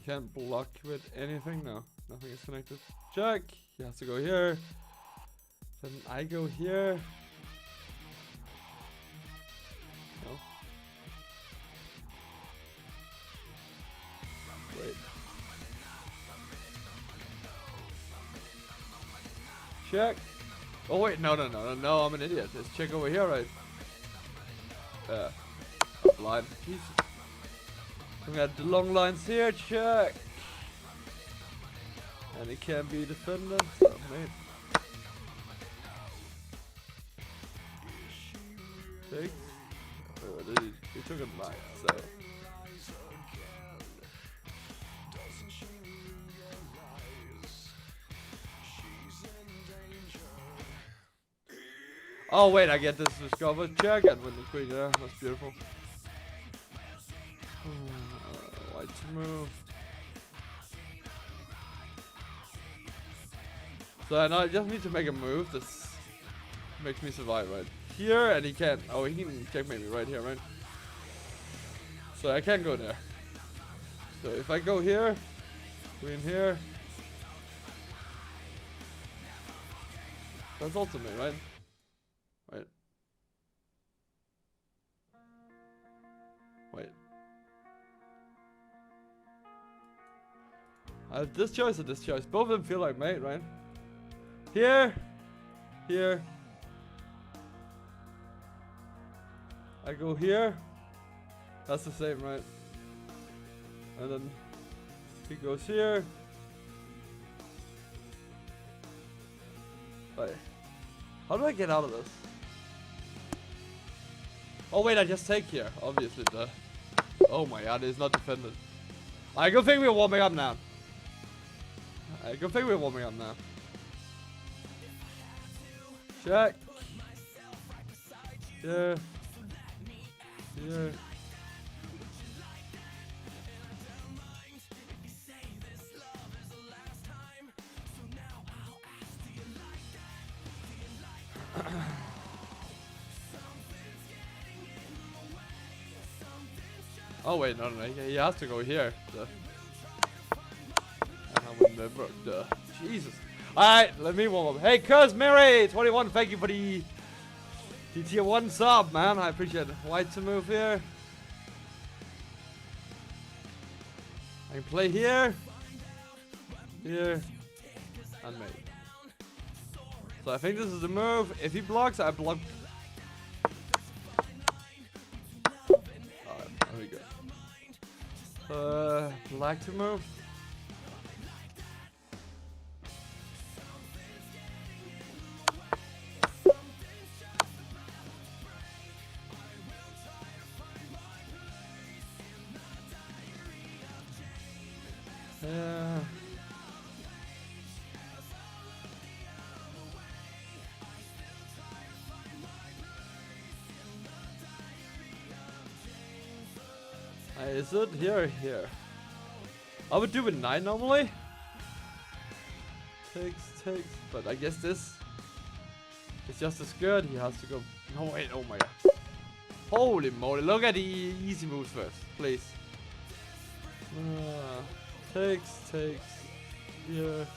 He can't block with anything. No, nothing is connected. Check. He has to go here. Then I go here. No. Wait. Check. Oh wait, no, I'm an idiot. Let's check over here, right? Blind. Jesus. We got the long lines here, check. And it can be defended, so mate. Take. Oh, he took a knight, so. Oh wait, I get this discover check and win the queen. Yeah, that's beautiful. White to move. So now I just need to make a move that makes me survive right here, and he can't. Oh, he can checkmate me right here, right? So I can't go there. So if I go here, queen here, that's ultimate, right? Wait. Wait. I have this choice or this choice. Both of them feel like mate, right? Here. Here. I go here. That's the same, right? And then he goes here. Wait. How do I get out of this? Oh wait, I just take here. Obviously, duh. Oh my god, it's not defended. I go think we're warming up now. I go think we're warming up now. Check. Yeah. Yeah. Oh wait, no, he has to go here. Duh. I remember. Duh. Jesus. Alright, let me warm up. Hey, Cuz Mary 21, thank you for the tier 1 sub, man. I appreciate it. White to move here. I can play here. Here. And mate. So I think this is the move. If he blocks, I block. Alright, there we go. Black to move. Yeah. Is it here or here? I would do with 9 normally. Takes, but I guess this is just as good. He has to go. No wait, oh my god. Holy moly, look at the easy moves first, please. Takes, here.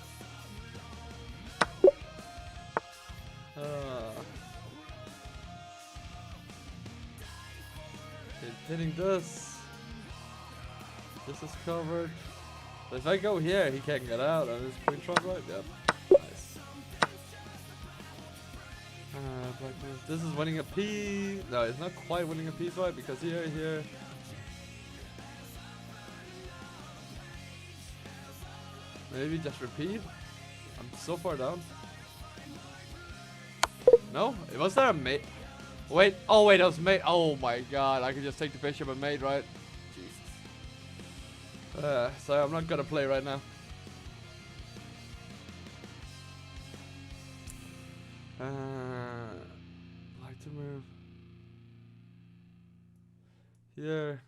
Hitting this. This is covered. So if I go here, he can't get out. And this queen trump, right? Yep. Nice. This is winning a piece. No, it's not quite winning a piece, right? Because here. Maybe just repeat. I'm so far down. No? Was there a mate? Wait. Oh, wait. That was mate. Oh my god. I could just take the bishop and mate, right? So I'm not gonna play right now. Like to move. Here.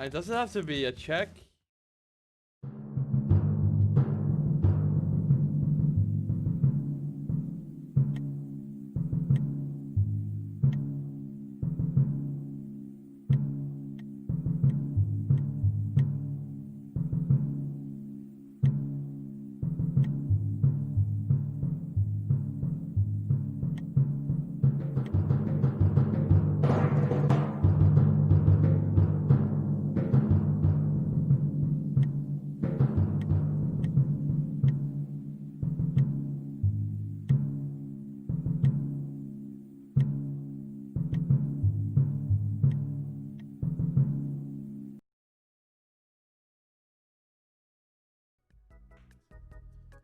It doesn't have to be a check.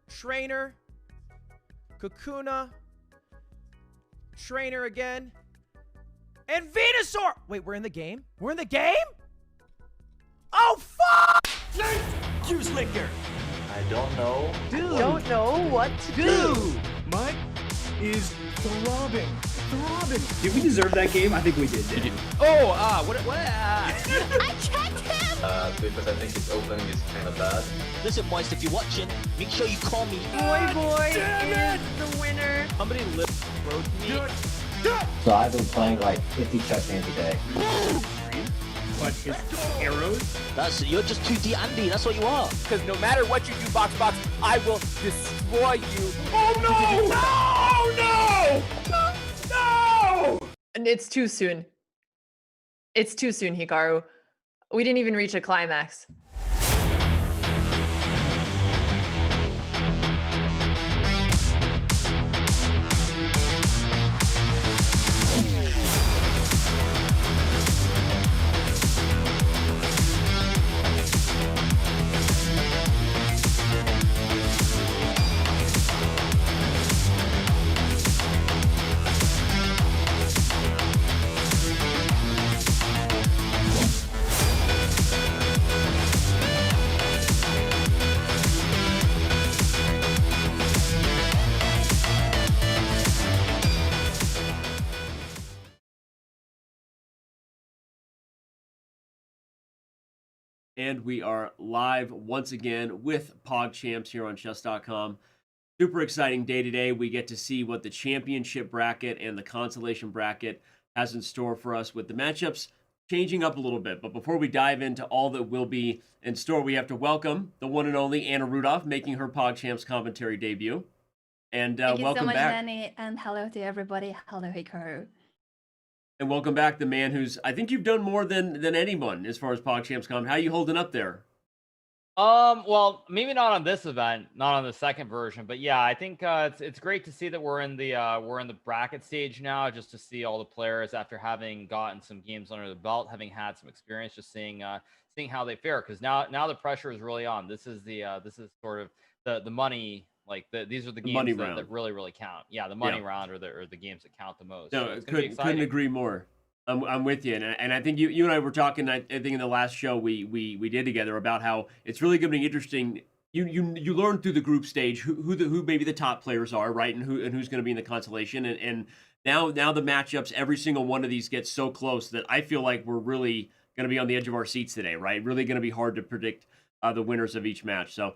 Trainer, Kakuna, Trainer again, and Venusaur! Wait, we're in the game? We're in the game? Oh, fuck! Juice Liquor! I don't know. Dude. Don't know what to do. Mike is throbbing. Did we deserve that game? I think we did. Oh, what? I checked him! Because I think his opening is kind of bad. Listen, boys, if you're watching, make sure you call me. Boy is the winner. Somebody wrote me. So I've been playing like 50 chess games a day. But his arrows? You're just 2D Andy, that's what you are. Because no matter what you do, Box, I will destroy you. Oh no! No! And it's too soon. It's too soon, Hikaru. We didn't even reach a climax. And we are live once again with PogChamps here on Chess.com. Super exciting day today. We get to see what the championship bracket and the consolation bracket has in store for us, with the matchups changing up a little bit. But before we dive into all that will be in store, we have to welcome the one and only Anna Rudolph, making her PogChamps commentary debut. And Thank you welcome so much, back. Danny, and hello to everybody. Hello, Hikaru. And welcome back, the man who's, I think you've done more than anyone as far as PogChamps come. How are you holding up there? Well, maybe not on this event, not on the second version, but yeah, I think it's great to see that we're in the bracket stage now, just to see all the players after having gotten some games under the belt, having had some experience, just seeing how they fare, because now the pressure is really on. This is sort of the money. Like these are the games that really count. Yeah, the money round are the games that count the most. No, so couldn't agree more. I'm with you, and I think you and I were talking. I think in the last show we did together about how it's really going to be interesting. You learn through the group stage who maybe the top players are, right, and who's going to be in the consolation, and now the matchups. Every single one of these gets so close that I feel like we're really going to be on the edge of our seats today, right? Really going to be hard to predict the winners of each match. So.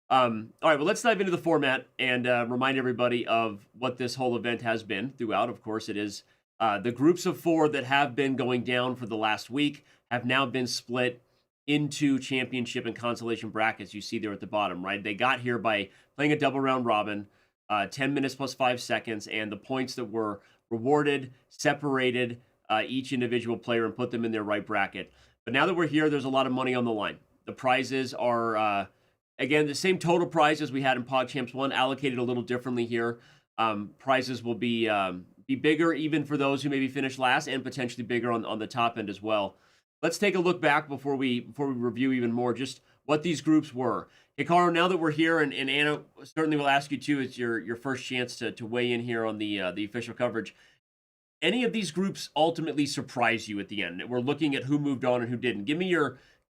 All right, well, let's dive into the format and remind everybody of what this whole event has been throughout. Of course, it is the groups of 4 that have been going down for the last week have now been split into championship and consolation brackets. You see there at the bottom, right? They got here by playing a double round robin, 10 minutes plus 5 seconds, and the points that were rewarded separated each individual player and put them in their right bracket. But now that we're here, there's a lot of money on the line. The prizes are... Again, the same total prize as we had in PogChamps 1, allocated a little differently here. Prizes will be bigger even for those who maybe finished last, and potentially bigger on the top end as well. Let's take a look back before we review even more just what these groups were. Hikaru, now that we're here, and Anna certainly will ask you too, it's your first chance to weigh in here on the official coverage. Any of these groups ultimately surprise you at the end? We're looking at who moved on and who didn't.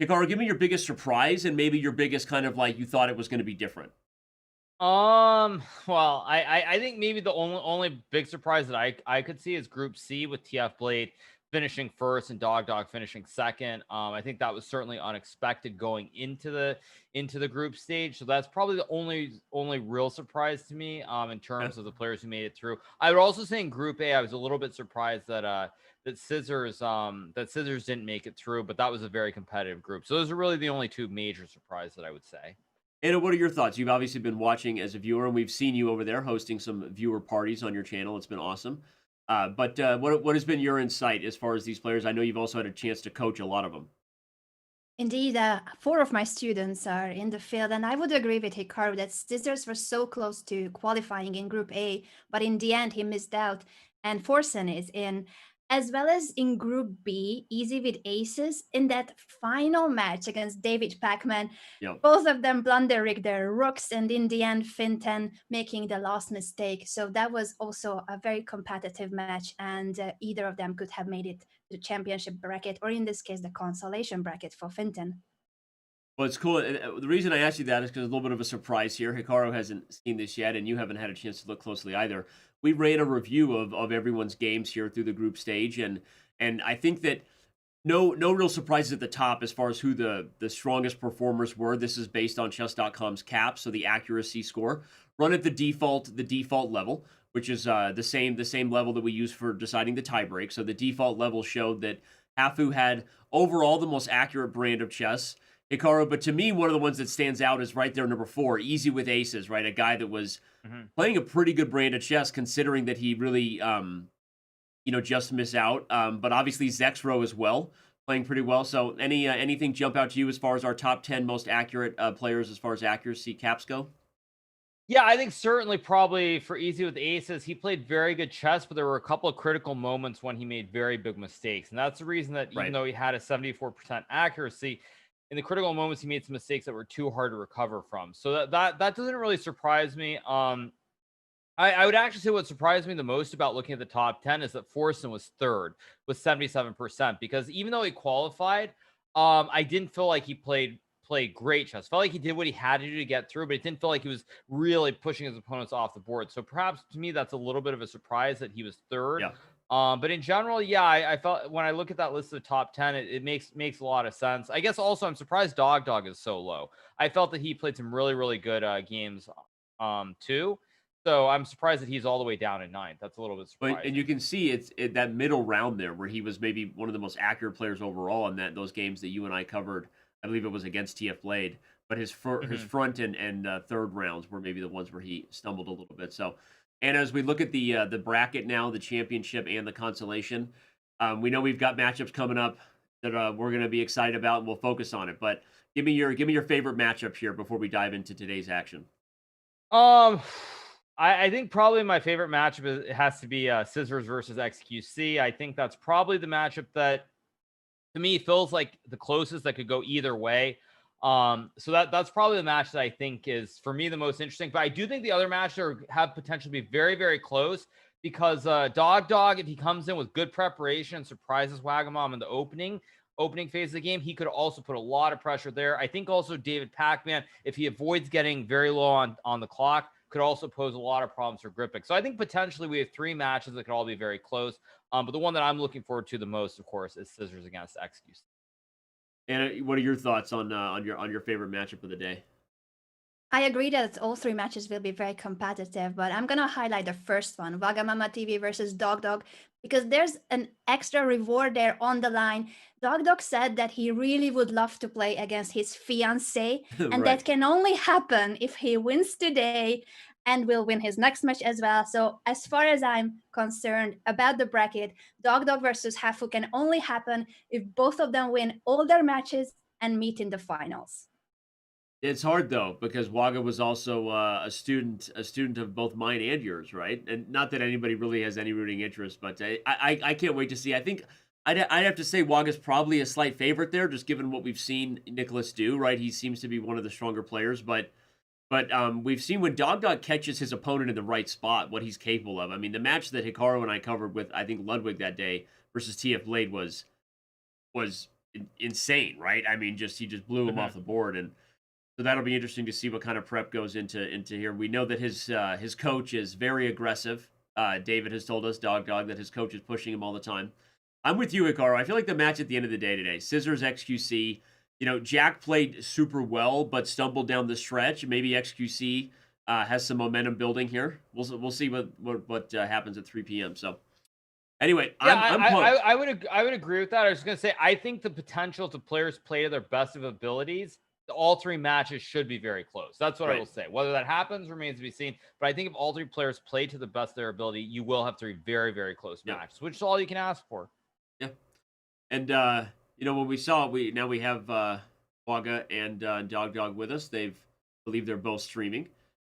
Hikaru, give me your biggest surprise and maybe your biggest kind of like you thought it was going to be different. Well, I think maybe the only big surprise that I could see is Group C with TF Blade finishing first and Dog Dog finishing second. I think that was certainly unexpected going into the group stage. So that's probably the only real surprise to me in terms of the players who made it through. I would also say in Group A, I was a little bit surprised that Scissors didn't make it through, but that was a very competitive group. So those are really the only two major surprises that I would say. Anna, what are your thoughts? You've obviously been watching as a viewer, and we've seen you over there hosting some viewer parties on your channel. It's been awesome. But what has been your insight as far as these players? I know you've also had a chance to coach a lot of them. Indeed, 4 of my students are in the field, and I would agree with Hikaru that Scissors were so close to qualifying in Group A, but in the end he missed out, and Forsen is in. As well as in Group B, Easy with Aces, in that final match against David Pacman, both of them blunder-rigged their rooks, and in the end, Finten making the last mistake. So that was also a very competitive match, and either of them could have made it to the championship bracket, or in this case, the consolation bracket for Finten. Well, it's cool. The reason I asked you that is because a little bit of a surprise here. Hikaru hasn't seen this yet, and you haven't had a chance to look closely either. We ran a review of everyone's games here through the group stage, and I think that no real surprises at the top as far as who the strongest performers were. This is based on Chess.com's cap, so the accuracy score run at the default level, which is the same level that we use for deciding the tiebreak. So the default level showed that Hafu had overall the most accurate brand of chess. Hikaru, but to me, one of the ones that stands out is right there, number 4, Easy with Aces, right? A guy that was playing a pretty good brand of chess, considering that he really, just missed out. But obviously, Zexro as well, playing pretty well. So anything jump out to you as far as our top 10 most accurate players as far as accuracy caps go? Yeah, I think certainly probably for Easy with Aces, he played very good chess, but there were a couple of critical moments when he made very big mistakes. And that's the reason that even though he had a 74% accuracy, in the critical moments, he made some mistakes that were too hard to recover from. So that doesn't really surprise me. I would actually say what surprised me the most about looking at the top 10 is that Forsen was third with 77%, because even though he qualified, I didn't feel like he played great chess. Felt like he did what he had to do to get through, but it didn't feel like he was really pushing his opponents off the board. So perhaps to me, that's a little bit of a surprise that he was third. Yeah. But in general, yeah, I felt when I look at that list of the top 10, it makes a lot of sense. I guess also I'm surprised Dog Dog is so low. I felt that he played some really, really good games too. So I'm surprised that he's all the way down at 9th. That's a little bit surprising. And you can see it's that middle round there where he was maybe one of the most accurate players overall in those games that you and I covered. I believe it was against TF Blade. But his front and third rounds were maybe the ones where he stumbled a little bit. So, and as we look at the bracket now, the championship and the consolation, we know we've got matchups coming up that we're going to be excited about, and we'll focus on it. But give me your favorite matchup here before we dive into today's action. I think probably my favorite matchup has to be Scissors versus XQC. I think that's probably the matchup that, to me, feels like the closest that could go either way. So that's probably the match that I think is, for me, the most interesting. But I do think the other matches have potential to be very, very close, because Dog Dog, if he comes in with good preparation and surprises Wagamom in the opening phase of the game, he could also put a lot of pressure there. I think also David Pacman, if he avoids getting very low on the clock, could also pose a lot of problems for gripping. So I think potentially we have 3 matches that could all be very close. But the one that I'm looking forward to the most, of course, is Scissors against XQC. And what are your thoughts on your favorite matchup of the day? I agree that all 3 matches will be very competitive, but I'm going to highlight the first one, Wagamama TV versus Dog Dog, because there's an extra reward there on the line. Dog Dog said that he really would love to play against his fiancée, and that can only happen if he wins today and will win his next match as well. So as far as I'm concerned about the bracket, Dog Dog versus Hafu can only happen if both of them win all their matches and meet in the finals. It's hard though, because Waga was also a student of both mine and yours, right? And not that anybody really has any rooting interest, but I can't wait to see. I think I'd have to say Waga's probably a slight favorite there, just given what we've seen Nicholas do, right? He seems to be one of the stronger players, but we've seen when Dog Dog catches his opponent in the right spot, what he's capable of. I mean, the match that Hikaru and I covered with, I think, Ludwig that day versus TF Blade was insane, right? I mean, he just blew him off the board, and so that'll be interesting to see what kind of prep goes into here. We know that his coach is very aggressive. David has told us, Dog Dog, that his coach is pushing him all the time. I'm with you, Hikaru. I feel like the match at the end of the day today, Scissors XQC. You know, Jack played super well, but stumbled down the stretch. Maybe XQC has some momentum building here. We'll see what happens at 3 p.m. So, anyway, Yeah, I'm pumped. I would agree with that. I was going to say, I think the potential to players play to their best of abilities, all 3 matches should be very close. That's what I will say. Whether that happens remains to be seen. But I think if all 3 players play to the best of their ability, you will have 3 very, very close matches, which is all you can ask for. Yeah. And, you know, when we saw it, now we have Waga and Dog with us. I believe they're both streaming.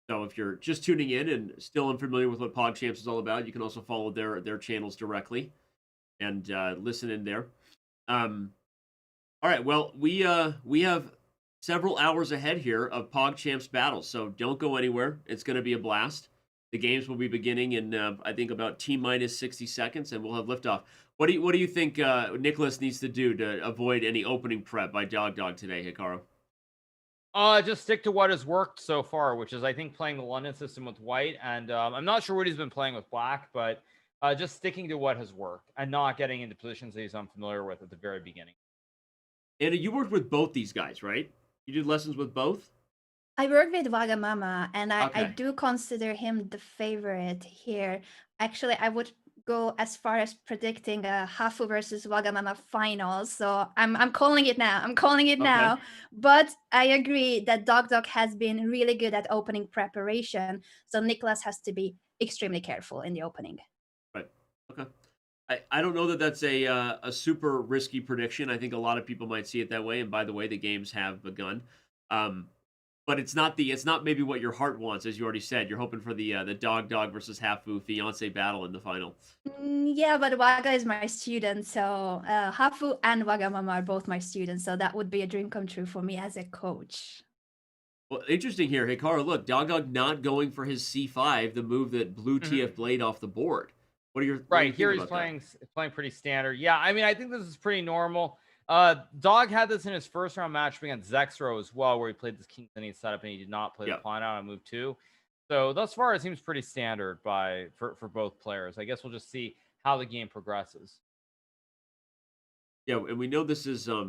So if you're just tuning in and still unfamiliar with what PogChamps is all about, you can also follow their channels directly and listen in there. All right, well, we have several hours ahead here of PogChamps battles, so don't go anywhere. It's going to be a blast. The games will be beginning in I think about T-minus 60 seconds, and we'll have liftoff. What do you think Nicholas needs to do to avoid any opening prep by Dog today, Hikaru? Just stick to what has worked so far, which is I think playing the London system with white, and I'm not sure what he's been playing with black, but just sticking to what has worked and not getting into positions that he's unfamiliar with at the very beginning. Anna, you worked with both these guys, right? You did lessons with both? I work with Wagamama, and I Okay. do consider him the favorite here. Actually, I would go as far as predicting a Hafu versus Wagamama final. So I'm calling it now. I'm calling it now. But I agree that Dog has been really good at opening preparation. So Nicholas has to be extremely careful in the opening. Right. Okay. I don't know that that's a super risky prediction. I think a lot of people might see it that way. And by the way, the games have begun. But it's not maybe what your heart wants, as you already said. You're hoping for the Dog versus Hafu fiance battle in the final. Yeah, but Waga is my student, so Hafu and Wagamama are both my students, so that would be a dream come true for me as a coach. Well, interesting here. Hikaru, look, Dog not going for his C5, the move that blew TF Blade off the board. What are your Right here? He's playing pretty standard. Yeah, I mean, I think this is pretty normal. Dog had this in his first round match against Zexro as well, where he played this King's Indian setup and he did not play the pawn out on move 2. So thus far, it seems pretty standard for both players. I guess we'll just see how the game progresses. Yeah, and we know this is a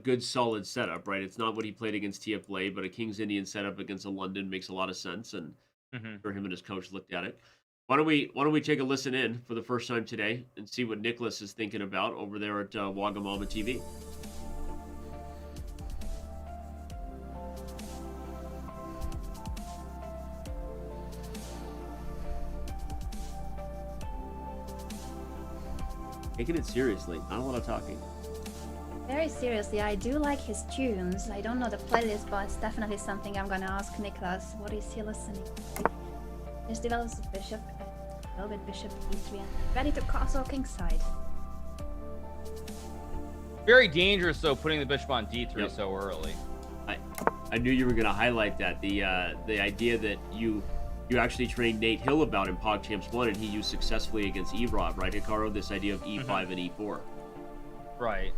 good solid setup, right? It's not what he played against TF Blade, but a King's Indian setup against a London makes a lot of sense, and I'm sure him and his coach looked at it. Why don't we take a listen in for the first time today and see what Nicholas is thinking about over there at Wagamama TV. Taking it seriously, not a lot of talking. Very seriously, I do like his tunes. I don't know the playlist, but it's definitely something I'm gonna ask Nicholas. What is he listening to? Just develops bishop, a little bit bishop e3, and ready to castle kingside. Very dangerous though, putting the bishop on d3 so early. I knew you were going to highlight that, the idea that you actually trained Nate Hill about in PogChamps 1, and he used successfully against Erob, right, Hikaru? This idea of e5 and e4. Right.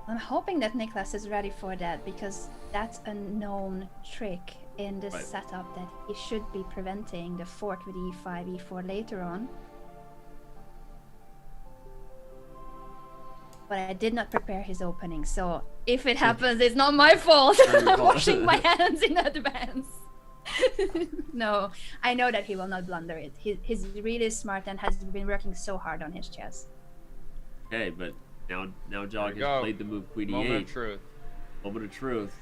I'm hoping that Nicholas is ready for that, because that's a known trick in this setup that he should be preventing the fork with e5, e4 later on. But I did not prepare his opening, so if it happens, it's not my fault. I'm washing my hands in advance. No, I know that he will not blunder it. He's really smart and has been working so hard on his chess. Okay, but now Dog has played the move queen e8. Moment of truth. Moment of truth.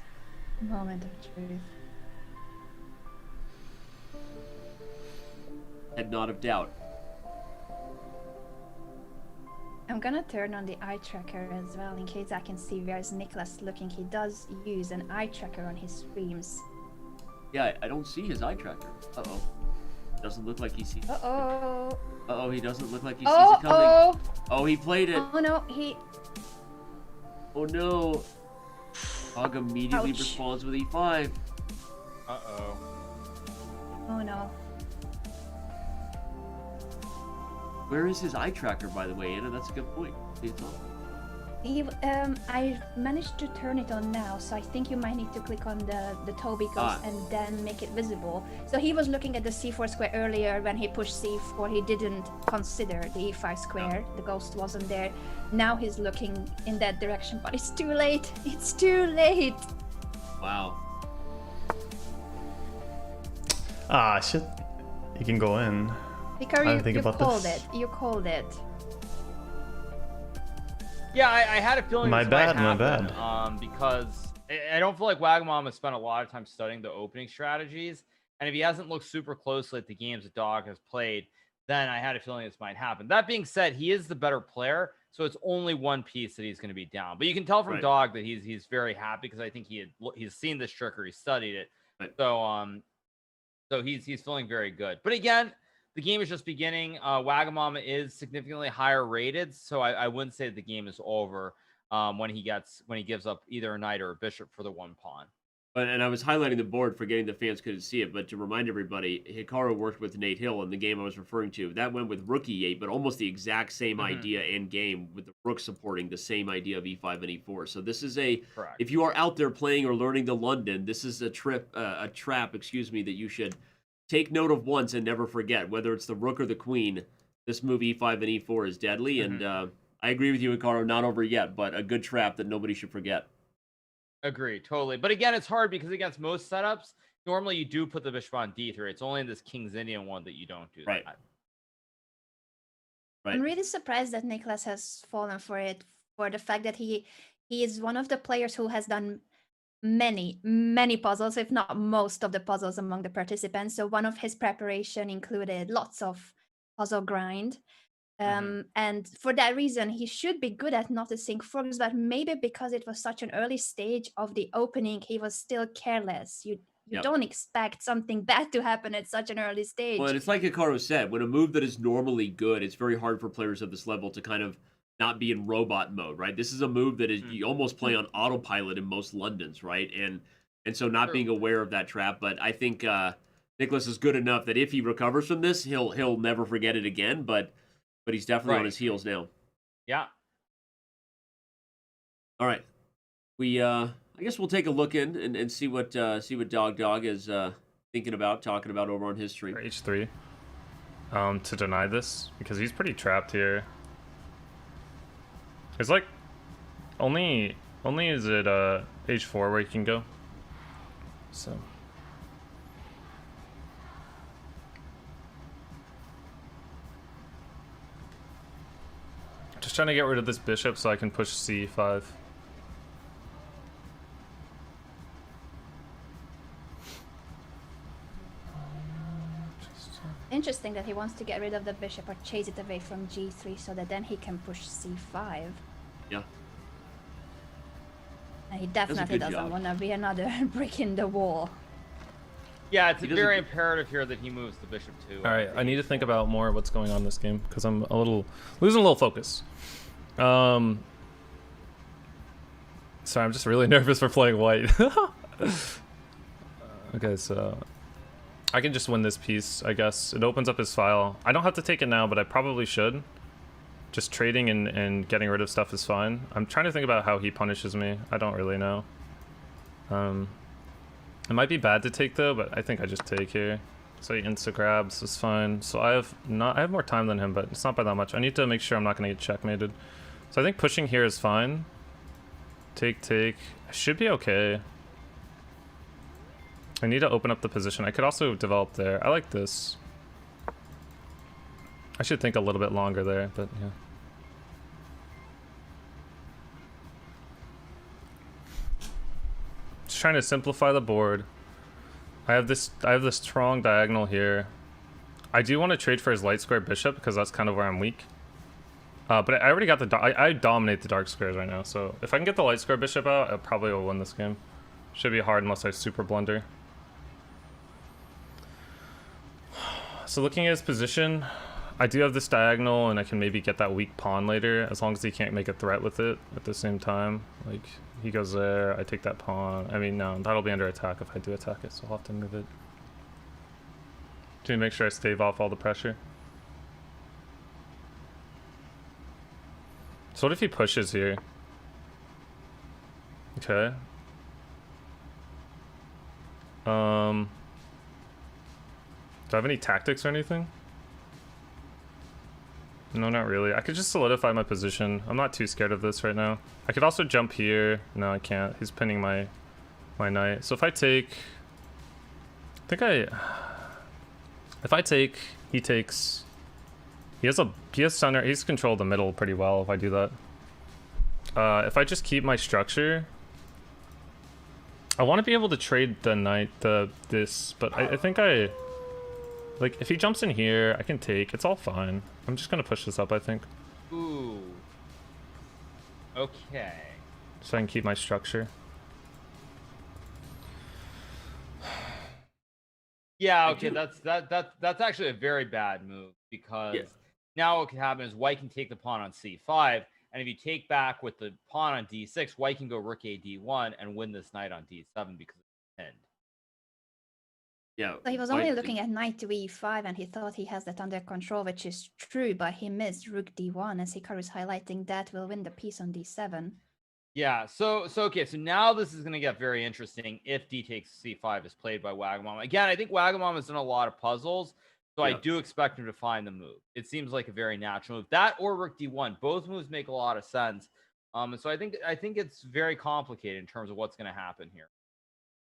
Moment of truth. Head nod of doubt. I'm gonna turn on the eye tracker as well in case I can see where's Nicholas looking. He does use an eye tracker on his streams. Yeah, I don't see his eye tracker. Uh-oh. Doesn't look like he sees it. Uh-oh. Uh-oh, he doesn't look like he sees it coming. Oh, he played it. Oh no, he... Oh no. Dog immediately responds with e5. Uh-oh. Oh no. Where is his eye tracker, by the way, Anna? That's a good point. See, it's on. I managed to turn it on now, so I think you might need to click on the Toby ghost and then make it visible. So he was looking at the c4 square earlier when he pushed c4. He didn't consider the e5 square. The ghost wasn't there. Now he's looking in that direction, but it's too late. It's too late. Wow. Ah, shit. He can go in. Hikaru, you called it. You called it. Yeah, I had a feeling. My this bad, might my happen, bad. Because I don't feel like Wagamama has spent a lot of time studying the opening strategies, and if he hasn't looked super closely at the games that Dog has played, then I had a feeling this might happen. That being said, he is the better player, so it's only one piece that he's going to be down. But you can tell from Dog that he's very happy because I think he's seen this trick or he studied it. So he's feeling very good. But again, the game is just beginning. Wagamama is significantly higher rated, so I wouldn't say the game is over when he gives up either a knight or a bishop for the one pawn. And I was highlighting the board, forgetting the fans couldn't see it, but to remind everybody, Hikaru worked with Nate Hill in the game I was referring to. That went with rook e8, but almost the exact same idea and game, with the rook supporting the same idea of e5 and e4. So this is if you are out there playing or learning the London, this is a trap, that you should take note of once and never forget. Whether it's the rook or the queen, this move e5 and e4 is deadly. And I agree with you, Hikaru, not over yet, but a good trap that nobody should forget. Agree, totally. But again, it's hard because against most setups, normally you do put the bishop on d3. It's only in this King's Indian one that you don't do that. I'm really surprised that Nicholas has fallen for it, for the fact that he is one of the players who has done many puzzles, if not most of the puzzles among the participants. So one of his preparation included lots of puzzle grind. And for that reason, he should be good at noticing forks, but maybe because it was such an early stage of the opening, he was still careless. You don't expect something bad to happen at such an early stage. Well, and it's like Hikaru said, when a move that is normally good, it's very hard for players of this level to kind of not be in robot mode, right? This is a move that is you almost play on autopilot in most Londons, right? And so not being aware of that trap, but I think Nicholas is good enough that if he recovers from this, he'll never forget it again, but he's definitely on his heels now. Yeah. All right. We I guess we'll take a look in and see what Dog is thinking about, talking about over on his stream. H3 to deny this because he's pretty trapped here. It's like only is it H4 where you can go. So just trying to get rid of this bishop so I can push c5. Interesting that he wants to get rid of the bishop or chase it away from g3 so that then he can push c5. Yeah. And he definitely doesn't want to be another brick in the wall. Yeah, it's very imperative here that he moves the bishop too. All right, I need to think about more what's going on in this game because I'm losing a little focus. Sorry, I'm just really nervous for playing white. Okay, so I can just win this piece, I guess. It opens up his file. I don't have to take it now, but I probably should. Just trading and getting rid of stuff is fine. I'm trying to think about how he punishes me. I don't really know. It might be bad to take though, but I think I just take here. So he insta grabs is fine. So I have more time than him, but it's not by that much. I need to make sure I'm not gonna get checkmated. So I think pushing here is fine. Take. I should be okay. I need to open up the position. I could also develop there. I like this. I should think a little bit longer there, but yeah. Just trying to simplify the board. I have this strong diagonal here. I do want to trade for his light square bishop because that's kind of where I'm weak. But I already got I dominate the dark squares right now, so if I can get the light square bishop out, I probably will win this game. Should be hard unless I super blunder. So looking at his position, I do have this diagonal and I can maybe get that weak pawn later as long as he can't make a threat with it at the same time. Like, he goes there, I take that pawn. I mean, no, that'll be under attack if I do attack it, so I'll have to move it. To make sure I stave off all the pressure. So what if he pushes here? Okay. Do I have any tactics or anything? No, not really. I could just solidify my position. I'm not too scared of this right now. I could also jump here. No, I can't. He's pinning my knight. So if I take... If I take, he takes... He has center. He's controlled the middle pretty well if I do that. If I just keep my structure... I want to be able to trade the knight, this, but I think like, if he jumps in here, I can take. It's all fine. I'm just gonna push this up, I think. Ooh. Okay. So I can keep my structure. Yeah, okay, that's actually a very bad move, because now what can happen is white can take the pawn on c5, and if you take back with the pawn on d6, white can go rook a d1 and win this knight on d7 because it's pinned. Yeah. So he was only looking at knight to e5, and he thought he has that under control, which is true, but he missed rook d1, as Hikaru is highlighting that will win the piece on d7. Yeah, so okay, so now this is going to get very interesting if d takes c5 is played by Wagamama. Again, I think Wagamama has done a lot of puzzles, so I do expect him to find the move. It seems like a very natural move. That or rook d1, both moves make a lot of sense. And so I think it's very complicated in terms of what's going to happen here.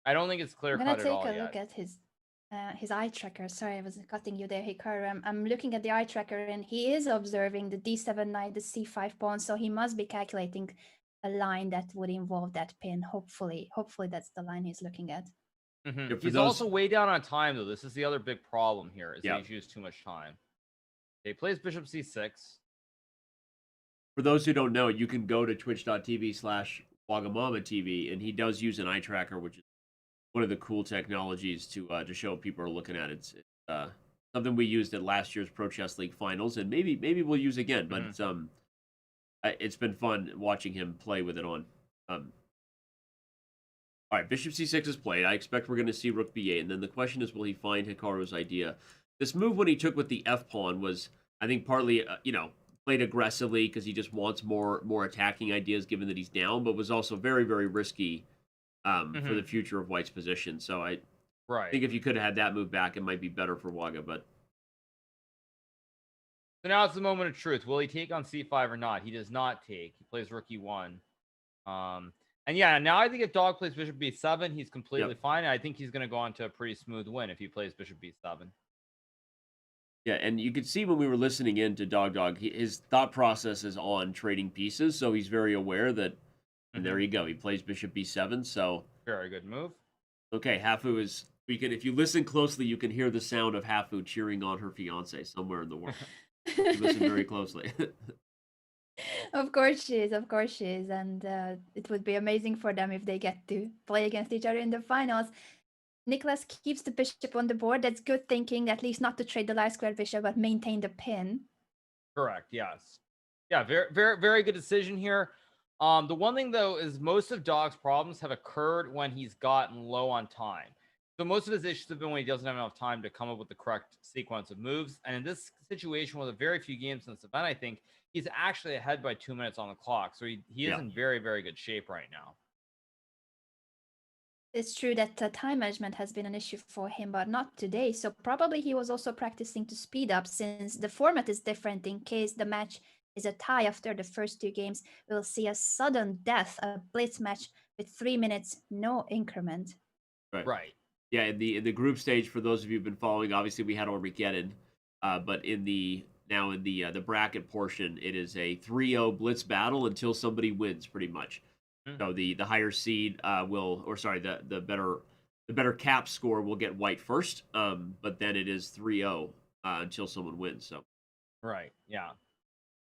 I don't think it's clear cut at all. I'm gonna take a look at his eye tracker. Sorry, I was cutting you there, Hikaru. I'm looking at the eye tracker, and he is observing the d7 knight, the c5 pawn, so he must be calculating a line that would involve that pin. Hopefully that's the line he's looking at. He's also way down on time, though. This is the other big problem here, is that he's used too much time. He plays bishop c6. For those who don't know, you can go to twitch.tv/WagamamaTV, and he does use an eye tracker, which is one of the cool technologies to show people are looking at. It's something we used at last year's Pro Chess League finals, and maybe we'll use again. But it's been fun watching him play with it on. All right, bishop c6 is played. I expect we're going to see rook b8, and then the question is, will he find Hikaru's idea? This move, when he took with the f pawn, was, I think, partly played aggressively because he just wants more attacking ideas, given that he's down, but was also very, very risky for the future of white's position. So I think if you could have had that move back, it might be better for Waga. But so now it's the moment of truth. Will he take on c5 or not? He does not take. He plays rook e1. And yeah, now I think if Dog plays bishop b7, he's completely fine. I think he's going to go on to a pretty smooth win if he plays bishop b7. Yeah, and you could see when we were listening in to Dog, his thought process is on trading pieces, so he's very aware that, and there you go, he plays bishop b7, so... Very good move. Okay, Hafu is... if you listen closely, you can hear the sound of Hafu cheering on her fiancé somewhere in the world. You listen very closely. Of course she is, and it would be amazing for them if they get to play against each other in the finals. Nicholas keeps the bishop on the board. That's good thinking, at least not to trade the light square bishop, but maintain the pin. Correct, yes. Yeah, very, very, very good decision here. The one thing, though, is most of Dog's problems have occurred when he's gotten low on time. So most of his issues have been when he doesn't have enough time to come up with the correct sequence of moves. And in this situation, with a very few games in this event, I think he's actually ahead by 2 minutes on the clock. So he is in very, very good shape right now. It's true that time management has been an issue for him, but not today. So probably he was also practicing to speed up, since the format is different. In case the match is a tie after the first 2 games, we'll see a sudden death, a blitz match with 3 minutes, no increment. Right. Yeah, in the group stage, for those of you who've been following, obviously we had Armageddon, but in the bracket portion, it is a 3-0 blitz battle until somebody wins, pretty much. So the higher seed the better cap score will get white first, but then it is 3-0 until someone wins. So right, yeah.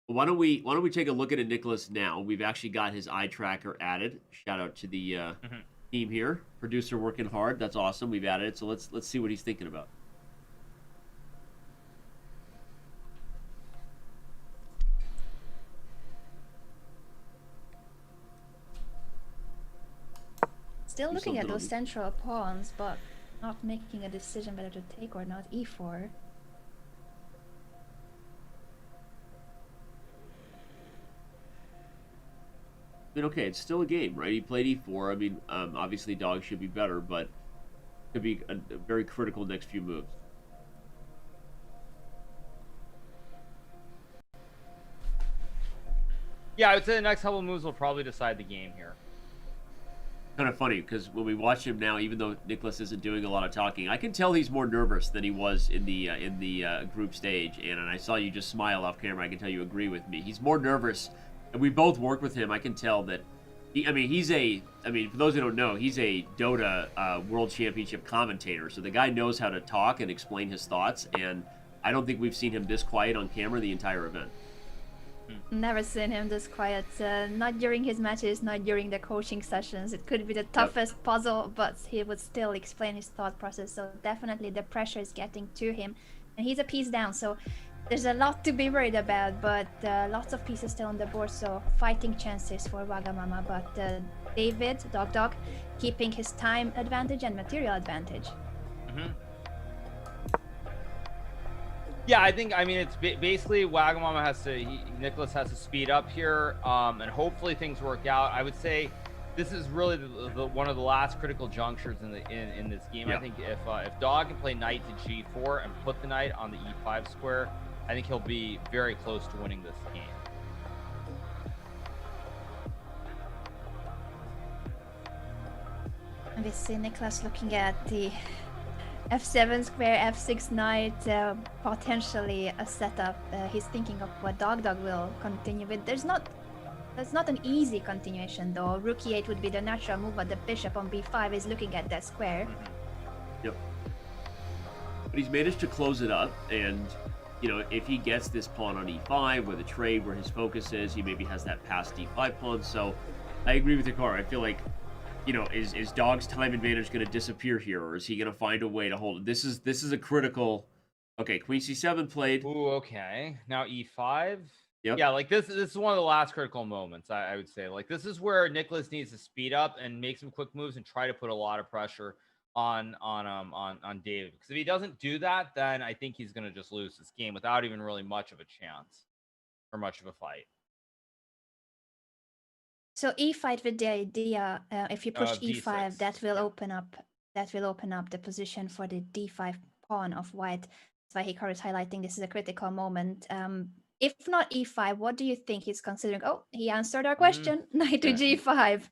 Why don't we take a look at it, Nicholas? Now we've actually got his eye tracker added. Shout out to the team here, producer working hard. That's awesome. We've added it, so let's see what he's thinking about. Still looking at those central pawns, but not making a decision whether to take or not. E4. mean, okay, it's still a game, right? He played e4. I mean, obviously Dog should be better, but could be a very critical next few moves. Yeah, I would say the next couple moves will probably decide the game here. Kind of funny because when we watch him now, even though Nicholas isn't doing a lot of talking, I can tell he's more nervous than he was in the group stage. And I saw you just smile off camera. I can tell you agree with me. He's more nervous, and we both work with him. I can tell that. For those who don't know, he's a Dota World Championship commentator. So the guy knows how to talk and explain his thoughts. And I don't think we've seen him this quiet on camera the entire event. Never seen him this quiet. Not during his matches, not during the coaching sessions. It could be the toughest puzzle, but he would still explain his thought process. So definitely the pressure is getting to him, and he's a piece down. So there's a lot to be worried about, but lots of pieces still on the board. So fighting chances for Wagamama, but David Dog keeping his time advantage and material advantage. Yeah, I mean, it's basically Wagamama Nicholas has to speed up here, and hopefully things work out. I would say this is really one of the last critical junctures in this game. Yeah. I think if Dog can play knight to g4 and put the knight on the e5 square, I think he'll be very close to winning this game. And we see Nicholas looking at the f7 square, f6 knight, potentially a setup. He's thinking of what Dog will continue with. That's not an easy continuation though. Rook e8 would be the natural move, but the bishop on b5 is looking at that square. Yep. But he's managed to close it up, and if he gets this pawn on e5 with a trade where his focus is, he maybe has that passed d5 pawn. So I agree with Hikaru. I feel like is Dog's time advantage going to disappear here, or is he going to find a way to hold it? This is a critical. Okay, queen c7 played. Ooh, okay. Now e5. Yep. Yeah, like this is one of the last critical moments. I would say, like, this is where Nicholas needs to speed up and make some quick moves and try to put a lot of pressure on David. Because if he doesn't do that, then I think he's going to just lose this game without even really much of a chance or much of a fight. So e5 with the idea, if you push e5, d6. that will open up the position for the d5 pawn of white. That's why Hikaru is highlighting this is a critical moment. If not e5, what do you think he's considering? Oh, he answered our question. Knight to g5.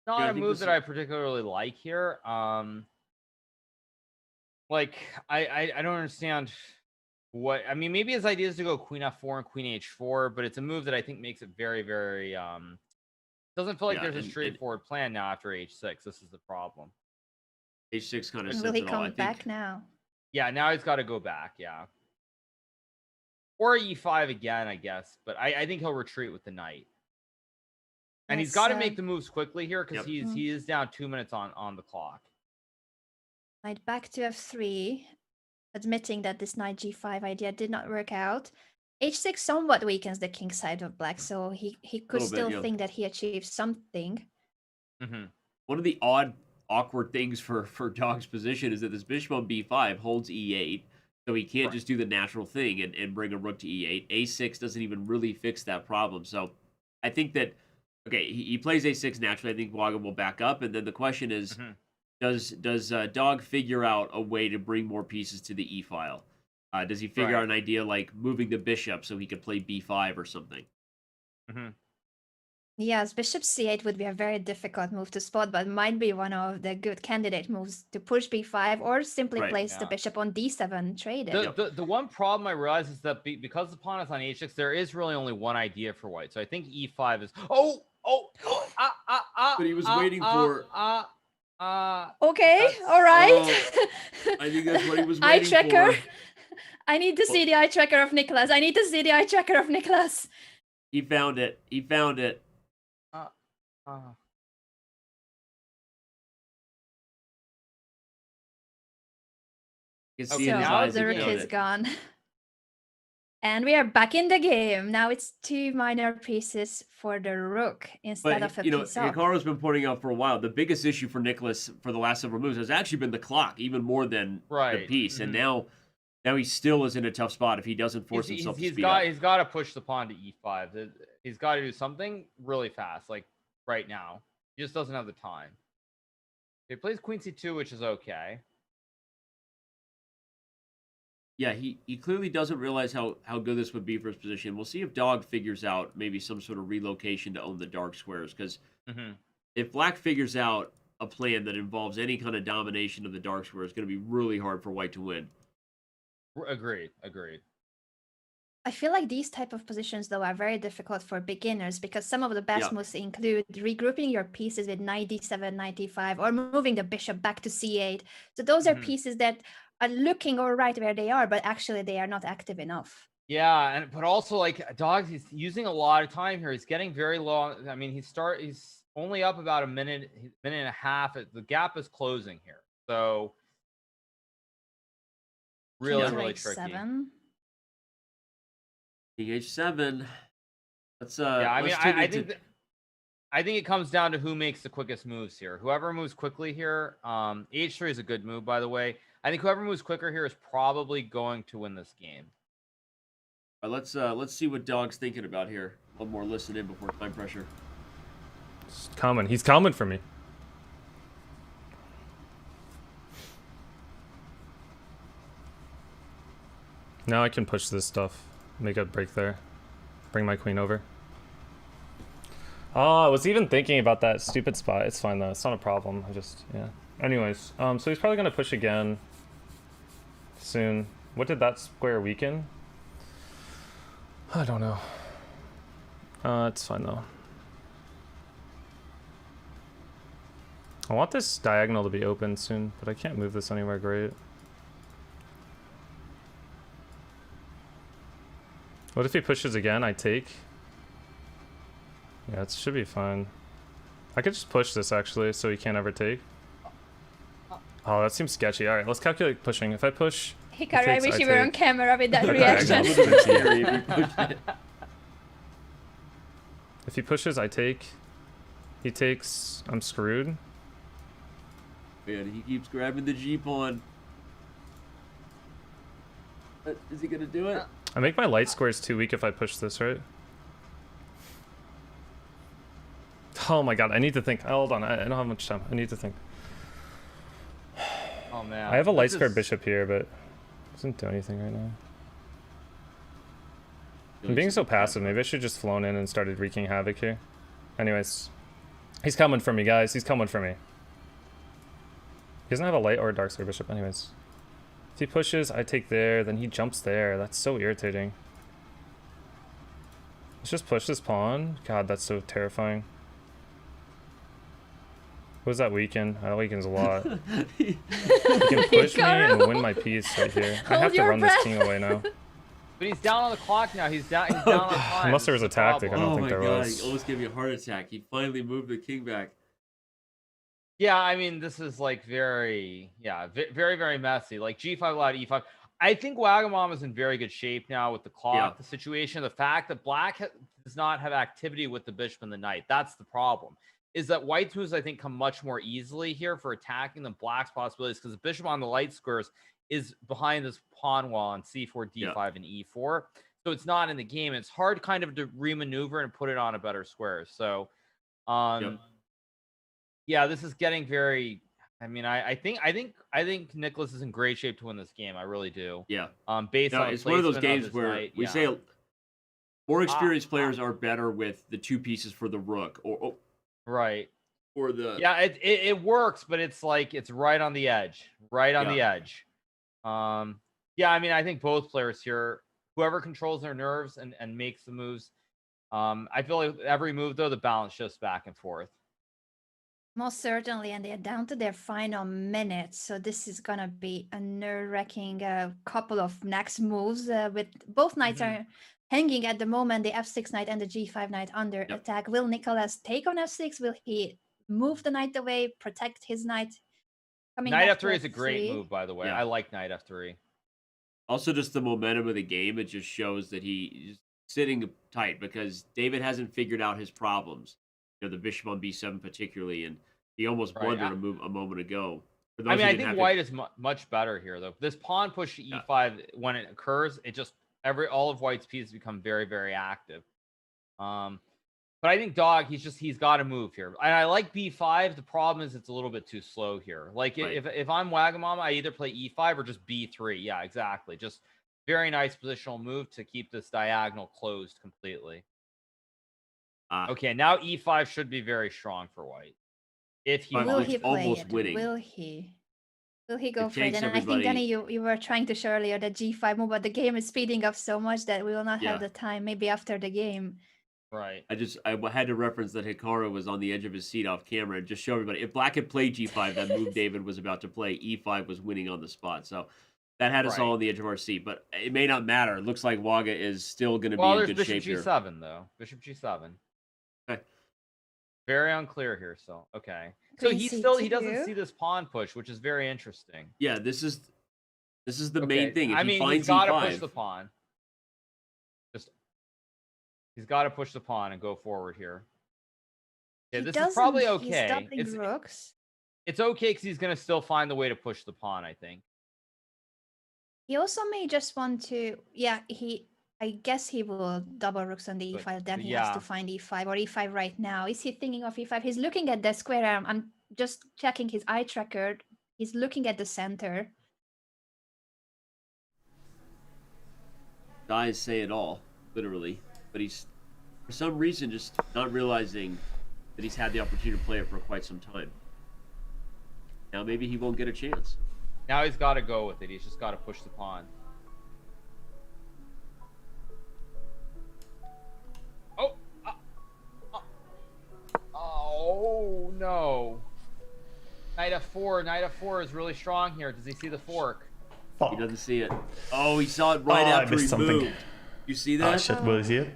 Not a move that I particularly like here. Like I don't understand. Maybe his idea is to go queen f4 and queen h4, but it's a move that I think makes it very, very doesn't feel like there's a straightforward plan now after h6. This is the problem. h6 kind of will he come back now? Yeah, now he's got to go back. Yeah, or e5 again, I guess. But I think he'll retreat with the knight, and he's got to make the moves quickly here because he is down 2 minutes on the clock. Knight back to f3. Admitting that this knight g5 idea did not work out. h6 somewhat weakens the king side of black, so he could still think that he achieved something. One of the awkward things for Dog's position is that this bishop on b5 holds e8, so he can't just do the natural thing and bring a rook to e8. a6 doesn't even really fix that problem. So I think that, okay, he plays a6 naturally. I think Wagam will back up, and then the question is, Does Dog figure out a way to bring more pieces to the e-file? Does he figure out an idea like moving the bishop so he could play b5 or something? Yes, bishop c8 would be a very difficult move to spot, but might be one of the good candidate moves to push b5 or simply place the bishop on d7, trade it. The one problem I realize is that because the pawn is on h6, there is really only one idea for white. So I think e5 is... But he was waiting for... Okay, all right. I think that's what he was waiting eye tracker. for. I need to see the eye tracker of Nicholas. He found it. You can see in his eyes the rook is gone. And we are back in the game. Now it's 2 minor pieces for the rook instead of a piece up. Hikaru's been pointing out for a while, the biggest issue for Nicholas for the last several moves has actually been the clock, even more than the piece. And now Now he still is in a tough spot if he doesn't force himself to speed up. He's got to push the pawn to e5. He's got to do something really fast, like right now. He just doesn't have the time. He plays queen c2, which is okay. Yeah, he clearly doesn't realize how good this would be for his position. We'll see if Dog figures out maybe some sort of relocation to own the dark squares, because if Black figures out a plan that involves any kind of domination of the dark squares, it's going to be really hard for White to win. Agreed. I feel like these type of positions though are very difficult for beginners because some of the best moves include regrouping your pieces with knight d7, knight d5, or moving the bishop back to c8. So those are pieces that are looking all right where they are, but actually they are not active enough. Yeah, but also like Dogs, he's using a lot of time here. He's getting very long. I mean, he's only up about a minute and a half. The gap is closing here, so really tricky. 7. King h7. Let's I think it comes down to who makes the quickest moves here. Whoever moves quickly here, h3 is a good move, by the way. I think whoever moves quicker here is probably going to win this game. All right, let's see what Dog's thinking about here. One more listen in before time pressure. It's coming. He's coming for me. Now I can push this stuff. Make a break there. Bring my queen over. Oh, I was even thinking about that stupid spot. It's fine though. It's not a problem. Yeah. Anyways, so he's probably gonna push again soon. What did that square weaken? I don't know. It's fine though. I want this diagonal to be open soon, but I can't move this anywhere great. What if he pushes again? I take. Yeah, it should be fine. I could just push this actually, so he can't ever take. Oh, that seems sketchy. All right, let's calculate pushing. If I push, Hikaru, I wish you were on camera with that Okay, reaction. If he pushes, I take. He takes. I'm screwed. Man, he keeps grabbing the G pawn. Is he gonna do it? I make my light squares too weak if I push this, right? Oh my god, I need to think. Hold on, I don't have much time. I need to think. Oh man. I have a light square bishop here, but it doesn't do anything right now. I'm being so passive. Maybe I should just flown in and started wreaking havoc here. Anyways, he's coming for me, guys. He's coming for me. He doesn't have a light or a dark square bishop. Anyways, if he pushes, I take there. Then he jumps there. That's so irritating. Let's just push this pawn. God, that's so terrifying. What does that weaken? That weakens a lot. He can push me and win my piece right here. I have to run this king away now. But he's down on the clock now. He's down on time. Unless there was a tactic, I don't think there was. He almost gave me a heart attack. He finally moved the king back. Yeah, I mean, this is like very messy. Like G5 allowed E5. I think Wagamama is in very good shape now with the clock, the situation. The fact that Black does not have activity with the bishop and the knight. That's the problem. Is that White's moves, I think, come much more easily here for attacking than Black's possibilities because the bishop on the light squares is behind this pawn wall on c4, d5, and e4. So it's not in the game. It's hard kind of to remaneuver and put it on a better square. So, yeah, this is getting very. I mean, I think Nicholas is in great shape to win this game. I really do. Yeah. Based on it's one of those games where we say more experienced players are better with the two pieces for the rook, or right. Or the it works, but it's like it's right on the edge, the edge. Yeah, I mean, I think both players here, whoever controls their nerves and makes the moves. I feel like every move though, the balance shifts back and forth. Most certainly, and they're down to their final minutes, so this is gonna be a nerve-wracking couple of next moves. With both knights are hanging at the moment, the f6 knight and the g5 knight under attack. Will Nicholas take on f6? Will he move the knight away, protect his knight? Knight f3 is a great move, by the way. I like knight f3. Also, just the momentum of the game, it just shows that he's sitting tight because David hasn't figured out his problems. You know, the bishop on b7 particularly, and he almost blundered a moment ago. For those I mean, who I didn't think have white it- is much better here, though. This pawn push to e5, when it occurs, it just all of white's pieces become very, very active. But I think Dog, he's got to move here. And I like b5. The problem is it's a little bit too slow here. Like if I'm Wagamama, I either play e5 or just b3. Yeah, exactly. Just very nice positional move to keep this diagonal closed completely. Okay, now e5 should be very strong for white. If he Will wants. he play almost it? winning. Will he? Will he go It for it? takes And I think, everybody- Danny, you were trying to show earlier that g5 move, but the game is speeding up so much that we will not Yeah. have the time. Maybe after the game. Right. I had to reference that Hikaru was on the edge of his seat off camera and just show everybody. If Black had played g5, that move David was about to play, e5 was winning on the spot. So that had us all on the edge of our seat. But it may not matter. It looks like Waga is still going to be in There's good Bishop shape here. g7 though. Bishop g7. Okay. Very unclear here. So okay. So Queen he c2. doesn't see this pawn push, which is very interesting. Yeah, this is the main thing. If I he mean, finds he's got to e5, push the pawn. He's got to push the pawn and go forward here. Yeah, He this is probably doesn't- He's okay. doubling rooks. It's okay because he's going to still find the way to push the pawn, I think. He also may just want to, yeah, I guess he will double rooks on the But- e5, then but he has yeah. to find e5 or e5 right now. Is he thinking of e5? He's looking at the square arm. I'm just checking his eye tracker. He's looking at the center. Eyes say it all, literally. But he's, for some reason, just not realizing that he's had the opportunity to play it for quite some time. Now maybe he won't get a chance. Now he's got to go with it. He's just got to push the pawn. Oh, no. Knight f4. Knight f4 is really strong here. Does he see the fork? He doesn't see it. Oh, he saw it right I after he missed something. moved. You see that? Ah, shit, will he see it?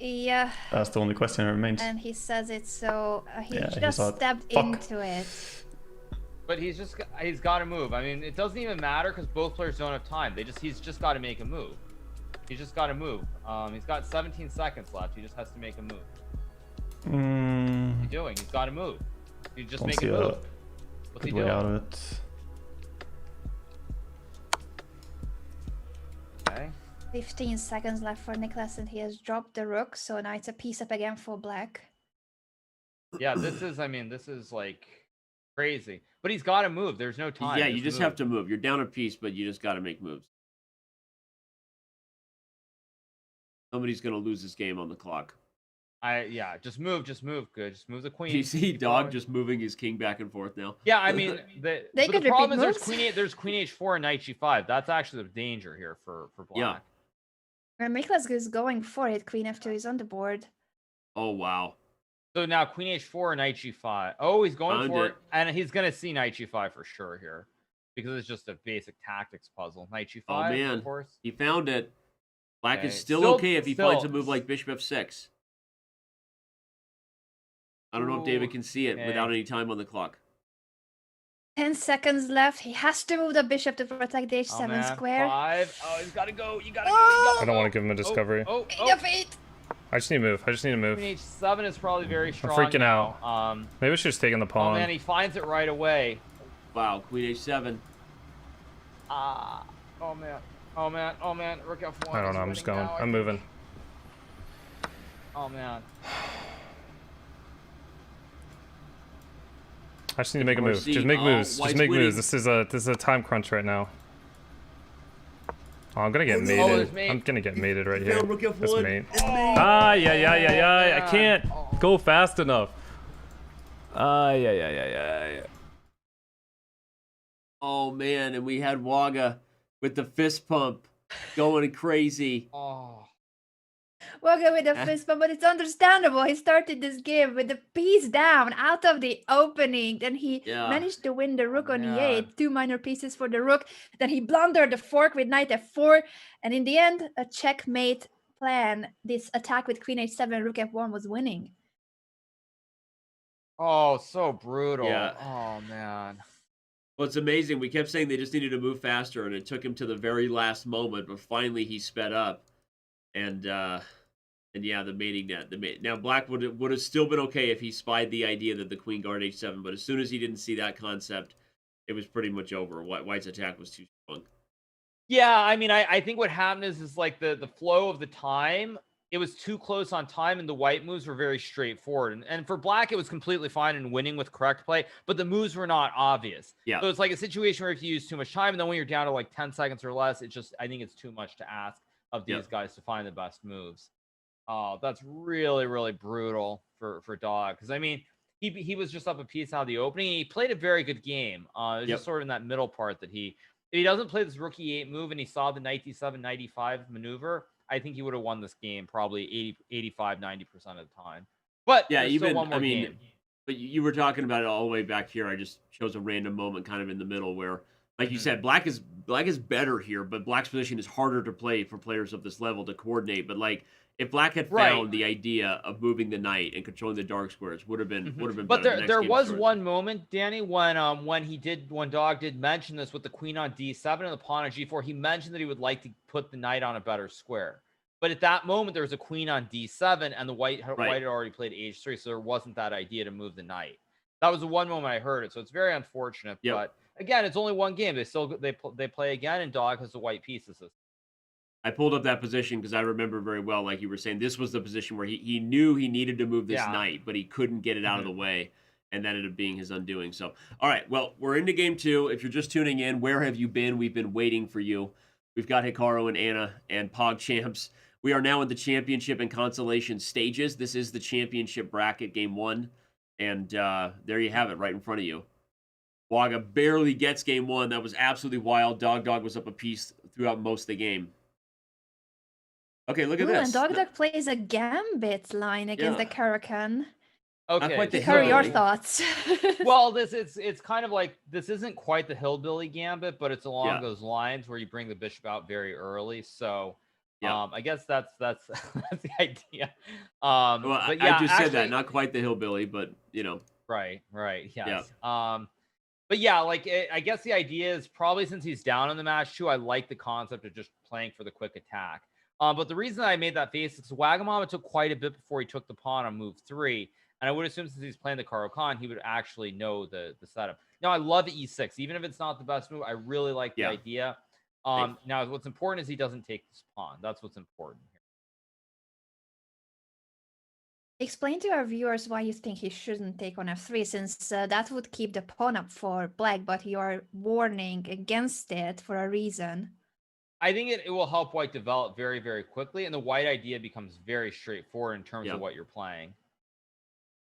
Yeah, That's the only question that remains. and he says it, so he Yeah, he just saw it. stepped Fuck. into it. But he's got to move. I mean, it doesn't even matter because both players don't have time. He's just got to make a move. He's just got to move. He's got 17 seconds left. He just has to make a move. What's he doing? He's got to move. He just Don't make a see a move. What's he good way doing? out of it. Okay. 15 seconds left for Nicholas, and he has dropped the rook, so now it's a piece up again for black. Yeah, this is like crazy. But he's got to move. There's no time. Yeah, you just have to move. You're down a piece, but you just got to make moves. Somebody's going to lose this game on the clock. Just move. Good. Just move the queen. Do you see Keep Dog going. just moving his king back and forth now? Yeah, I mean, They but could the problem repeat is moves. there's queen h4 and knight g5. That's actually the danger here for black. Yeah. And Nicholas is going for it. Queen f2 is on the board. Oh, wow. So now queen h4, knight g5. Oh, he's going Found for it. it, and he's gonna see knight g5 for sure here, because it's just a basic tactics puzzle. Knight g5. Oh, man. Of course. He found it. Black Okay. is still Still- okay if he still- finds a move like bishop f6. I don't know if David Ooh, can see it okay. without any time on the clock. 10 seconds left. He has to move the bishop to protect the Oh, h7 man. square. 5. Oh, he's gotta go. You gotta I don't want to give him a go. discovery. Oh, Your feet. I just need to move. I just need to move. Queen h7 is probably very strong. freaking now. Maybe I should just take in the Oh pawn. man, he finds it right away. Wow, queen h7. Oh man. Rook f1. I don't is know. I'm just winning going. now, I I'm think. moving. Oh man. I just need to make a More move. seat. Just make Oh, moves. Just White's make winning. moves. This is a time crunch right now. Oh, I'm gonna get there's mated. mate. I'm gonna get mated right Yeah, here. rook f1. That's mate. It's mate. I man. can't go fast enough. Yeah. Oh, man, and we had Waga with the fist pump going crazy. Oh. Waga with a fist bump, but it's understandable. He started this game with the piece down out of the opening. Then he Yeah. managed to win the rook on Yeah. e8, 2 minor pieces for the rook. Then he blundered the fork with knight f4. And in the end, a checkmate plan. This attack with queen h7, rook f1 was winning. Oh, so brutal. Yeah. Oh man. Well, it's amazing. We kept saying they just needed to move faster, and it took him to the very last moment, but finally he sped up. And yeah, the mating net. Now, Black would have still been okay if he spied the idea that the queen guard h7, but as soon as he didn't see that concept, it was pretty much over. White's attack was too strong. Yeah, I mean, I think what happened is like the flow of the time, it was too close on time, and the white moves were very straightforward. And for black, it was completely fine and winning with correct play, but the moves were not obvious. Yeah. So it's like a situation where if you use too much time, and then when you're down to like 10 seconds or less, I think it's too much to ask of these guys to find the best moves. Oh, that's really, really brutal for Dog. Because I mean, he was just up a piece out of the opening. He played a very good game. It was just sort of in that middle part that if he doesn't play this rook e8 move and he saw the knight d7, knight e5 maneuver, I think he would have won this game probably 85-90% of the time. But yeah, even one more game. But you were talking about it all the way back here. I just chose a random moment kind of in the middle where, like you said, black is better here, but black's position is harder to play for players of this level to coordinate. But like, if black had found the idea of moving the knight and controlling the dark squares, would have been But better. there was one moment, Danny, when Dog did mention this with the queen on d7 and the pawn on g4. He mentioned that he would like to put the knight on a better square. But at that moment, there was a queen on d7, and the white had already played h3, so there wasn't that idea to move the knight. That was the one moment I heard it, so it's very unfortunate. But again, it's only one game. They play again, and Dog has the white pieces. I pulled up that position because I remember very well, like you were saying, this was the position where he knew he needed to move this knight, but he couldn't get it out of the way, and that ended up being his undoing. So, all right, well, we're into game 2. If you're just tuning in, where have you been? We've been waiting for you. We've got Hikaru and Anna and PogChamps. We are now in the championship and consolation stages. This is the championship bracket, game 1, and there you have it, right in front of you. Waga barely gets game 1. That was absolutely wild. Dog was up a piece throughout most of the game. Okay, look at this. And Dog plays a gambit line against the Caracan. Okay, Hikaru, your thoughts? Well, it's kind of like, this isn't quite the hillbilly gambit, but it's along those lines where you bring the bishop out very early. So, I guess that's the idea. Well, but yeah, I just said that, not quite the hillbilly, but you know. Right, yes. But yeah, like I guess the idea is probably since he's down in the match too, I like the concept of just playing for the quick attack. But the reason I made that face is because Wagamama took quite a bit before he took the pawn on move 3. And I would assume since he's playing the Caro-Kann, he would actually know the setup. Now, I love e6. Even if it's not the best move, I really like the idea. Now, what's important is he doesn't take this pawn. That's what's important here. Explain to our viewers why you think he shouldn't take on f3, since that would keep the pawn up for black, but you are warning against it for a reason. I think it will help white develop very, very quickly, and the white idea becomes very straightforward in terms of what you're playing.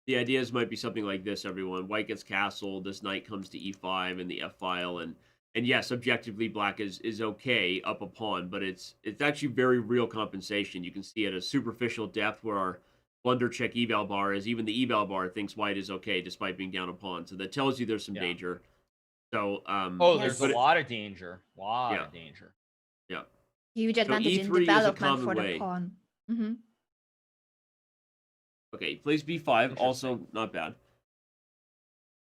The ideas might be something like this, everyone. White gets castled, this knight comes to e5 and the f-file, and yes, objectively, black is okay up a pawn, but it's actually very real compensation. You can see at a superficial depth where our blunder check eval bar is, even the eval bar thinks white is okay despite being down a pawn. So that tells you there's some danger. So there's a lot of danger. Of danger. Yeah. Huge advantage in development for the pawn. Okay, he plays b5, also not bad.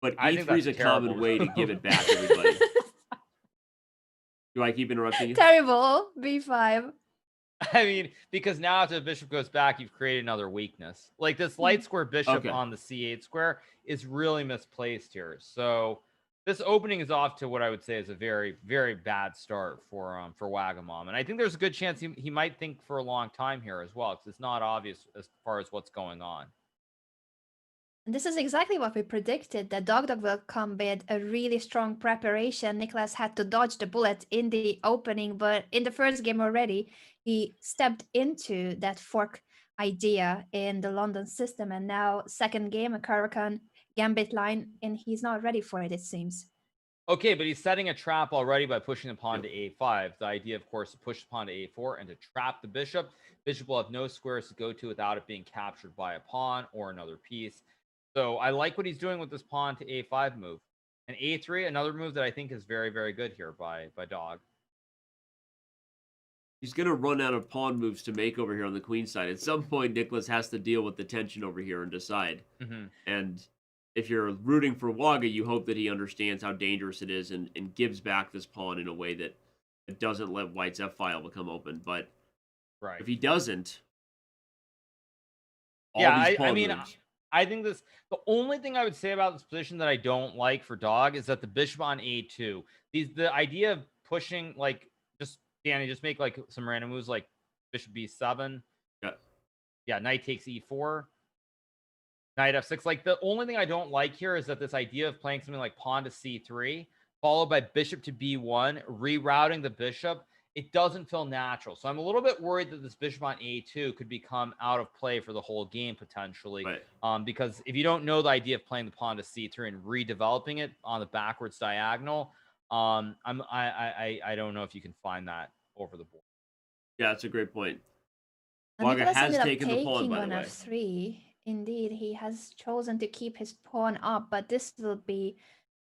But e3 is a common way to give it back, everybody. Do I keep interrupting you? Terrible. b5. I mean, because now if the bishop goes back, you've created another weakness. Like this light square bishop on the c8 square is really misplaced here. So this opening is off to what I would say is a very, very bad start for Wagamama. And I think there's a good chance he might think for a long time here as well, because it's not obvious as far as what's going on. And this is exactly what we predicted, that Dog will come with a really strong preparation. Nicholas had to dodge the bullet in the opening, but in the first game already, he stepped into that fork idea in the London system. And now second game, a Caro-Kann gambit line, and he's not ready for it, it seems. Okay, but he's setting a trap already by pushing the pawn to a5. The idea, of course, to push the pawn to a4 and to trap the bishop. Bishop will have no squares to go to without it being captured by a pawn or another piece. So I like what he's doing with this pawn to a5 move. And a3, another move that I think is very, very good here by Dog. He's going to run out of pawn moves to make over here on the queen side. At some point, Nicholas has to deal with the tension over here and decide. And if you're rooting for Waga, you hope that he understands how dangerous it is and gives back this pawn in a way that it doesn't let white's f-file become open. But if he doesn't, all these pawn moves, I think the only thing I would say about this position that I don't like for Dog is that the bishop on a2. The idea of pushing, like, just Danny, just make like some random moves like bishop b7. Yeah, knight takes e4. Knight f6. Like, the only thing I don't like here is that this idea of playing something like pawn to c3, followed by bishop to b1, rerouting the bishop, it doesn't feel natural. So I'm a little bit worried that this bishop on a2 could become out of play for the whole game potentially. Right. Because if you don't know the idea of playing the pawn to c3 and redeveloping it on the backwards diagonal, I don't know if you can find that over the board. Yeah, that's a great point. And Wagga Nicholas has ended up taken the pawn, taking by on the way. f3. Indeed, he has chosen to keep his pawn up, but this will be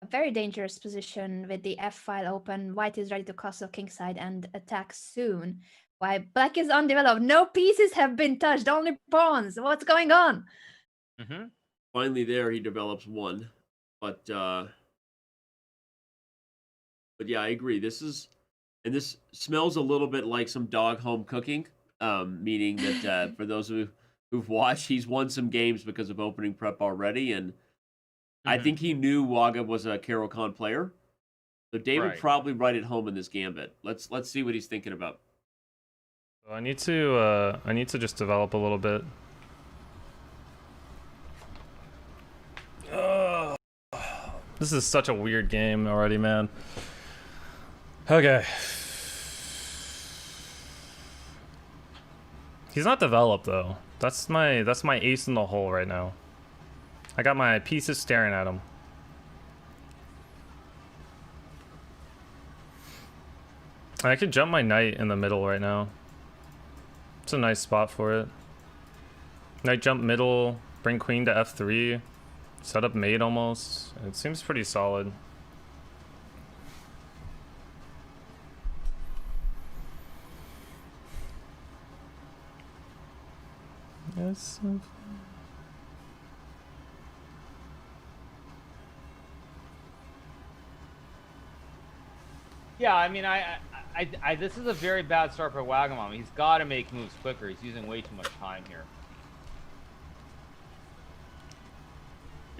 a very dangerous position with the f-file open. White is ready to castle kingside and attack soon. While black is undeveloped. No pieces have been touched, only pawns. What's going on? Mm-hmm. Finally there, he develops one. But yeah, I agree. This smells a little bit like some dog home cooking, meaning that for those who've watched, he's won some games because of opening prep already, and I think he knew Wagga was a Carol Khan player. So David probably right at home in this gambit. Let's see what he's thinking about. I need to just develop a little bit. This is such a weird game already, man. Okay. He's not developed though. That's my ace in the hole right now. I got my pieces staring at him. I could jump my knight in the middle right now. It's a nice spot for it. Knight jump middle, bring queen to f3, set up mate almost. It seems pretty solid. Yes. Yeah, I mean, this is a very bad start for Wagamama. He's got to make moves quicker. He's using way too much time here.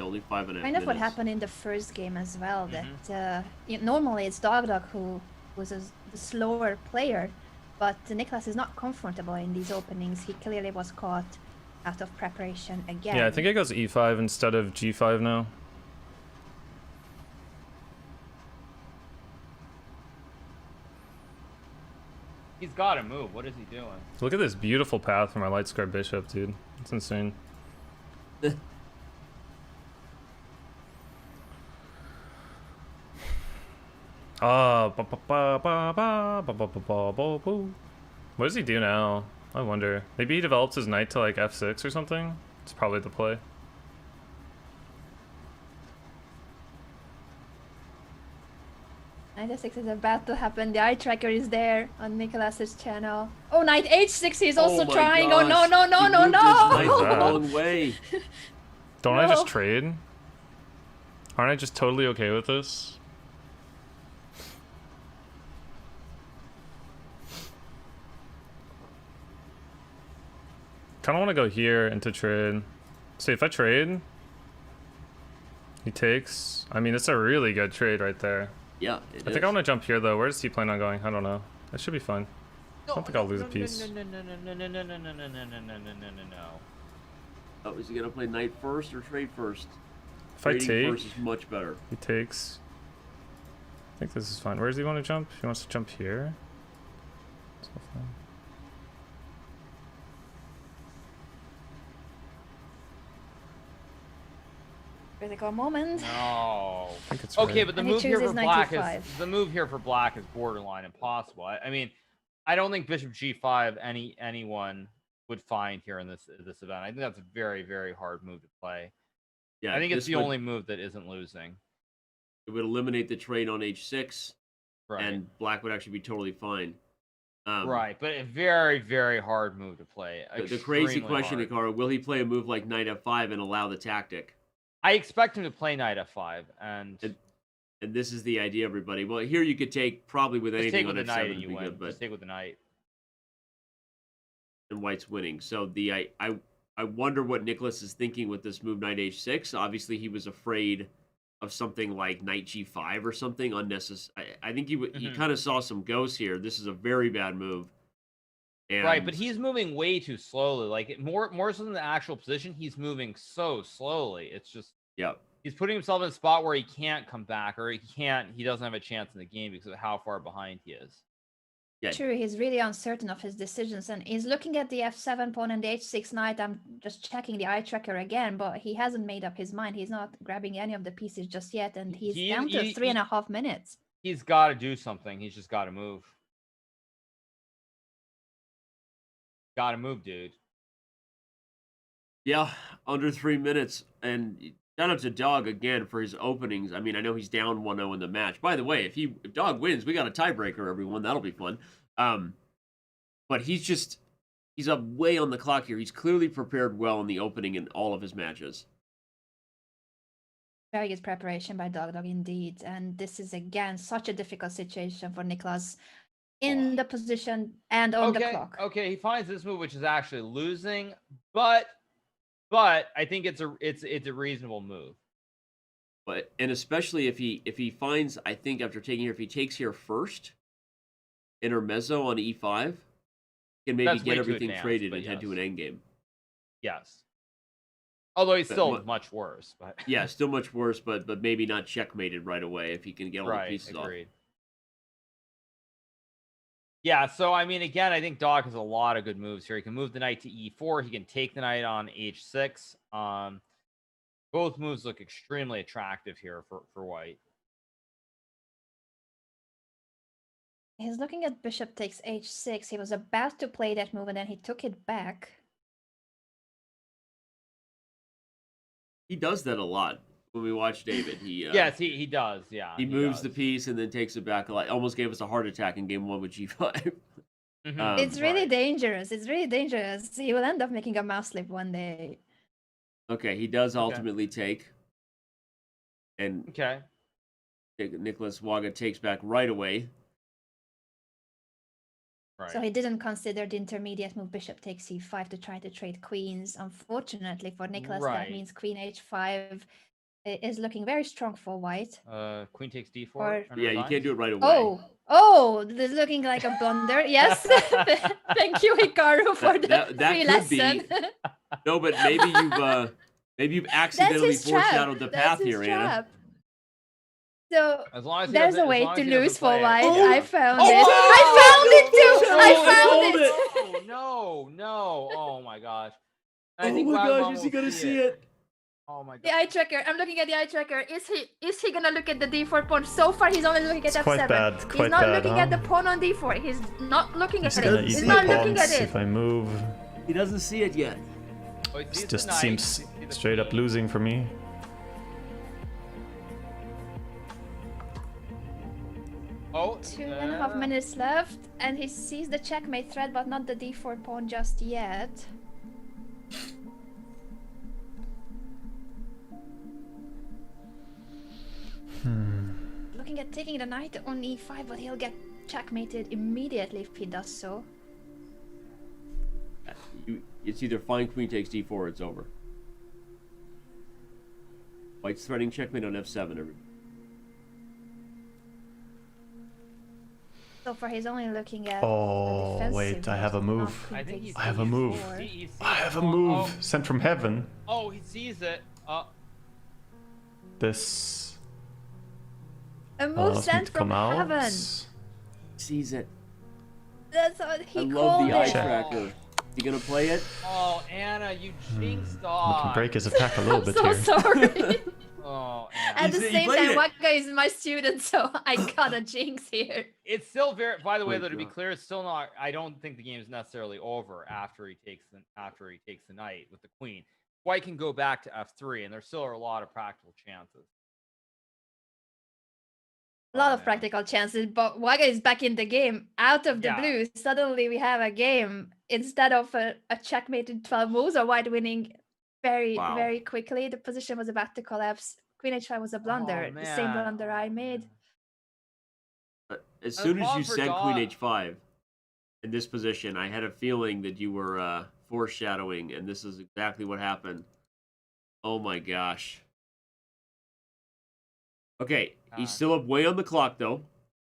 Only 5.5 minutes. Kind of what happened in the first game as well. That normally it's Dog who was the slower player, but Nicholas is not comfortable in these openings. He clearly was caught out of preparation again. Yeah, I think it goes e5 instead of g5 now. He's got to move. What is he doing? Look at this beautiful path for my light square bishop, dude. It's insane. What does he do now? I wonder. Maybe he develops his knight to like f6 or something? It's probably the play. Knight f6 is about to happen. The eye tracker is there on Nicholas's channel. Oh, knight h6 he's also trying. Gosh. Oh no no no no Knight the no! wrong way. Don't I just trade? Aren't I just totally okay with this? Kind of want to go here into trade. See, if I trade, he takes. I mean, it's a really good trade right there. Yeah, I think I want to jump here though. Where does he plan on going? I don't know. That should be fine. I don't think I'll lose a piece. No. Oh, is he gonna play knight first or trade first? If I Trading take, first is much better. he takes. I think this is fine. Where does he want to jump? He wants to jump here. So fine. Critical moment. No. I think it's Okay, right. but the And he move here chooses for black knight is borderline impossible. I mean, I don't think bishop g5 anyone would find here in this event. I think that's a very, very hard move to play. Yeah, I think it's this the only move that isn't losing. It would eliminate the trade on h6, Right. and black would actually be totally fine. Right, but a very, very hard move to play. The crazy Extremely question, hard. Hikaru, will he play a move like knight f5 and allow the tactic? I expect him to play knight f5, and this is the idea, everybody. Well, here you could take probably with just anything take with on the f7 knight would and you be win. good, but Just take with the knight. and white's winning. So I wonder what Nicholas is thinking with this move, knight h6. Obviously, he was afraid of something like knight g5 or something unnecessary. I think he kind of saw some ghosts here. This is a very bad move. And Right, but he's moving way too slowly. Like more so than the actual position, he's moving so slowly. It's just he's putting himself in a spot where he can't come back, or he doesn't have a chance in the game because of how far behind he is. True, he's really uncertain of his decisions, and he's looking at the f7 pawn and the h6 knight. I'm just checking the eye tracker again, but he hasn't made up his mind. He's not grabbing any of the pieces just yet, and he's down to 3.5 minutes. He's got to do something. He's just got to move. Got to move, dude. Yeah, under 3 minutes. And shout out to Dog again for his openings. I mean, I know he's down 1-0 in the match. By the way, if Dog wins, we got a tiebreaker, everyone. That'll be fun. But he's up way on the clock here. He's clearly prepared well in the opening in all of his matches. Very good preparation by Dog indeed. And this is again such a difficult situation for Niklas in the position and on the clock. Okay, he finds this move, which is actually losing, but I think it's a reasonable move. And especially if he finds, I think after taking here, if he takes here first, intermezzo on e5, he can maybe get everything traded and head to an endgame. Yes. Although he's still much worse, but yeah, still much worse, but maybe not checkmated right away if he can get all the pieces off. Yeah, so I mean, again, I think Dog has a lot of good moves here. He can move the knight to e4. He can take the knight on h6. Both moves look extremely attractive here for White. He's looking at bishop takes h6. He was about to play that move, and then he took it back. He does that a lot. When we watch David, yes, he does. Yeah, he moves the piece and then takes it back. Almost gave us a heart attack in game 1 with g5. It's really dangerous. It's really dangerous. He will end up making a mouse slip one day. Okay, he does ultimately take. And Nicholas Waga takes back right away. Right. So he didn't consider the intermediate move bishop takes c5 to try to trade queens. Unfortunately for Nicholas, that means queen h5 is looking very strong for White. Queen takes d4. Yeah, you can't do it right away. Oh, this is looking like a blunder. Yes. Thank you, Hikaru, for the free lesson. No, but maybe you've accidentally foreshadowed the path here, Anna. So as long as there's a way to lose for White. Oh. I found it. I found it too. Oh no! Oh my gosh! Oh my gosh! Is he gonna see it? Oh my god. The eye tracker. I'm looking at the eye tracker. Is he gonna look at the d4 pawn? So far he's only looking at f7. Quite bad. He's not looking at the pawn on d4. He's not looking at it. He's not looking at it. If I move, he doesn't see it yet. It just seems straight up losing for me. Oh, 2.5 minutes left, and he sees the checkmate threat, but not the d4 pawn just yet. Looking at taking the knight on e5, but he'll get checkmated immediately if he does so. It's either fine queen takes d4 or it's over. White's threatening checkmate on f7. Everybody. So far, he's only looking at. Oh, wait, I have a move. I have a move. I have a move sent from heaven. Oh, he sees it. This. A move sent from heaven. Sees it. That's what he called it. I love the eye tracker. You gonna play it? Oh, Anna, you jinxed We off. can break his attack a little bit so here. Sorry. Oh, At the same time, Waka is my student, so I got a jinx here. It's still very. By the way, though, to be clear, it's still not. I don't think the game is necessarily over after he takes the knight with the queen. White can go back to f3, and there still are a lot of practical chances. A lot of practical chances, but Waga is back in the game out of the blue. Suddenly we have a game instead of a checkmate in 12 moves or White winning very quickly. The position was about to collapse. Queen h5 was a blunder, the same blunder I made. As soon as you said queen h5 in this position, I had a feeling that you were foreshadowing, and this is exactly what happened. Oh my gosh. Okay, he's still up way on the clock though,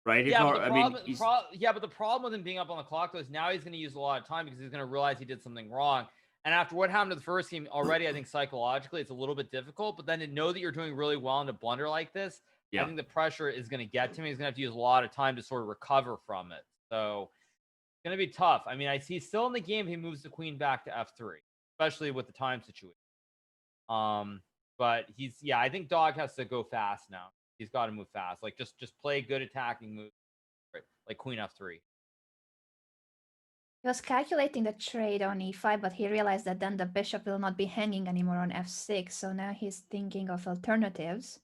right? Yeah, but the I problem, mean, he's, yeah, but the problem with him being up on the clock though is now he's going to use a lot of time because he's going to realize he did something wrong. And after what happened to the first game already, I think psychologically it's a little bit difficult. But then to know that you're doing really well and to blunder like this, I think the pressure is going to get to him. He's going to have to use a lot of time to sort of recover from it. So it's going to be tough. I mean, he's still in the game. He moves the queen back to f3, especially with the time situation. But I think Dog has to go fast now. He's got to move fast. Like just play good attacking moves, right? Like queen f3. He was calculating the trade on e5, but he realized that then the bishop will not be hanging anymore on f6. So now he's thinking of alternatives.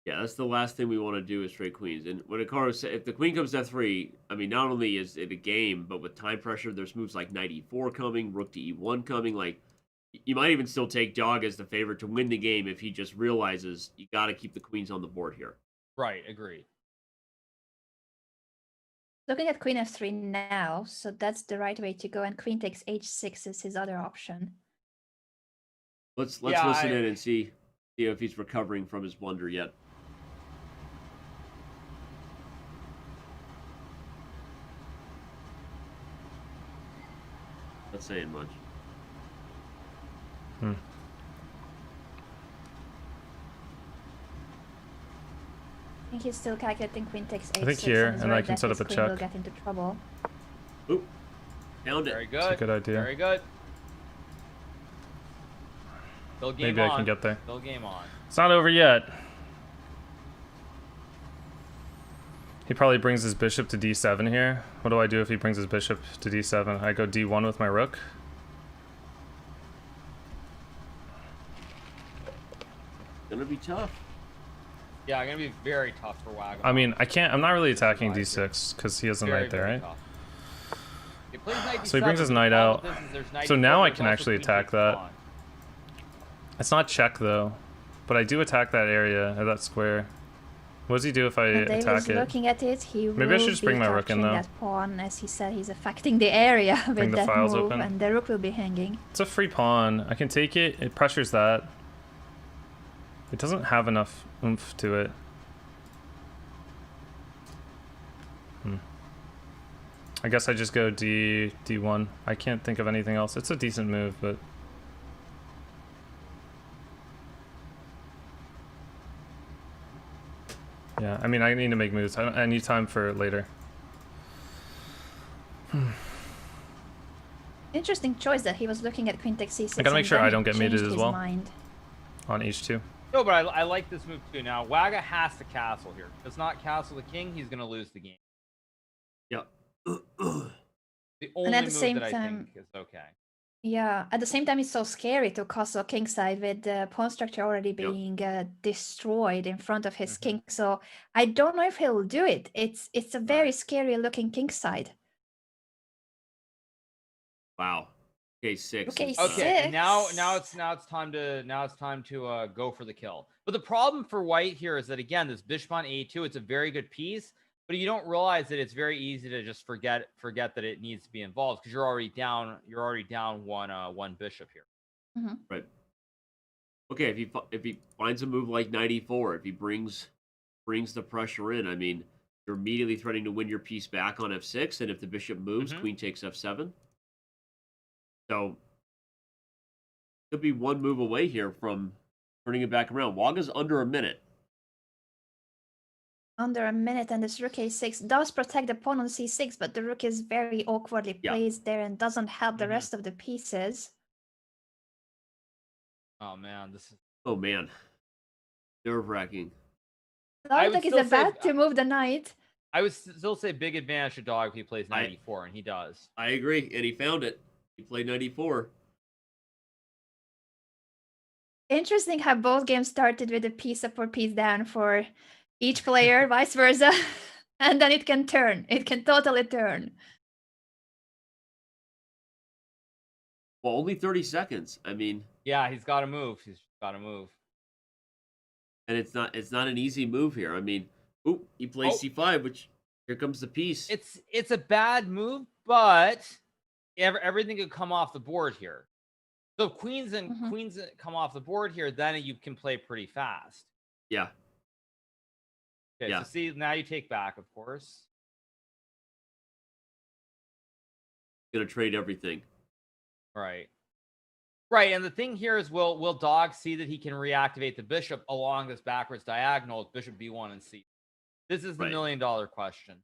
yeah, that's the last thing we want to do is trade queens. And when Hikaru said, if the queen comes to f3, I mean, not only is it a game, but with time pressure, there's moves like knight e4 coming, rook to e1 coming. Like, you might even still take Dog as the favorite to win the game if he just realizes you got to keep the queens on the board here. Right, agreed. Looking at queen f3 now, so that's the right way to go, and queen takes h6 is his other option. Let's listen in and see if he's recovering from his blunder yet. Not saying much. I think he's still calculating queen takes h6. I think here, and I can that set his up a queen check. will get into trouble. Oop. Found it. Very good. It's a good idea. Very good. Still game Maybe on. I can get there. Still game on. It's not over yet. He probably brings his bishop to d7 here. What do I do if he brings his bishop to d7? I go d1 with my rook. Gonna be tough. Yeah, gonna be very tough for Wagon. I mean, I'm not really attacking d6 because he has a knight there, right? Tough. He plays knight So he d7, brings his but knight the out. problem with this is there's knight So e4, now I there's can also actually queen attack takes that. pawn. It's not check though, but I do attack that area or that square. What does he do if I And David's attack it? looking at it. He Maybe I will should just bring be my rook in capturing though. that pawn, as he said, he's affecting the area Bring with the that files move, open. and the rook will be hanging. It's a free pawn. I can take it. It pressures that. It doesn't have enough oomph to it. I guess I just go d1. I can't think of anything else. It's a decent move, but yeah, I mean, I need to make moves. I need time for later. Interesting choice that he was looking at queen takes c6. I gotta make and sure then I he don't get mated changed as his well. mind. On h2. No, but I like this move too. Now, Waga has to castle here. If it's not castle the king, he's gonna lose the game. Yep. The only at the move same that I time- think is okay. Yeah, at the same time, it's so scary to castle kingside with the pawn structure already being destroyed in front of his king. So I don't know if he'll do it. It's a very scary looking kingside. Wow. Okay, 6. Okay, is, Okay, and now Six. it's time to go for the kill. But the problem for white here is that again, this bishop on a2, it's a very good piece, but you don't realize that it's very easy to just forget that it needs to be involved because you're already down one bishop here. Right. Okay, if he finds a move like knight e4, if he brings the pressure in, I mean, you're immediately threatening to win your piece back on f6, and if the bishop moves, queen takes f7. So could be one move away here from turning it back around. Waga's under a minute. Under a minute, and this rook a6 does protect the pawn on c6, but the rook is very awkwardly placed there and doesn't help the rest of the pieces. Oh man, this is Oh man, nerve-wracking. Dog is still say- about to move the knight. I would still say big advantage to Dog if he plays knight e4, and he does. I agree, and he found it. He played knight e4. Interesting how both games started with a piece up or piece down for each player, vice versa. And then it can turn. It can totally turn. Well, only 30 seconds. I mean, Yeah, he's got to move. He's got to move. and it's not an easy move here. I mean, oop, he plays c5, which here comes the piece. It's a bad move, but everything could come off the board here. So if queens Mhm. come off the board here, then you can play pretty fast. Yeah. Okay, Yeah. so see, now you take back, of course. Gonna trade everything. Right. Right, and the thing here is, will Dog see that he can reactivate the bishop along this backwards diagonal with bishop b1 and c? This is the Right. million-dollar question.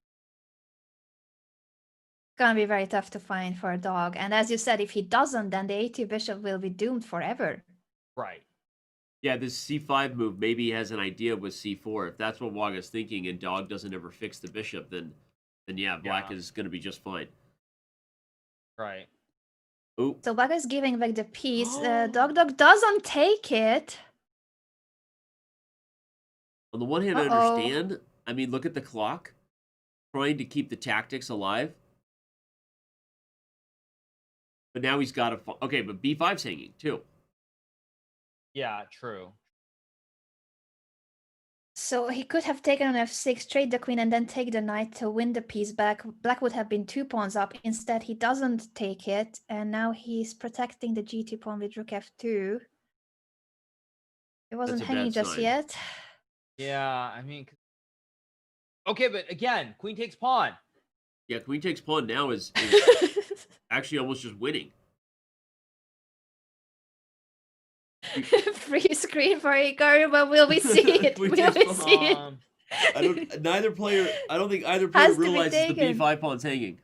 Gonna be very tough to find for a dog. And as you said, if he doesn't, then the a2 bishop will be doomed forever. Right. Yeah, this c5 move, maybe he has an idea with c4. If that's what Waga's thinking and Dog doesn't ever fix the bishop, then yeah, Black is going to be just fine. Right. Ooh. So Baga is giving back the piece. Dog doesn't take it. On the one hand, I Uh-oh. understand. I mean, look at the clock. Trying to keep the tactics alive. But now he's got to... Okay, but b5's hanging, too. Yeah, true. So he could have taken on f6, trade the queen, and then take the knight to win the piece back. Black would have been 2 pawns up. Instead, he doesn't take it, and now he's protecting the g2 pawn with rook f2. It wasn't That's a hanging bad just sign. yet. Yeah, I mean... Okay, but again, queen takes pawn. Yeah, queen takes pawn now is actually almost just winning. Free screen for Hikaru, but will we see it? Queen Will takes we pawn. see it? I don't think either player Has to be realizes the taken. b5 pawn's hanging.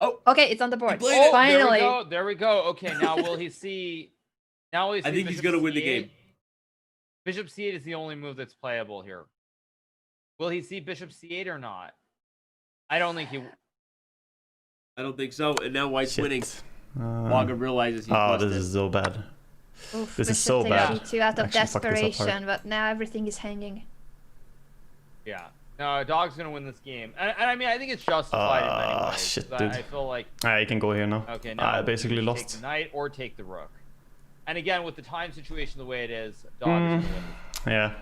Oh, Okay, it's on the board. played it. Finally. There we go. Okay, now will he see... Now will he see I think he's bishop going to win the c8? game. Bishop c8 is the only move that's playable here. Will he see bishop c8 or not? I don't think he... I don't think so. And now White's Shit. winning. Waga realizes he's busted. This is so bad. Oof, This is bishop so takes bad. g2 out of Actually fucked this up hard. desperation, but now everything is hanging. Yeah. No, Dog's going to win this game. And I mean, I think it's justified in many ways. Shit, but dude. I feel like... I can go here now. Okay, now I basically take lost. the knight or take the rook. And again, with the time situation the way it is, Dog is going to win. Yeah.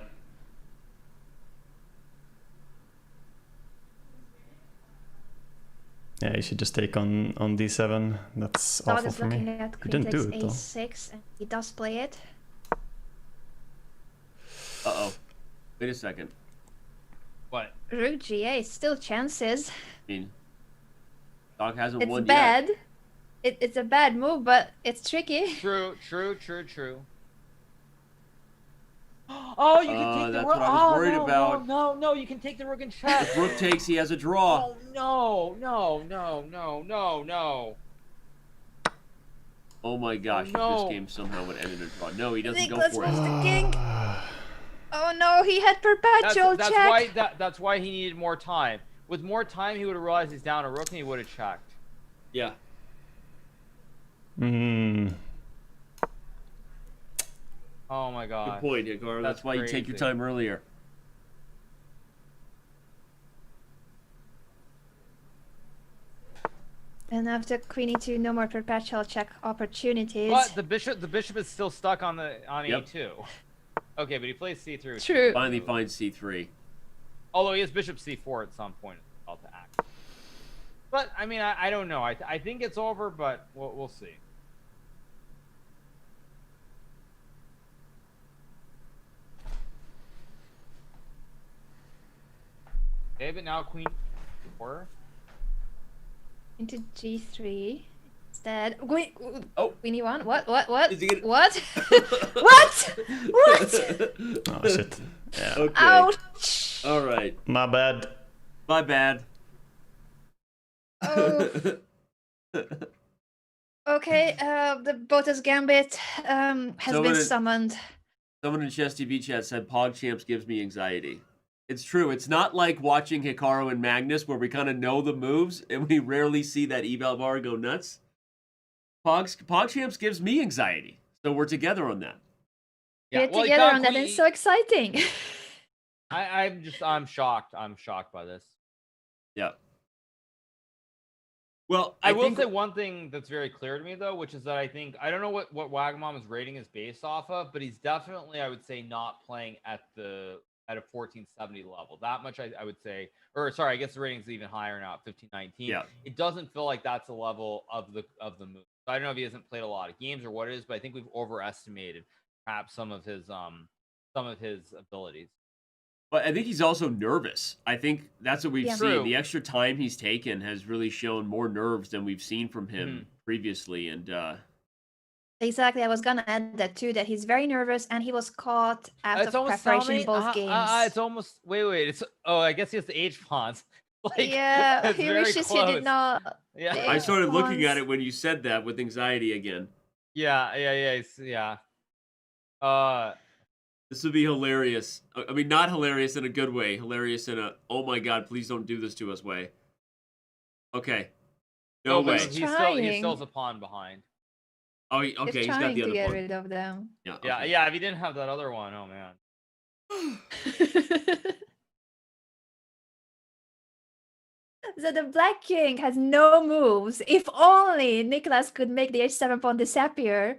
Yeah, you should just take on d7. That's Dog awful is for me. looking at You queen didn't takes do it though. a6, and he does play it. Uh-oh. Wait a second. What? Rook g8, still chances. I mean, Dog hasn't It's won bad. yet. It's a bad move, but it's tricky. True. Oh, you can take the that's rook. what I was Oh, worried no, about. No, you can take the rook and check. If Rook takes, he has a draw. Oh, no. Oh my gosh, Oh, no. if this game somehow would end in a draw. No, he doesn't go Nicholas for moves it. the king. Oh no, he had perpetual That's check. why that's why he needed more time. With more time, he would have realized he's down a rook and he would have checked. Yeah. Oh my god. Good point, Hikaru. That's why you take your crazy. time earlier. And after queen e2, no more perpetual check opportunities. But the bishop is still stuck on Yep. e2. Okay, but he plays c3. True. Finally finds c3. Although he has bishop c4 at some point to act. But I mean, I don't know. I think it's over, but we'll see. Okay, but now queen 4. Into g3 instead. Wait, Oh. queen e1. What? Is he gonna- What? What? Oh shit. Yeah. Okay. Ouch! All right. My bad. My bad. Oh. Okay, the Botas Gambit has Someone been is- summoned. Someone in Chess TV chat said PogChamps gives me anxiety. It's true. It's not like watching Hikaru and Magnus where we kind of know the moves and we rarely see that eval bar go nuts. PogChamps gives me anxiety. So we're together on that. We're well, together on that, and it's so exciting. I'm shocked. I'm shocked by this. Yeah. Well, I will think say one thing that's very clear to me though, which is that I don't know what Wagamama's rating is based off of, but he's definitely, I would say, not playing at the at a 1470 level. That much I would say. Or sorry, I guess the rating's even higher now at 1519. Yeah. It doesn't feel like that's the level of the move. I don't know if he hasn't played a lot of games or what it is, but I think we've overestimated perhaps some of his abilities. But I think he's also nervous. I think that's what we've seen. True. The extra time he's taken has really shown more nerves than we've seen from him Mm-hmm. previously. And Exactly. I was gonna add that too. That he's very nervous and he was caught out It's of almost preparation in both games. It's almost wait. It's I guess he has the H pawns. Like, yeah, it's he very wishes he close. did not. Yeah. I started looking at pawns. it when you said that with anxiety again. Yeah. This would be hilarious. I mean, not hilarious in a good way. Hilarious in a, oh my god, please don't do this to us way. Okay. No but way. He trying. still has a pawn behind. Oh, okay, He's he's got trying the to other get one. rid of them. Yeah, Yeah, okay. yeah. If he didn't have that other one, oh man. So the Black King has no moves. If only Nicholas could make the H7 pawn disappear.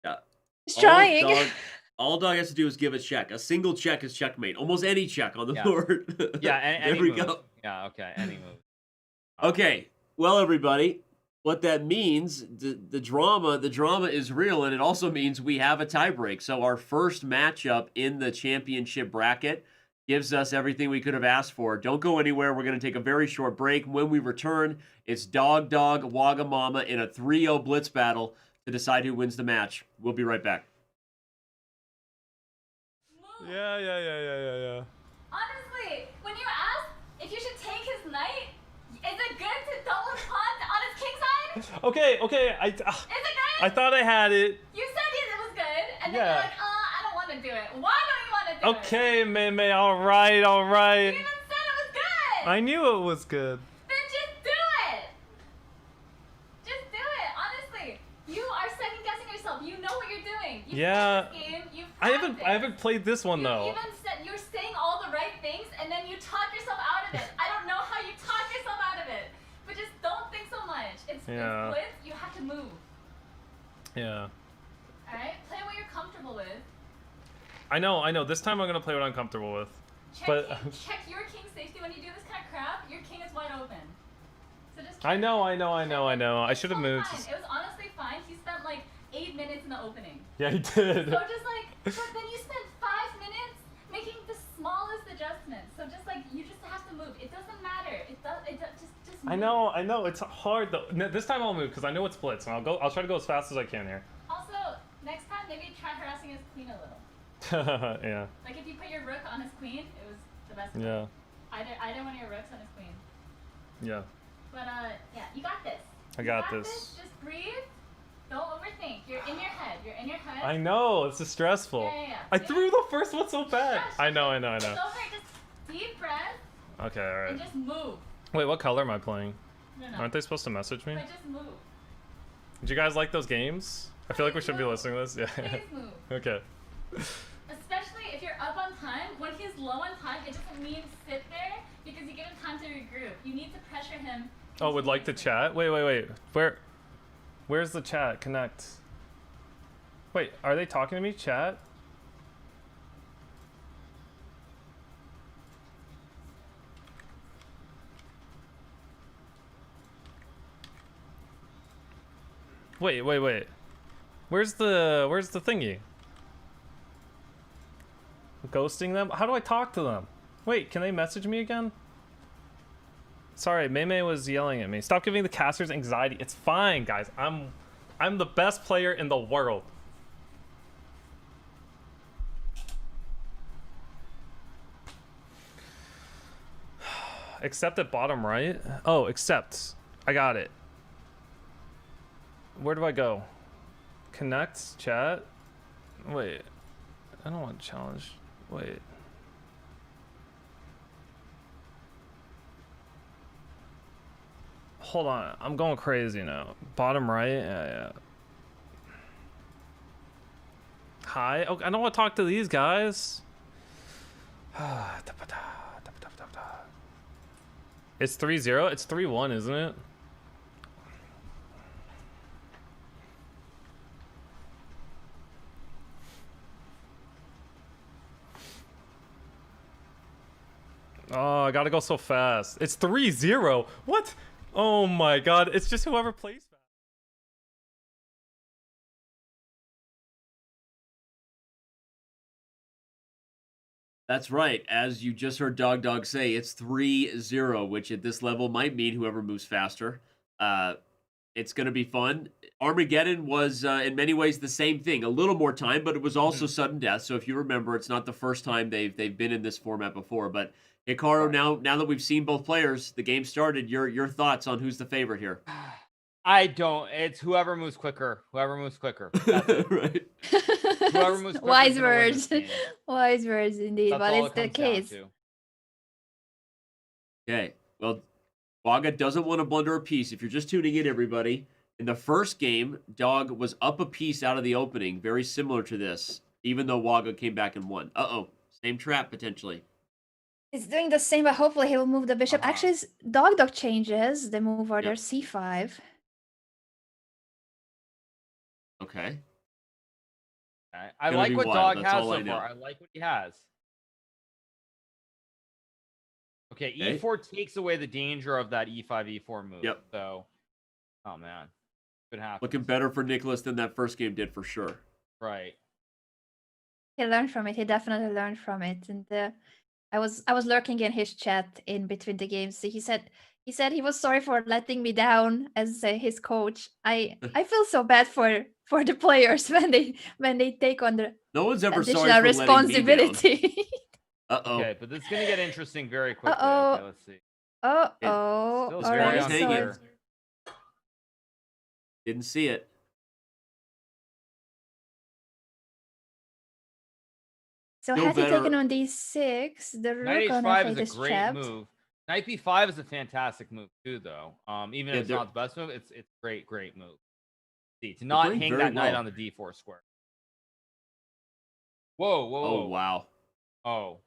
Yeah. He's trying. All dog has to do is give a check. A single check is checkmate. Almost any check on the Yeah. board. Yeah, There any we move. go. Yeah, okay, any move. Okay. Well, everybody, what that means, the drama is real, and it also means we have a tiebreak. So our first matchup in the championship bracket gives us everything we could have asked for. Don't go anywhere. We're going to take a very short break. When we return, it's Dog Wagamama in a 3-0 blitz battle to decide who wins the match. We'll be right back. Yeah. Honestly, when you asked if you should take his knight, is it good to double pawn on his king side? Okay. Is it good? I thought I had it. You said it was good, and then Yeah. you're like, I don't want to do it. Why don't you want to do it? Okay, Mei, all right. You even said it was good. I knew it was good. Then just do it. Just do it. Honestly, you are second guessing yourself. You know what you're doing. You've Yeah. played this game. You've I practiced. haven't played this one You though. even said you're saying all the right things, and then you talk yourself out of it. I don't know how you talk yourself out of it, but just don't think so much. It's Yeah. blitz. You have to move. Yeah. All right, play what you're comfortable with. I know. This time I'm gonna play what I'm comfortable with. Check your king's safety when you do this kind of crap. Your king is wide open. So just. I know. I should have moved. Fine. It was honestly fine. He spent like 8 minutes in the opening. Yeah, he did. So just like, but then you spent 5 minutes making the smallest adjustments. So just like, you just have to move. It doesn't matter. Just move. I know. It's hard though. No, this time I'll move because I know it's blitz, and I'll try to go as fast as I can here. Also, next time maybe try harassing his queen a little. Yeah. Like if you put your rook on his queen, it was the best. Yeah. Either one of your rooks on his queen. Yeah. But yeah, you got this. I got this. Just breathe. Don't overthink. You're in your head. I know. This is stressful. Yeah. I threw the first one so bad. I know. It's over. Just deep breath Okay, all and right. just move. Wait, what color am I playing? No. Aren't they supposed to message me? But just move. Did you guys like those games? I feel like we should be listening to this. Yeah. Please move. Okay. Especially if you're up on time. When he's low on time, it doesn't mean sit there because you give him time to regroup. You need to pressure him. Oh, would like to chat? Wait. Where's the chat? Connect. Wait, are they talking to me? Chat? Wait. Where's the thingy? Ghosting them? How do I talk to them? Wait, can they message me again? Sorry, Mei was yelling at me. Stop giving the casters anxiety. It's fine, guys. I'm the best player in the world. Accept at bottom right? Oh, accept. I got it. Where do I go? Connect? Chat? Wait. I don't want challenge. Wait. Hold on. I'm going crazy now. Bottom right? Yeah. Hi? Oh, I don't want to talk to these guys. It's 3-0? It's 3-1, isn't it? Oh, I gotta go so fast. It's 3-0. What? Oh my god. It's just whoever plays fast. That's right. As you just heard Dog say, it's 3-0, which at this level might mean whoever moves faster. It's going to be fun. Armageddon was, in many ways, the same thing. A little more time, but it was also sudden death. So if you remember, it's not the first time they've been in this format before. But Hikaru, now that we've seen both players, the game started. Your thoughts on who's the favorite here? I don't. It's whoever moves quicker. Whoever moves quicker. That's it. Right. Whoever moves quicker. Wise words. Wise words indeed, That's but all it's it the comes down case. to. Okay. Well, Waga doesn't want to blunder a piece. If you're just tuning in, everybody, in the first game, Dog was up a piece out of the opening, very similar to this, even though Waga came back and won. Uh-oh. Same trap, potentially. It's doing the same, but hopefully he will move the bishop. Actually, Dog changes the move order Yep. c5. Okay. I Gonna like be what wild, Dog that's has all so I know. far. I like what he has. Okay, Okay. e4 takes away the danger of that e5, e4 move. Yep. So, oh man, could happen. Looking better for Nicholas than that first game did for sure. Right. He learned from it. He definitely learned from it. And I was lurking in his chat in between the games. He said he was sorry for letting me down as his coach. I feel so bad for the players when they take on the No one's ever sorry additional for responsibility. Uh-oh. Okay, but this is gonna get interesting very quickly. Uh-oh. Okay, let's see. Oh, Still all very right. unclear. So Didn't see it. Still had he better. taken on d6, the Knight rook on h5 f8 is is a great trapped. move. Knight b5 is a fantastic move too, though. Even Yeah, if it's they're- not the best move, it's great move. See, to not playing hang very that knight well. on the d4 square. Whoa, whoa, Oh, whoa. wow. Oh,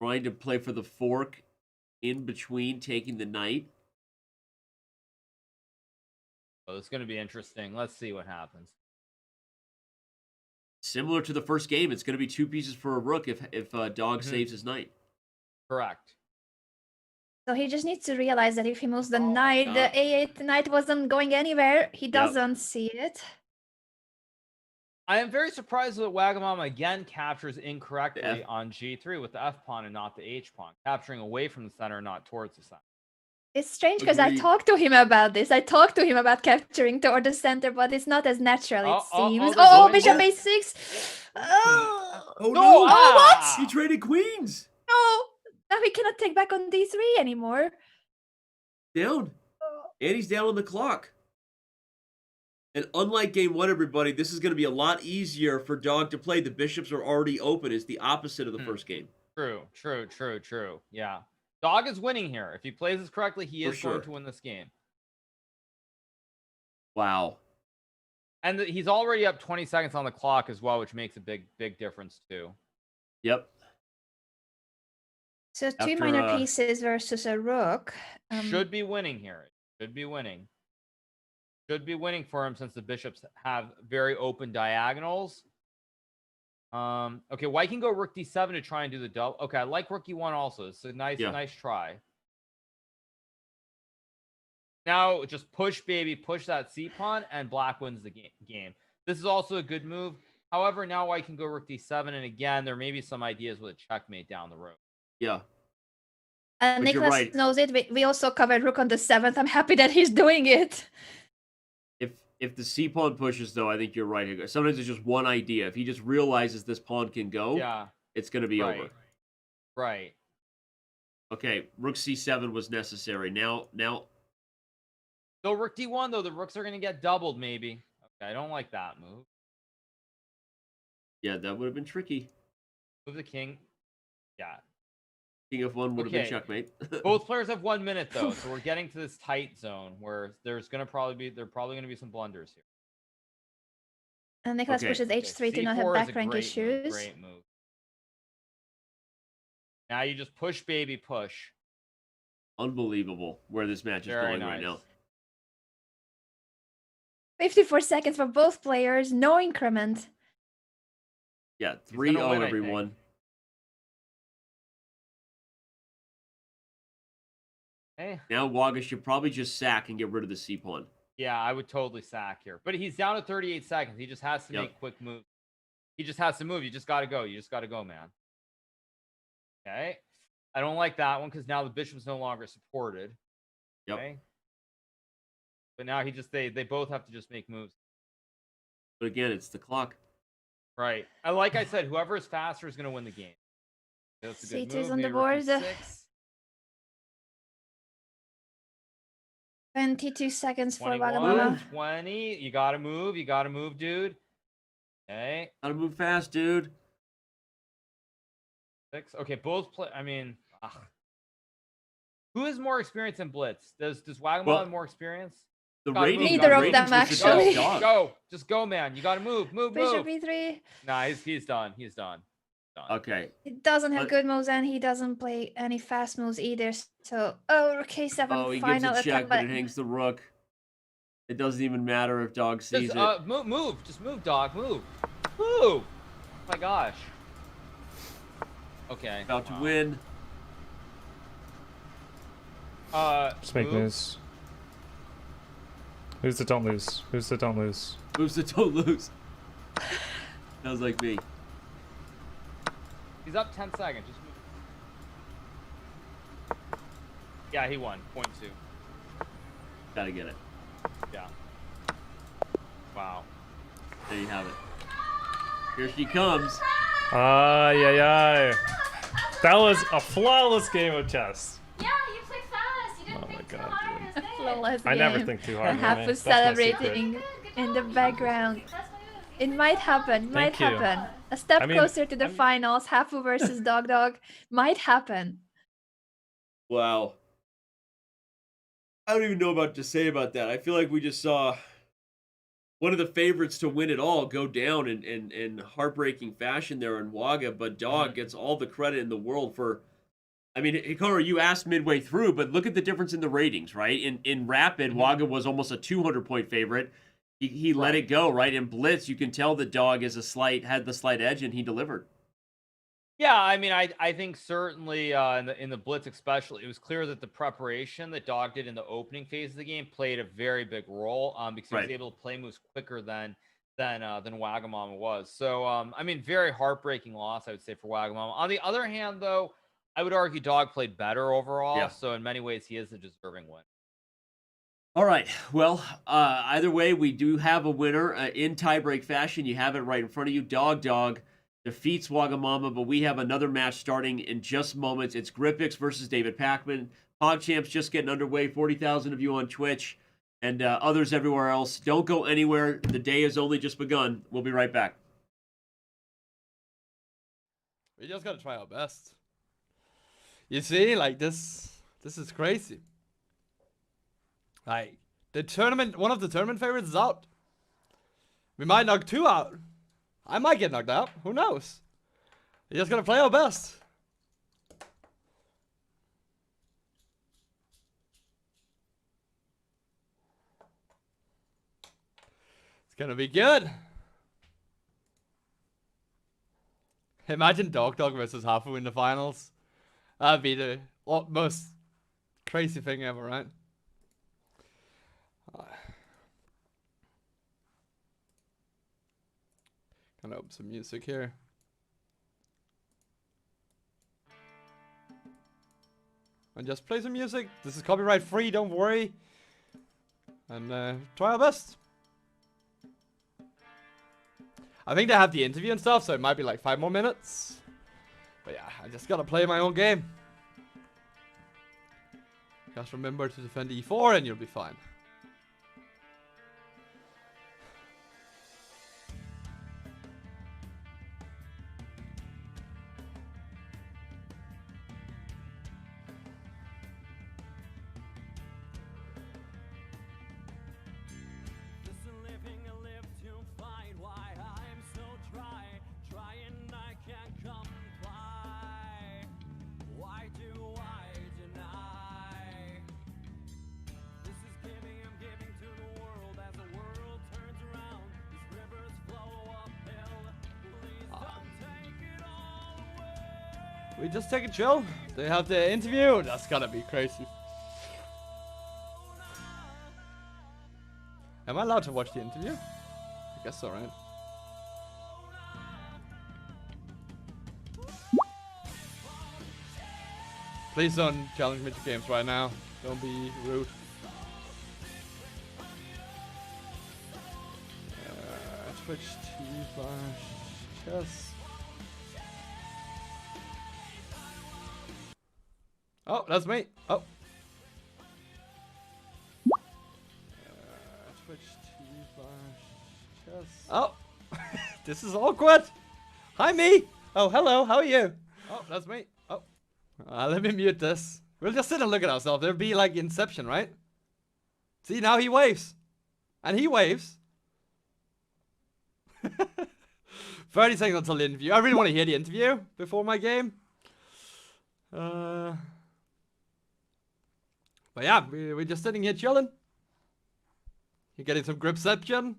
Trying to play for the fork in between taking the knight. well, it's gonna be interesting. Let's see what happens. Similar to the first game, it's going to be 2 pieces for a rook if Dog Mhm. saves his knight. Correct. So he just needs to realize that if he moves the knight, God. the a8 knight wasn't going anywhere. He doesn't see it. I am very surprised that Wagamama again captures incorrectly F. on g3 with the f pawn and not the h pawn, capturing away from the center, not towards the center. It's strange because I Agreed. talked to him about this. I talked to him about capturing toward the center, but it's not as natural, it seems. they're Oh, going bishop there. a6. Oh, Oh, No, no! ah! He traded queens! no. Now he cannot take back on d3 anymore. Down. And he's down on the clock. And unlike game 1, everybody, this is going to be a lot easier for Dog to play. The bishops are already open. It's the opposite of the first game. True. Yeah. Dog is winning here. If he plays this correctly, he For is going sure. to win this game. Wow. And he's already up 20 seconds on the clock as well, which makes a big difference too. Yep. So two After, minor pieces versus a rook. Should be winning here. Should be winning. Should be winning for him since the bishops have very open diagonals. Okay, white can go rook d7 to try and do the double. Okay, I like rook e1 also. It's a nice try. Now just push, baby, push that c pawn, and black wins the game. This is also a good move. However, now white can go rook d7, and again, there may be some ideas with a checkmate down the road. Yeah. And But you're Nicholas right. knows it. We also covered rook on the 7th. I'm happy that he's doing it. If the c pawn pushes, though, I think you're right. Hugo. Sometimes it's just one idea. If he just realizes this pawn can go, Yeah. it's going to be over. Right. Okay, rook c7 was necessary. Now, So rook d1, though, the rooks are going to get doubled, maybe. Okay, I don't like that move. yeah, that would have been tricky. Move the king. Yeah. King of 1 would have been Okay. checkmate. Both players have 1 minute, though, so we're getting to this tight zone where there's going to probably be some blunders here. And Nicholas Okay. pushes h3 to not have C4 is a back rank great issues. Move, great move. Now you just push, baby, push. Unbelievable where this match is Very going right nice. now. 54 seconds for both players. No increment. Yeah, He's gonna 3-0, win, I everyone. Okay. Now Waga should probably just sack and get rid of the C pawn. Yeah, I would totally sack here. But he's down to 38 seconds. He just has to make quick moves. He just has to move. You just got to go. You just got to go, man. Okay. I don't like that one because now the bishop's no longer supported. Yep. Okay. But now they both have to just make moves. But again, it's the clock. Right. Like I said, whoever is faster is going to win the game. That's a good C2's move. on the Maybe board. rook E6. 22 seconds for 21, Wagamama. 20. You got to move. You got to move, dude. Okay. Gotta move fast, dude. 6. Okay, both play. I mean, who has more experience in blitz? Does Wagamama have more experience? The Gotta rating, move. Neither of ratings them, was the actually. dog. Go. Just go, man. You got to move. Move. Bishop E3. Nah, he's done. He's done. Okay. He doesn't have good moves and he doesn't play any fast moves either. So, rook K7 Oh, he gives final a check, attempt. but it hangs the rook. It doesn't even matter if dog sees it. Move. Just move, dog. Move. Oh my gosh. Okay. About to win. Just make moves. Who's the don't lose? Who's the don't lose? Moves that don't lose. Sounds like me. He's up 10 seconds. Just move. Yeah, he won. Point 2. Gotta get it. Yeah. Wow. There you have it. Here she comes. That was a flawless game of chess. Yeah, you played fast. You didn't think too God, hard. It was good. Flawless I never game. think too hard. And Hafu That's my secret. celebrating in the background. It might happen. Might Thank you. happen. A step I mean- closer to the finals. Hafu versus Dog. Might happen. Wow. I don't even know what to say about that. I feel like we just saw one of the favorites to win it all go down in heartbreaking fashion there in Waga, but Dog gets all the credit in the world for. I mean, Hikaru, you asked midway through, but look at the difference in the ratings, right? In Rapid, Waga was almost a 200-point favorite. He let it go, right? In Blitz, you can tell the Dog had the slight edge, and he delivered. Yeah, I mean, I think certainly in the Blitz especially, it was clear that the preparation that Dog did in the opening phase of the game played a very big role because he was able to play moves quicker than Wagamama was. So, I mean, very heartbreaking loss, I would say, for Wagamama. On the other hand, though, I would argue Dog played better overall. Yeah. So in many ways, he is the deserving win. All right. Well, either way, we do have a winner in tiebreak fashion. You have it right in front of you. Dog defeats Wagamama, but we have another match starting in just moments. It's Gripix versus David Pacman. PogChamps just getting underway. 40,000 of you on Twitch and others everywhere else. Don't go anywhere. The day has only just begun. We'll be right back. We just gotta try our best. You see, like this is crazy. Like one of the tournament favorites is out. We might knock 2 out. I might get knocked out. Who knows? We just gotta play our best. It's gonna be good. Imagine Dog versus Hafu in the finals. That'd be the most crazy thing ever, right? Gonna open some music here. And just play some music. This is copyright free, don't worry. And try our best. I think they have the interview and stuff, so it might be like 5 more minutes. But yeah, I just gotta play my own game. Just remember to defend e4 and you'll be fine. We just take a chill. They have the interview. That's gonna be crazy. Am I allowed to watch the interview? I guess so, right? Please don't challenge me to games right now. Don't be rude. Twitch TV/chess. Oh, that's me. Oh. Twitch TV/chess. Oh. This is awkward. Hi, me. Oh, hello. How are you? Oh, that's me. Oh. Let me mute this. We'll just sit and look at ourselves. There'll be like Inception, right? See, now he waves. And he waves. 30 seconds until the interview. I really want to hear the interview before my game. But yeah, we're just sitting here chilling. You're getting some gripception.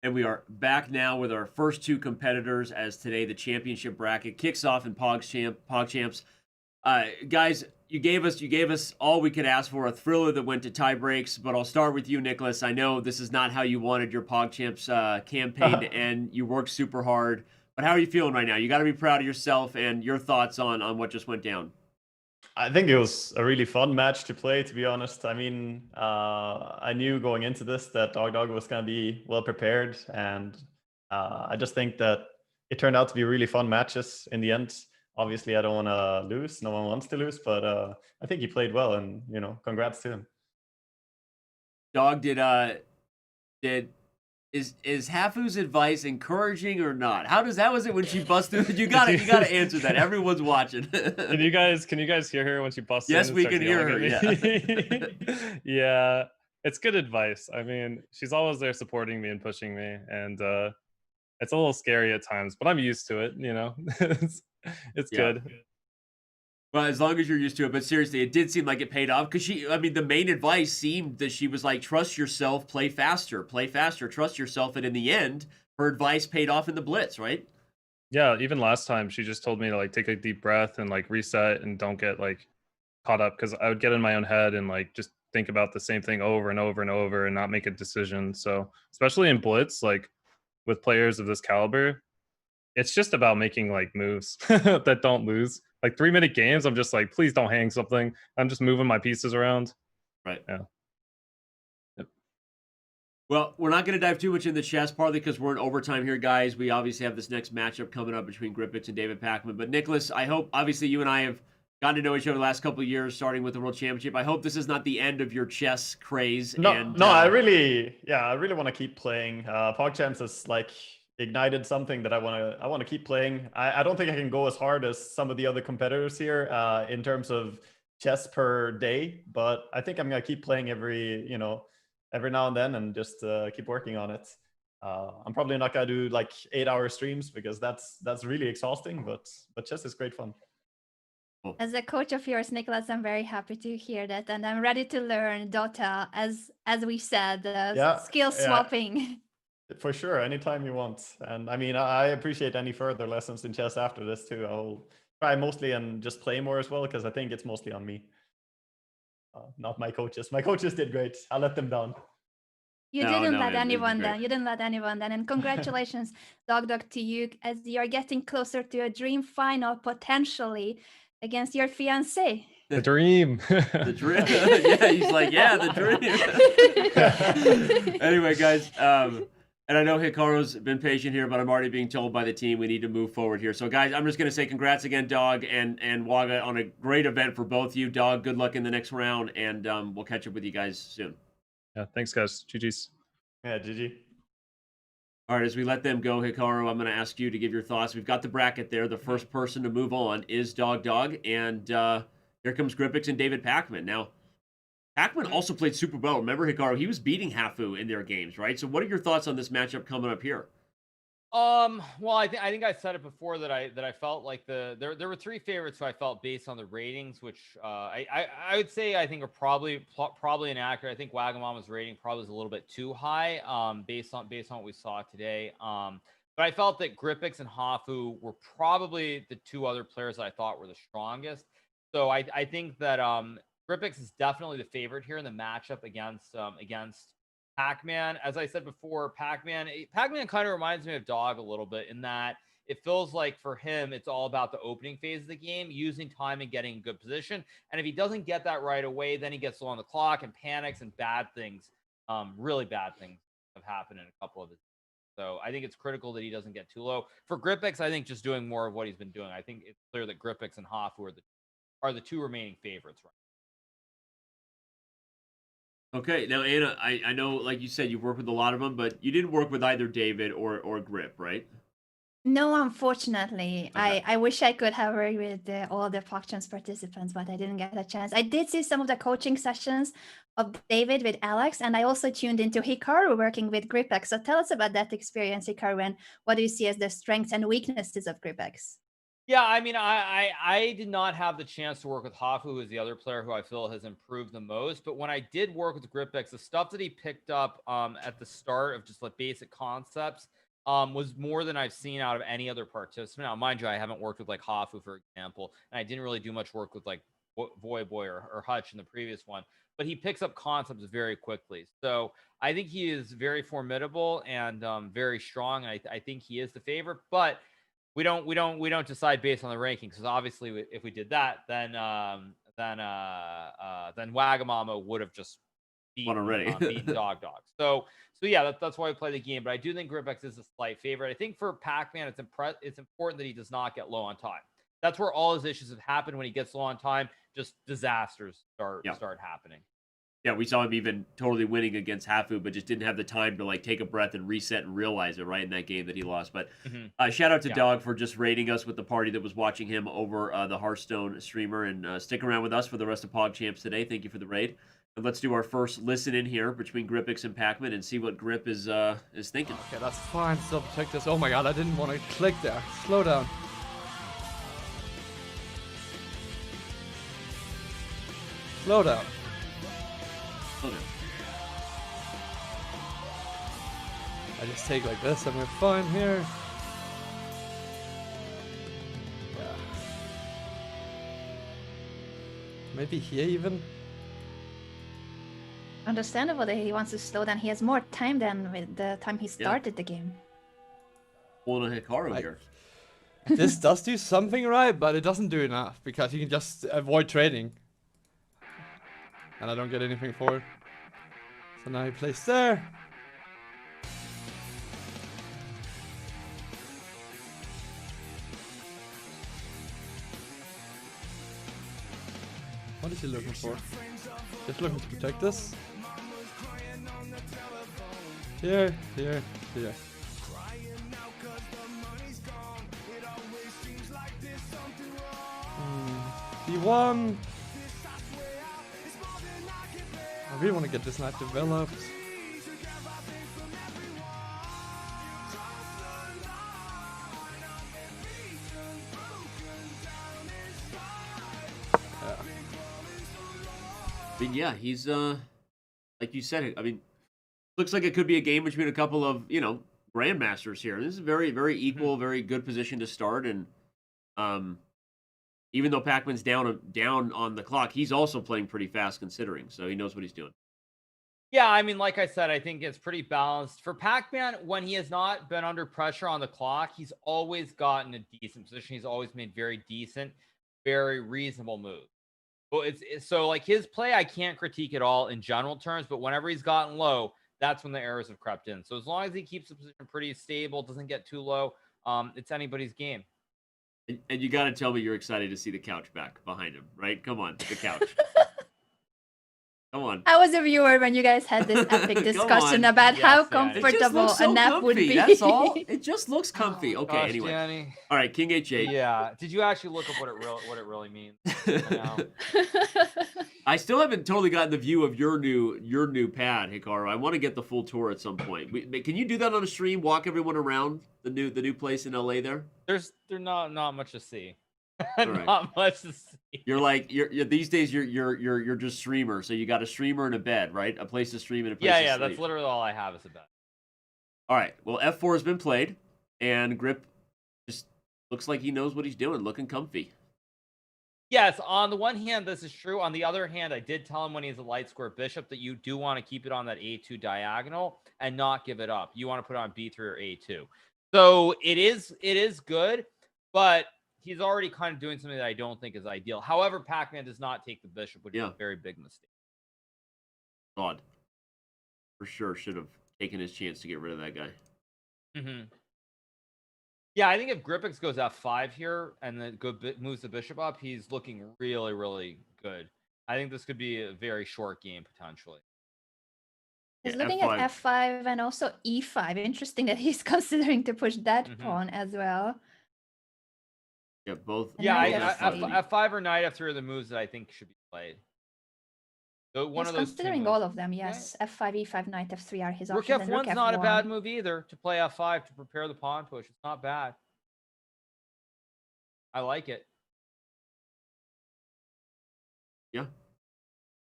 And we are back now with our first two competitors, as today the championship bracket kicks off in PogChamps. Guys, you gave us all we could ask for, a thriller that went to tie breaks. But I'll start with you, Nicholas. I know this is not how you wanted your PogChamps campaign to end. You worked super hard. But how are you feeling right now? You got to be proud of yourself and your thoughts on what just went down. I think it was a really fun match to play, to be honest. I mean, I knew going into this that Dog was going to be well prepared. And I just think that it turned out to be really fun matches in the end. Obviously, I don't want to lose. No one wants to lose. But I think he played well. And, you know, congrats to him. Dog, is Hafu's advice encouraging or not? How was it when she busted? You gotta answer that. Everyone's watching. Can you guys hear her when she busts in? Yes, and we starts can hear her. yelling at Yeah. me? Yeah, it's good advice. I mean, she's always there supporting me and pushing me, and it's a little scary at times, but I'm used to it. You know, it's good. Well, as long as you're used to it. But seriously, it did seem like it paid off because the main advice seemed that she was like, trust yourself, play faster, trust yourself. And in the end, her advice paid off in the blitz, right? Yeah, even last time she just told me to like take a deep breath and like reset and don't get like caught up, because I would get in my own head and like just think about the same thing over and over and over and not make a decision. So especially in blitz, like with players of this caliber, it's just about making like moves that don't lose. Like 3-minute games, I'm just like, please don't hang something. I'm just moving my pieces around. Right. Yeah. Yep. Well, we're not going to dive too much in the chess, partly because we're in overtime here, guys. We obviously have this next matchup coming up between Gripix and David Pacman. But Nicholas, I hope, obviously you and I have gotten to know each other the last couple of years, starting with the World Championship. I hope this is not the end of your chess craze. No, and, I really want to keep playing. PogChamps is like ignited something that I want to keep playing. I don't think I can go as hard as some of the other competitors here in terms of chess per day, but I think I'm gonna keep playing every now and then and just keep working on it. I'm probably not gonna do like 8-hour streams because that's really exhausting, but chess is great fun. As a coach of yours, Nicholas, I'm very happy to hear that, and I'm ready to learn Dota as we said, skill swapping. For sure, anytime you want. And I mean, I appreciate any further lessons in chess after this too. I'll try mostly and just play more as well, because I think it's mostly on me, not my coaches. My coaches did great. I let them down. You didn't let anyone down. You didn't let anyone down. And congratulations, Dog, to you, as you're getting closer to a dream final potentially against your fiancée. The dream. The dream. Yeah, he's like, yeah, the dream. Anyway, guys, and I know Hikaru's been patient here, but I'm already being told by the team we need to move forward here. So, guys, I'm just going to say congrats again, Dog and Waga, on a great event for both you. Dog, good luck in the next round, and we'll catch up with you guys soon. Yeah, thanks, guys. GG's. Yeah, GG. All right, as we let them go, Hikaru, I'm going to ask you to give your thoughts. We've got the bracket there. The first person to move on is Dog, and here comes Gripix and David Pacman. Now, Pacman also played super well. Remember, Hikaru, he was beating Hafu in their games, right? So what are your thoughts on this matchup coming up here? Well, I think I said it before that I felt like there were three favorites who I felt based on the ratings, which I would say I think are probably inaccurate. I think Wagamama's rating probably is a little bit too high, based on what we saw today. But I felt that Gripix and Hafu were probably the two other players that I thought were the strongest. So I think that Gripix is definitely the favorite here in the matchup against Pac-Man. As I said before, Pac-Man kind of reminds me of Dog a little bit in that it feels like for him, it's all about the opening phase of the game, using time and getting in good position. And if he doesn't get that right away, then he gets low on the clock and panics, and bad things, really bad things have happened in a couple of his. So I think it's critical that he doesn't get too low. For Gripix, I think just doing more of what he's been doing. I think it's clear that Gripix and Hafu are the two remaining favorites right. Okay, now Anna, I know, like you said, you've worked with a lot of them, but you didn't work with either David or Grip, right? No, unfortunately. Okay. I wish I could have worked with all the PogChamps participants, but I didn't get a chance. I did see some of the coaching sessions of David with Alex, and I also tuned into Hikaru working with Gripix. So tell us about that experience, Hikaru, and what do you see as the strengths and weaknesses of Gripix? Yeah, I mean, I did not have the chance to work with Hafu, who is the other player who I feel has improved the most. But when I did work with Gripix, the stuff that he picked up at the start of just like basic concepts was more than I've seen out of any other participant. Now, mind you, I haven't worked with like Hafu, for example, and I didn't really do much work with like Boy or Hutch in the previous one. But he picks up concepts very quickly. So I think he is very formidable and very strong. And I think he is the favorite, but we don't decide based on the rankings, because obviously if we did that, then Wagamama would have just beaten Dog. So yeah, that's why we play the game. But I do think Gripix is a slight favorite. I think for Pac-Man, it's important that he does not get low on time. That's where all his issues have happened. When he gets low on time, just disasters start happening. Yeah, we saw him even totally winning against Hafu, but just didn't have the time to like take a breath and reset and realize it right in that game that he lost. But shout out to Dog for just rating us with the party that was watching him over the Hearthstone streamer, and stick around with us for the rest of PogChamps today. Thank you for the raid. And let's do our first listen in here between Gripix and Pac-Man and see what Grip is thinking. Okay, that's fine. Still protect this. Oh my god, I didn't want to click there. Slow down. Slow down. I just take like this and we're fine here. Yeah. Maybe here even. Understandable that he wants to slow down. He has more time than with the time he started the game. Pulling a Hikaru here. This does do something right, but it doesn't do enough because you can just avoid trading. And I don't get anything for it. So now he plays there. What is he looking for? Just looking to protect this. Here. D1. I really want to get this knight developed. I mean, yeah, he's like you said. I mean, looks like it could be a game between a couple of grandmasters here. This is very, very equal, very good position to start, and even though Pac-Man's down on the clock, he's also playing pretty fast considering, so he knows what he's doing. Yeah, I mean, like I said, I think it's pretty balanced. For Pac-Man, when he has not been under pressure on the clock, he's always gotten a decent position. He's always made very decent, very reasonable moves. Well, it's so like his play, I can't critique at all in general terms, but whenever he's gotten low, that's when the errors have crept in. So as long as he keeps the position pretty stable, doesn't get too low, it's anybody's game. And you got to tell me you're excited to see the couch back behind him, right? Come on, the couch. Come on. I was a viewer when you guys had this epic discussion about how comfortable a nap would be. That's all. It just looks comfy. Okay, Gosh, anyway. Danny. All right, King H8. Yeah. Did you actually look up what it really means? I still haven't totally gotten the view of your new pad, Hikaru. I want to get the full tour at some point. Can you do that on a stream? Walk everyone around the new place in LA there? There's not much to see. Right. Not much to see. You're these days you're just streamer, so you got a streamer and a bed, right? A place to stream and a place to sleep. That's literally all I have is a bed. All right. Well, F4 has been played, and Grip just looks like he knows what he's doing, looking comfy. Yes, on the one hand, this is true. On the other hand, I did tell him when he's a light square bishop that you do want to keep it on that A2 diagonal and not give it up. You want to put it on B3 or A2. So it is good, but he's already kind of doing something that I don't think is ideal. However, Pac-Man does not take the bishop, which is a very big mistake. God, for sure should have taken his chance to get rid of that guy. Yeah, I think if Gripix goes F5 here and then moves the bishop up, he's looking really, really good. I think this could be a very short game potentially. He's looking at F5 and also E5. Interesting that he's considering to push that pawn as well. Yeah, both. Yeah, F5 or knight F3 are the moves that I think should be played. So one He's of those considering all of them, yes. F5, E5, knight F3 are his Rook options. F1's not a bad move either to play F5 to prepare the pawn push. It's not bad. I like it. Yeah.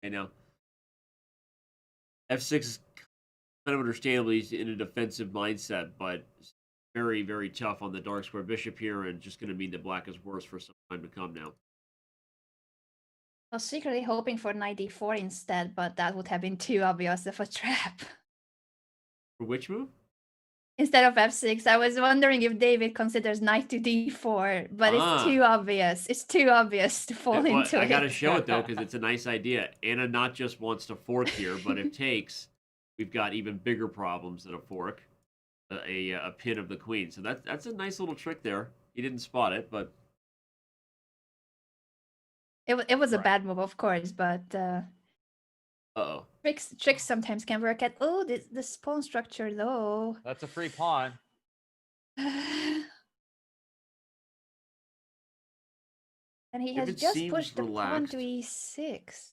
I know. F6 is kind of understandably he's in a defensive mindset, but very, very tough on the dark square bishop here, and just going to mean that black is worse for some time to come now. I was secretly hoping for knight d4 instead, but that would have been too obvious of a trap. For which move? Instead of f6, I was wondering if David considers knight to d4, but it's too obvious. It's too obvious to fall into it. I got to show it, though, because it's a nice idea. Anna not just wants to fork here, but if takes, we've got even bigger problems than a fork, a pin of the queen. So that's a nice little trick there. He didn't spot it, but... It was a bad move, of course, but uh-oh. Tricks sometimes can work at this pawn structure though. That's a free pawn. And he has just pushed the pawn to e6.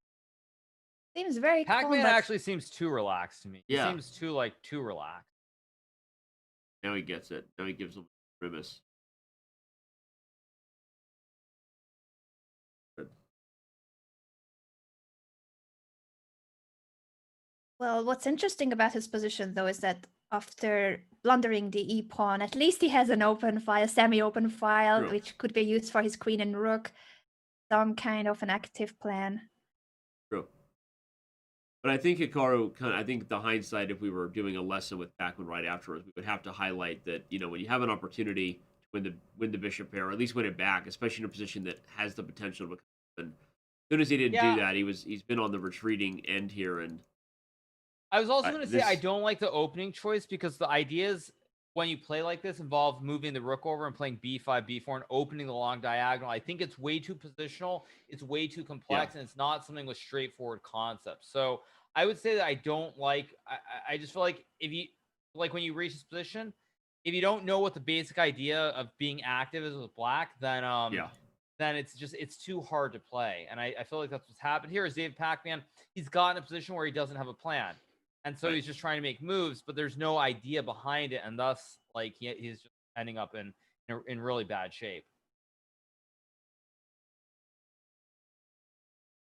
Seems very calm. Pac-Man actually seems too relaxed to me. Yeah. He seems too relaxed. Now he gets it. Now he gives him a grimace. Well, what's interesting about his position, though, is that after blundering the e-pawn, at least he has an open file, semi-open file, which could be used for his queen and rook. Some kind of an active plan. True. But I think Hikaru, I think the hindsight, if we were doing a lesson with Pac-Man right afterwards, we would have to highlight that, you know, when you have an opportunity to win the bishop pair, or at least win it back, especially in a position that has the potential to win. As soon as he didn't do that, he's been on the retreating end here, and I was also going to say I don't like the opening choice because the ideas when you play like this involve moving the rook over and playing b5, b4, and opening the long diagonal. I think it's way too positional. It's way too complex, and it's not something with straightforward concepts. So I would say that I don't like. I just feel like if you when you reach this position, if you don't know what the basic idea of being active is with black, then then it's too hard to play. And I feel like that's what's happened here. Is David Pac-Man? He's gotten in a position where he doesn't have a plan. And so he's just trying to make moves, but there's no idea behind it, and thus, like, he's just ending up in really bad shape.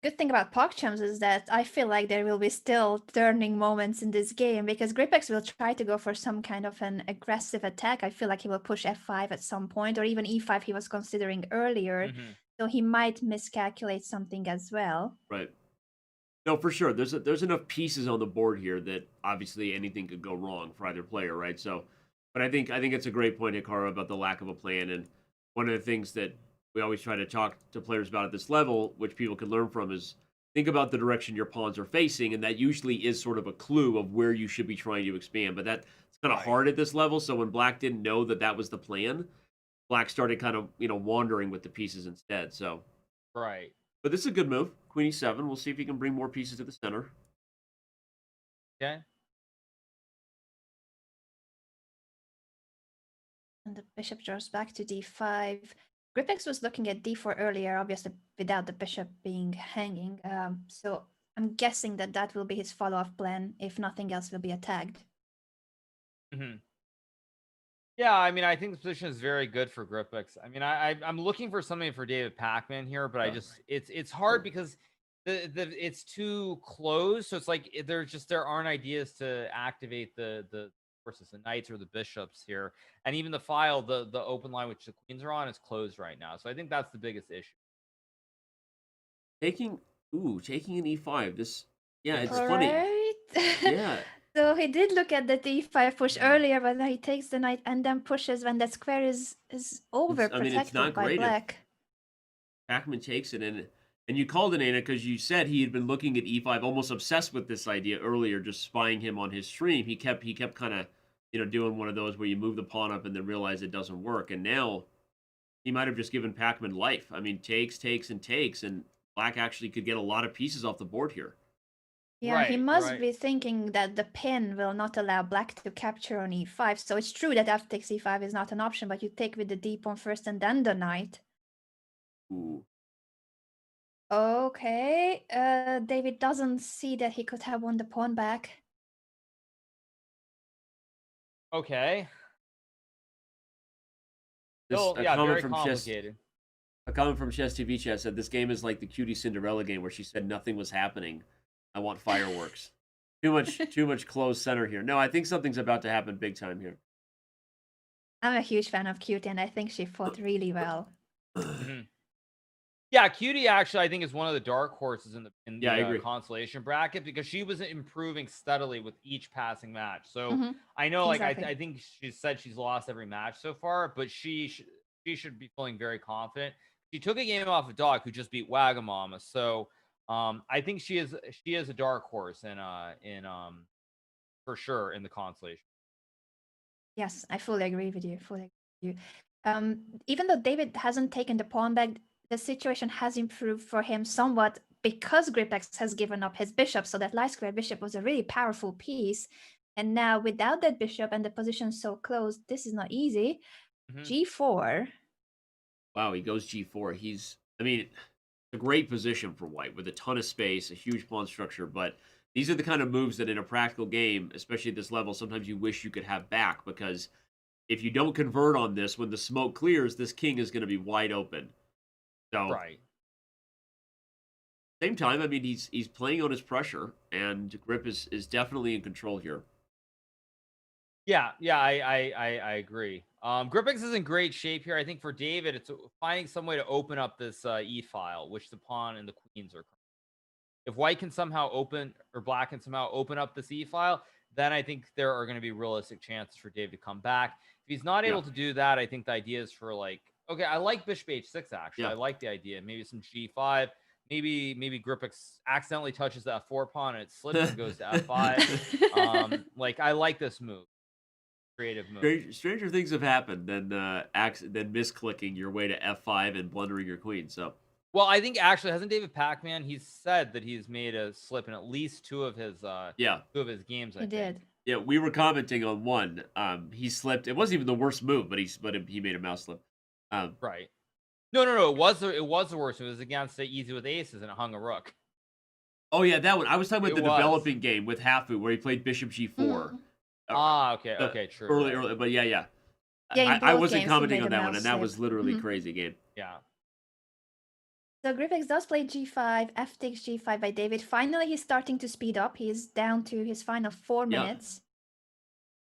Good thing about Pogchamps is that I feel like there will be still turning moments in this game because Gripix will try to go for some kind of an aggressive attack. I feel like he will push f5 at some point, or even e5 he was considering earlier. So he might miscalculate something as well. Right. No, for sure. There's enough pieces on the board here that obviously anything could go wrong for either player, right? So, but I think it's a great point, Hikaru, about the lack of a plan. And one of the things that we always try to talk to players about at this level, which people can learn from, is think about the direction your pawns are facing, and that usually is sort of a clue of where you should be trying to expand. But that's kind of hard at this level. So when black didn't know that was the plan, black started kind of wandering with the pieces instead. So right. But this is a good move. Queen e7. We'll see if he can bring more pieces to the center. Okay. And the bishop draws back to d5. Gripix was looking at d4 earlier, obviously without the bishop being hanging. So I'm guessing that will be his follow-up plan if nothing else will be attacked. Yeah, I mean, I think the position is very good for Gripix. I mean, I'm looking for something for David Pac-Man here, but it's hard because it's too close. So it's like there aren't ideas to activate the forces, the knights or the bishops here, and even the file, the open line which the queens are on is closed right now. So I think that's the biggest issue. Taking an e5. This, yeah, it's All funny. right. Yeah. So he did look at the d5 push earlier, but he takes the knight and then pushes when that square is overprotected not by great if black. Pacman takes it, and you called it, Anna, because you said he had been looking at e5, almost obsessed with this idea earlier, just spying him on his stream. He kept kind of, doing one of those where you move the pawn up and then realize it doesn't work. And now he might have just given Pacman life. I mean, takes, and black actually could get a lot of pieces off the board here. Yeah, he must be thinking that the pin will not allow black to capture on e5. So it's true that f takes e5 is not an option, but you take with the d pawn first and then the knight. Ooh. Okay, David doesn't see that he could have won the pawn back. Okay. This, Still, a yeah, comment very from complicated. A comment from Chess TV Chat said, this game is like the Cutie Cinderella game where she said nothing was happening. I want fireworks. Too much closed center here. No, I think something's about to happen big time here. I'm a huge fan of Cutie, and I think she fought really well. Yeah, Cutie actually I think is one of the dark horses in the I agree. consolation bracket, because she was improving steadily with each passing match. So I know, like Exactly. I think she said she's lost every match so far, but she should be feeling very confident. She took a game off a dog who just beat Wagamama, so I think she is a dark horse in for sure in the consolation. Yes, I fully agree with you. Even though David hasn't taken the pawn back, the situation has improved for him somewhat because Gripex has given up his bishop. So that light square bishop was a really powerful piece. And now without that bishop and the position so close, this is not easy. G4. Wow, he goes G4. A great position for white with a ton of space, a huge pawn structure, but these are the kind of moves that in a practical game, especially at this level, sometimes you wish you could have back, because if you don't convert on this, when the smoke clears, this king is going to be wide open. So, same time, I mean, he's playing on his pressure, and Grip is definitely in control here. Yeah, I agree. Gripex is in great shape here. I think for David, it's finding some way to open up this E file, which the pawn and the queens are. If white can somehow open, or black can somehow open up this E file, then I think there are going to be realistic chances for David to come back. If he's not able to do that, I think the idea is for okay, I like bishop H6 actually. I like the idea. Maybe some G5. Maybe Gripex accidentally touches that F4 pawn and it slips and goes to F5. I like this move. Creative move. Stranger things have happened than misclicking your way to F5 and blundering your queen. So, well, I think actually hasn't David Pacman? He's said that he's made a slip in at least two of his games. He did. Yeah, we were commenting on one. He slipped. It wasn't even the worst move, but he made a mouse slip. Right. No. It was the worst. It was against the easy with aces and it hung a rook. Oh yeah, that one. I was talking about the developing game with Hafu where he played bishop G4. Okay, true. Early, but yeah. I wasn't commenting on that one, and that was literally crazy game. Yeah. So Gripex does play G5, F takes G5 by David. Finally, he's starting to speed up. He's down to his final 4 minutes.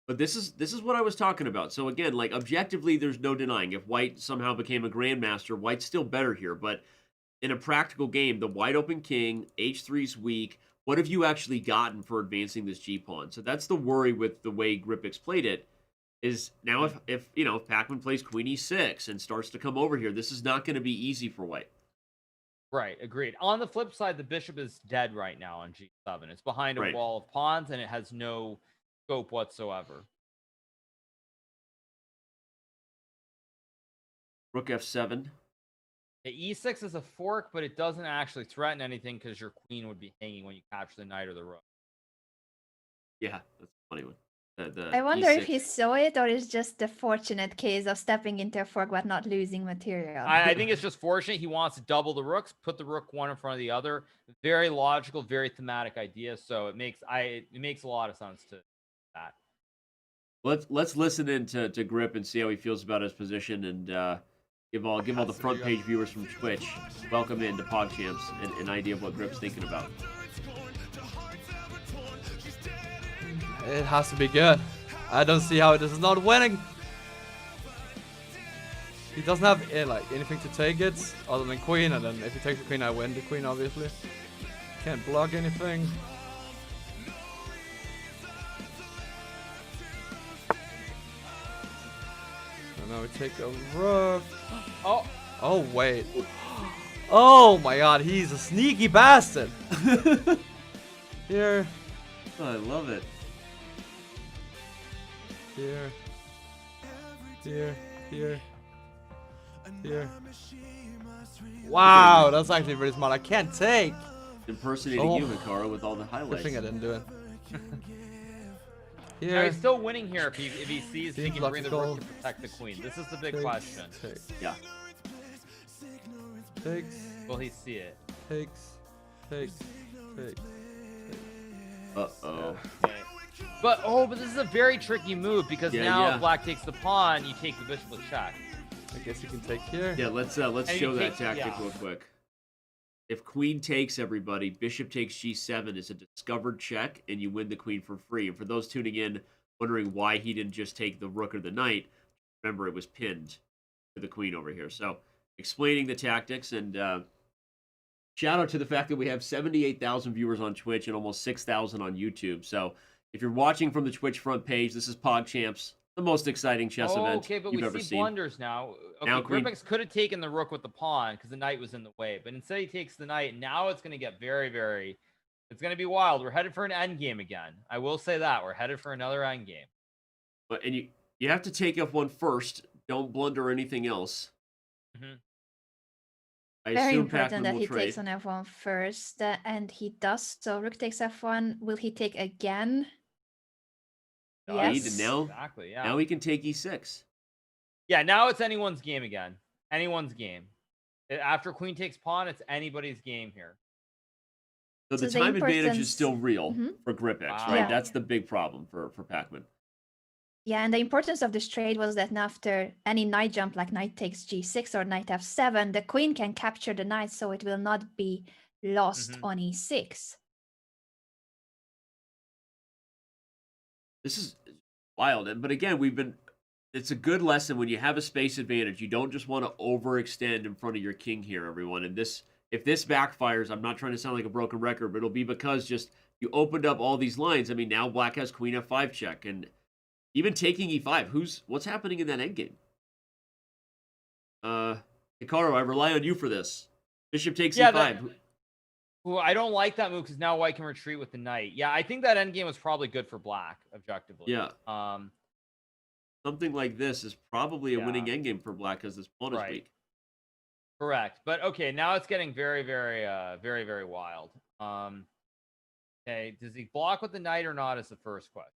But this is what I was talking about. So again, objectively, there's no denying if white somehow became a grandmaster, white's still better here. But in a practical game, the wide open king, H3's weak. What have you actually gotten for advancing this G-pawn? So that's the worry with the way Gripex played it, is now if Pacman plays queen E6 and starts to come over here, this is not going to be easy for white. Right, agreed. On the flip side, the bishop is dead right now on G7. It's behind a wall of pawns, and it has no scope whatsoever. Rook F7. E6 is a fork, but it doesn't actually threaten anything because your queen would be hanging when you capture the knight or the rook. Yeah, that's a funny one. I wonder if he saw it or it's just the fortunate case of stepping into a fork but not losing material. I think it's just fortunate. He wants to double the rooks, put the rook one in front of the other. Very logical, very thematic idea. So it makes a lot of sense to that. Let's listen in to Grip and see how he feels about his position, and give all the front page viewers from Twitch welcome into PogChamps and an idea of what Grip's thinking about. It has to be good. I don't see how this is not winning. He doesn't have like anything to take it other than queen, and then if he takes the queen, I win the queen, obviously. Can't block anything. And now we take a rook. Oh. Oh, wait. Oh my god, he's a sneaky bastard. Here. Oh, I love it. Here. Here. Here. Here. Wow, that's actually pretty smart. I can't take. Impersonating you, Hikaru, with all the highlights. I think I didn't do it. Now Here. he's still winning here if he sees he Seems can bring the logical. rook to protect the queen. This is the big Takes, question. takes, Yeah. Takes. Will he see it? Takes. Takes. Takes. Uh-oh. Okay. But this is a very tricky move because now if black takes the pawn, you take the bishop with check. I guess you can take here. Yeah, let's And show you that take- tactic yeah. real quick. If queen takes, everybody, bishop takes g7 is a discovered check, and you win the queen for free. And for those tuning in, wondering why he didn't just take the rook or the knight, remember it was pinned to the queen over here. So explaining the tactics, and shout out to the fact that we have 78,000 viewers on Twitch and almost 6,000 on YouTube. So if you're watching from the Twitch front page, this is PogChamps, the most exciting chess event Okay, but you've we ever see seen. blunders now. Okay, Now queen- Gripix could have taken the rook with the pawn because the knight was in the way, but instead he takes the knight. Now it's going to get very, very. It's going to be wild. We're headed for an endgame again. I will say that we're headed for another endgame. But and you have to take F1 first. Don't blunder anything else. Mhm. I Very assume important Pac-Man that will he trade. takes on f1 first, and he does. So rook takes f1. Will he take again? Indeed, Yes. and now, Exactly. Yeah. now he can take E6. Yeah. Now it's anyone's game again. Anyone's game. After queen takes pawn, it's anybody's game here. So the So the time advantage is importance- still real Mhm. for Gripix, Wow. right? Yeah. That's the big problem for Pac-Man. Yeah, and the importance of this trade was that after any knight jump, like knight takes g6 or knight f7, the queen can capture the knight, so it will not be lost Mhm. on e6. This is wild. But again, it's a good lesson when you have a space advantage. You don't just want to overextend in front of your king here, everyone. And if this backfires, I'm not trying to sound like a broken record, but it'll be because just you opened up all these lines. I mean, now black has queen f5 check, and even taking e5. What's happening in that endgame? Hikaru, I rely on you for this. Bishop takes e5. Well, I don't like that move because now white can retreat with the knight. Yeah, I think that endgame was probably good for black, objectively. Yeah. Something like this is probably a winning endgame for black because this pawn is Right. weak. Correct. But okay, now it's getting very, very, very, very wild. Okay, does he block with the knight or not is the first question.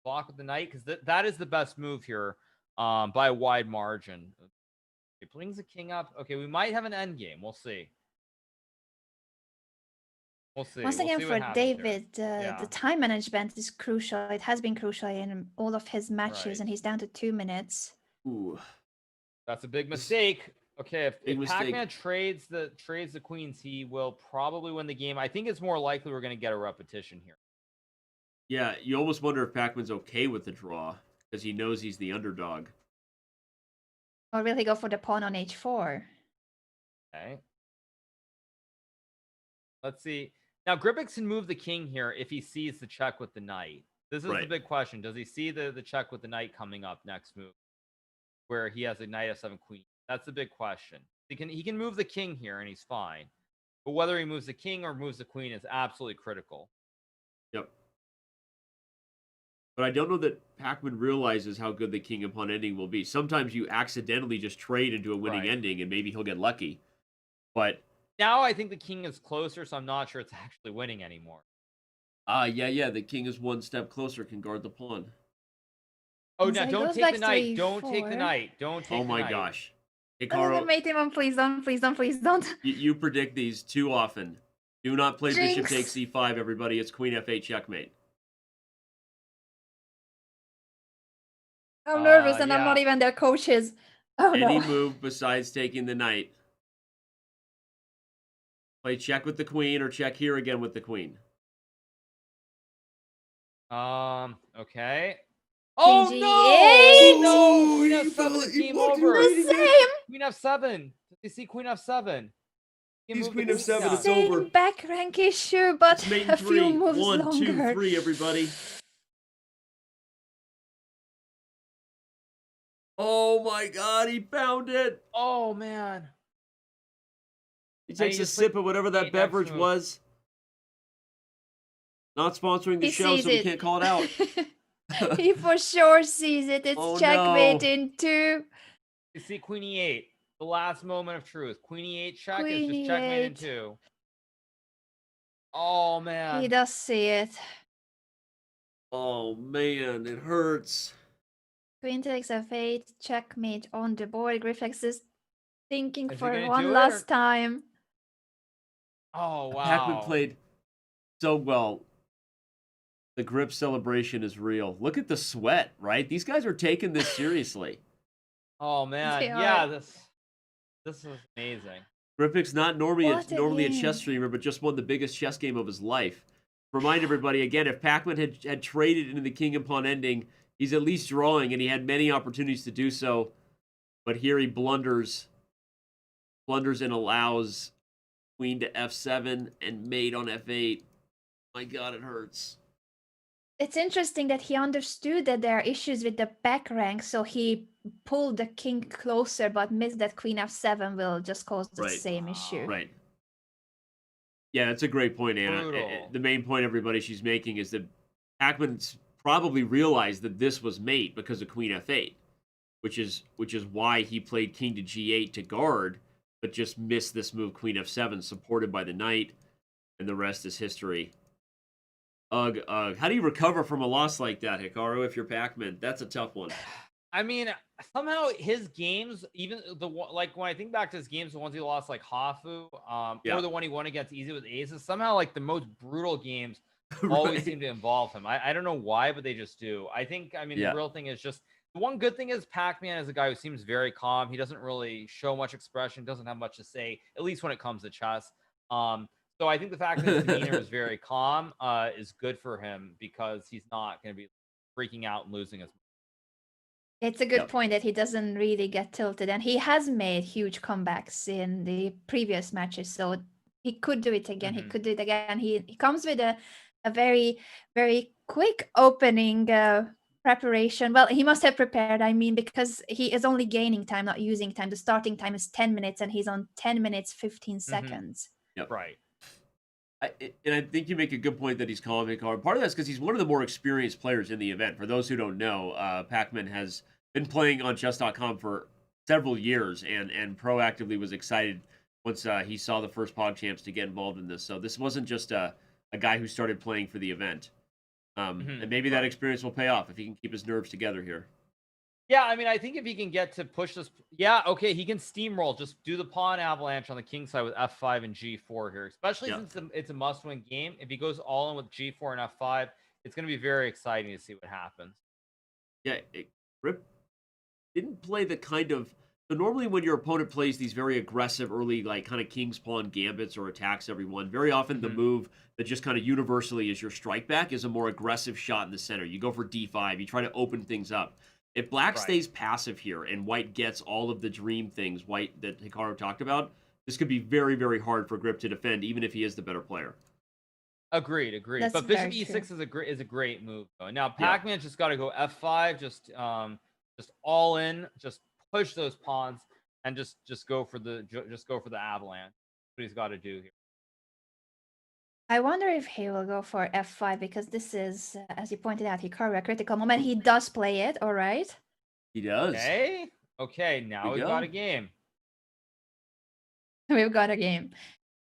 Block with the knight because that is the best move here by a wide margin. He brings the king up. Okay, we might have an endgame. We'll see. We'll see. Once We'll again, see what for happens here. David, Yeah. the time management is crucial. It has been crucial in all of his matches, Right. and he's down to 2 minutes. Ooh. That's a big mistake. Okay, if Big mistake. Pac-Man trades the queens, he will probably win the game. I think it's more likely we're going to get a repetition here. Yeah, you almost wonder if Pac-Man's okay with the draw because he knows he's the underdog. Or will he go for the pawn on h4? Okay. Let's see. Now, Gripix can move the king here if he sees the check with the knight. This is the Right. big question. Does he see the check with the knight coming up next move? Where he has a knight f7 queen. That's the big question. He can move the king here and he's fine. But whether he moves the king or moves the queen is absolutely critical. Yep. But I don't know that Pac-Man realizes how good the king and pawn ending will be. Sometimes you accidentally just trade into a winning Right. ending and maybe he'll get lucky. But Now I think the king is closer, so I'm not sure it's actually winning anymore. yeah, the king is one step closer, can guard the pawn. Oh, And so now he don't goes take back the to knight. Don't take the e4. knight. Don't take Oh the my knight. gosh. Oh, Hikaru, mate him on, please don't, please don't, please don't. you predict these too often. Do not play bishop Jinx. takes e5, everybody. It's queen f8 checkmate. I'm nervous and I'm yeah. not even their coaches. Oh Any no. move besides taking the knight. Play check with the queen or check here again with the queen. Okay. Oh Queen no! G8. No! Queen F7 is game over. The same. Queen F7. Did you see Queen F7? He's Queen F7. It's Same over. back rank issue, but It's mate in a few 3. moves 1, 2, longer. 3, everybody. Oh my god, he found it. Oh man. He takes a sip of whatever that beverage was. Not sponsoring the He show, sees so we it. can't call it out. He for sure sees it. It's Oh, checkmate no. in 2. You see Queen E8. The last moment of truth. Queen E8 check Queen is just checkmate in E8. 2. Oh man. He does see it. Oh man, it hurts. Queen takes F8, checkmate on the board. Griffex is thinking Is he for gonna do one it, last or- time. Oh wow. Pac-Man played so well. The grip celebration is real. Look at the sweat, right? These guys are taking this seriously. Oh man. They Yeah, are. this is amazing. Gripix not normally What a normally a game. chess streamer, but just won the biggest chess game of his life. Remind everybody again, if Pac-Man had traded into the king and pawn ending, he's at least drawing, and he had many opportunities to do so. But here he blunders and allows queen to f7 and mate on f8. My god, it hurts. It's interesting that he understood that there are issues with the back rank, so he pulled the king closer, but missed that queen f7 will just cause the Right. same issue. Right. Yeah, that's a great point, Anna. Brutal. The main point everybody she's making is that Pac-Man's probably realized that this was mate because of queen f8, which is why he played king to g8 to guard, but just missed this move queen f7, supported by the knight, and the rest is history. Ugh, ugh. How do you recover from a loss like that, Hikaru, if you're Pac-Man? That's a tough one. I mean, somehow his games, even like when I think back to his games, the ones he lost like Hafu, Yeah. or the one he won against Easy with Aces, somehow like the most brutal games always Right. seem to involve him. I don't know why, but they just do. I mean, Yeah. the real thing is just the one good thing is Pac-Man is a guy who seems very calm. He doesn't really show much expression, doesn't have much to say, at least when it comes to chess. So I think the fact that his demeanor is very calm is good for him because he's not going to be freaking out and losing as much. It's a good Yep. point that he doesn't really get tilted, and he has made huge comebacks in the previous matches, so he could do it again. He Mhm. could do it again. He comes with a very, very quick opening preparation. Well, he must have prepared, I mean, because he is only gaining time, not using time. The starting time is 10 minutes, and he's on 10 minutes, 15 seconds. Yep. Right. And I think you make a good point that he's calling Hikaru. Part of that's because he's one of the more experienced players in the event. For those who don't know, Pac-Man has been playing on Chess.com for several years and proactively was excited once he saw the first PogChamps to get involved in this. So this wasn't just a guy who started playing for the event. And maybe that experience will pay off if he can keep his nerves together here. Yeah, I mean, I think if he can get to push this, yeah, okay, he can steamroll. Just do the pawn avalanche on the king side with f5 and g4 here, especially Yeah. since it's a must-win game. If he goes all in with g4 and f5, it's going to be very exciting to see what happens. Yeah, Rip didn't play the kind of... So normally when your opponent plays these very aggressive early, like kind of king's pawn gambits or attacks everyone, very often the move that just kind of universally is your strike back is a more aggressive shot in the center. You go for d5, you try to open things up. If black Right. stays passive here and white gets all of the dream things white that Hikaru talked about, this could be very, very hard for Grip to defend, even if he is the better player. Agreed. That's But bishop very e6 true. is a great move though. Now Pac-Man just got to go f5, just all in, just push those pawns and just go for the avalanche. That's what he's got to do here. I wonder if he will go for f5 because this is, as you pointed out, Hikaru, a critical moment. He does play it, all right? He does. Okay, now we we've go. got a game. We've got a game.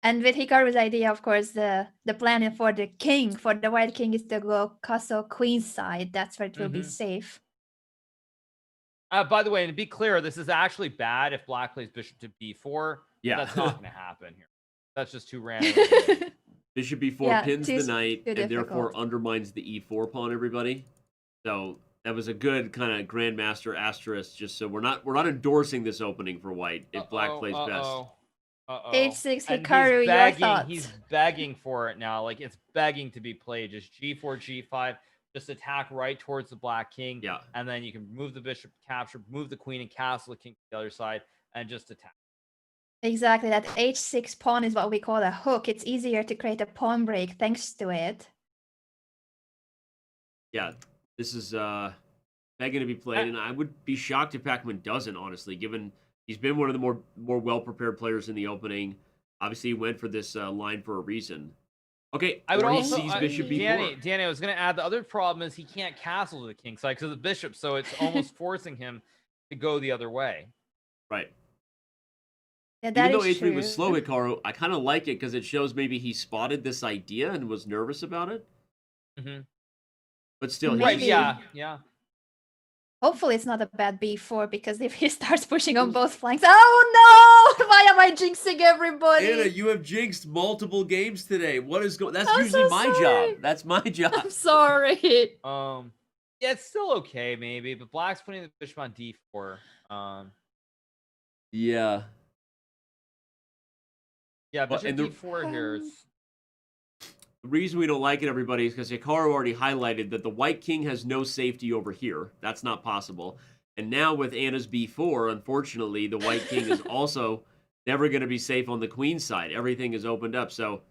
And with Hikaru's idea, of course, the plan for the king, for the white king, is to go castle queen side. That's where it will be safe. By the way, and to be clear, this is actually bad if black plays bishop to b4. Yeah. That's not going to happen here. That's just too random. Bishop b4 Yeah, pins the knight too and therefore difficult. undermines the e4 pawn, everybody. So that was a good kind of grandmaster asterisk, just so we're not endorsing this opening for white if black plays best. H6 And Hikaru, your thoughts? he's begging for it now. Like it's begging to be played. Just g4, g5. just attack right towards the black king. Yeah. And then you can move the bishop, capture, move the queen, and castle the king to the other side, and just attack. Exactly. That h6 pawn is what we call a hook. It's easier to create a pawn break thanks to it. Yeah, this is begging to be played, and I would be shocked if Pacman doesn't, honestly, given he's been one of the more well-prepared players in the opening. Obviously, he went for this line for a reason. Okay, I would or he also, sees bishop b4. Danny, I was going to add the other problem is he can't castle to the king side because of the bishop, so it's almost forcing him to go the other way. Right. Yeah, that Even though is h3 true. was slow, Hikaru, I kind of like it because it shows maybe he spotted this idea and was nervous about it. Mm-hmm. But still, Right, he's, yeah. Hopefully it's not a bad b4 because if he starts pushing on both flanks, oh no! Why am I jinxing everybody? Anna, you have jinxed multiple games today. What is going? That's I'm usually so my sorry. job. That's my job. I'm sorry. Yeah, it's still okay maybe, but black's putting the bishop on d4. Yeah. Yeah, Well, bishop and the- d4 here is. The reason we don't like it, everybody, is because Hikaru already highlighted that the white king has no safety over here. That's not possible. And now with Anna's b4, unfortunately, the white king is also never going to be safe on the queen side. Everything is opened up, so...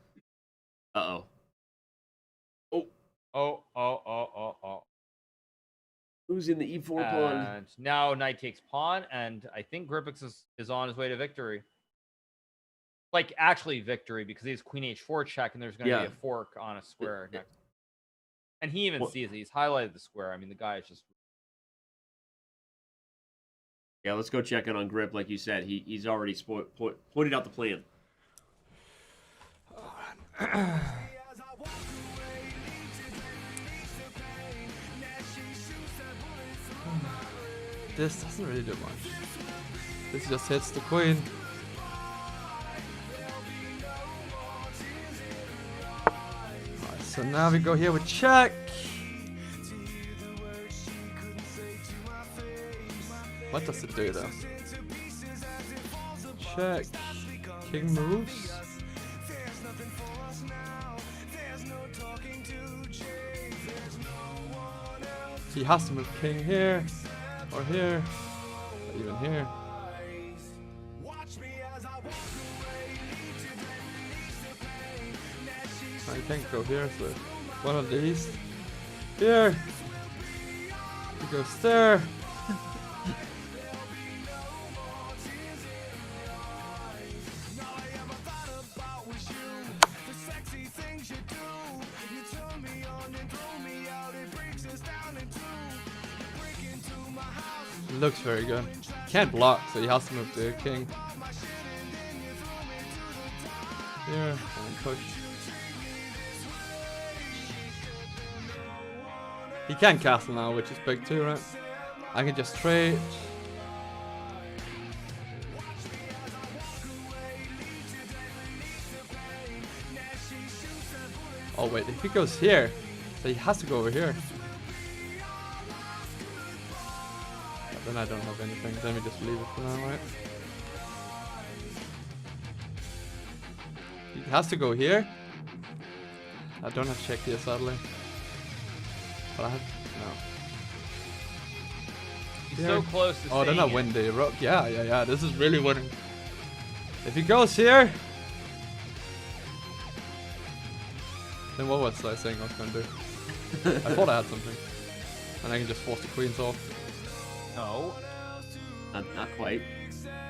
Uh-oh. Oh. Who's in the e4 pawn? And now knight takes pawn, and I think Gripix is on his way to victory. Like, actually victory, because he has queen h4 check, and there's going to be a fork on a square next. And he even sees it. He's highlighted the square. I mean, the guy is just... Yeah, let's go check in on Grip. Like you said, he's already pointed out the plan. This doesn't really do much. This just hits the queen. Alright, so now we go here with check. What does it do though? Check. King moves. He has to move king here, or here, or even here. I can't go here, so one of these. Here! He goes there. Looks very good. Can't block, so he has to move the king. Here, and push. He can castle now, which is big too, right? I can just trade. Oh wait, if he goes here, so he has to go over here. Then I don't have anything, then we just leave it for now, right? He has to go here. I don't have check here, sadly. But I have... no. He's so close to oh, then I saying win the rook. Yeah, this is really winning. If he goes here... then what was I saying I was going to do? I thought I had something. And I can just force the queens off. No. Not quite.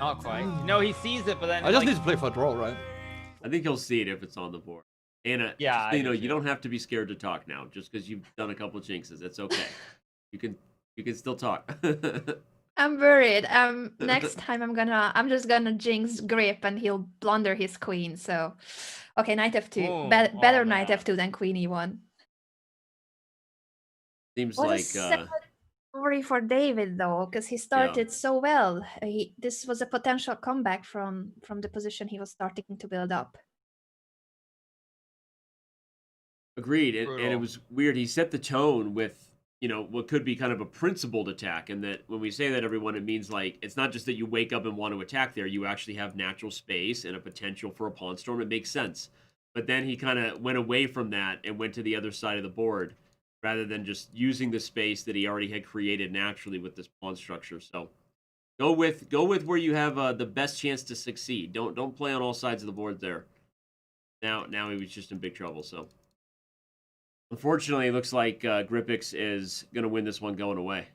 Not quite. No, he sees it, but then... I just need to play for a draw, right? I think he'll see it if it's on the board. Anna, yeah, you know, you don't have to be scared to talk now, just because you've done a couple of jinxes. It's okay. You can still talk. I'm worried. Next time I'm just gonna jinx Grip and he'll blunder his queen. So, okay, knight f2. Boom. Better knight f2 than queen e1. Seems What a like sad story for David though, because he started so well. This was a potential comeback from the position he was starting to build up. agreed, and it was weird. He set the tone with, you know, what could be kind of a principled attack, and that when we say that, everyone, it means like it's not just that you wake up and want to attack there. You actually have natural space and a potential for a pawn storm. It makes sense. But then he kind of went away from that and went to the other side of the board, rather than just using the space that he already had created naturally with this pawn structure. So go with where you have the best chance to succeed. Don't play on all sides of the board there. Now he was just in big trouble. So unfortunately, it looks like Gripix is going to win this one going away.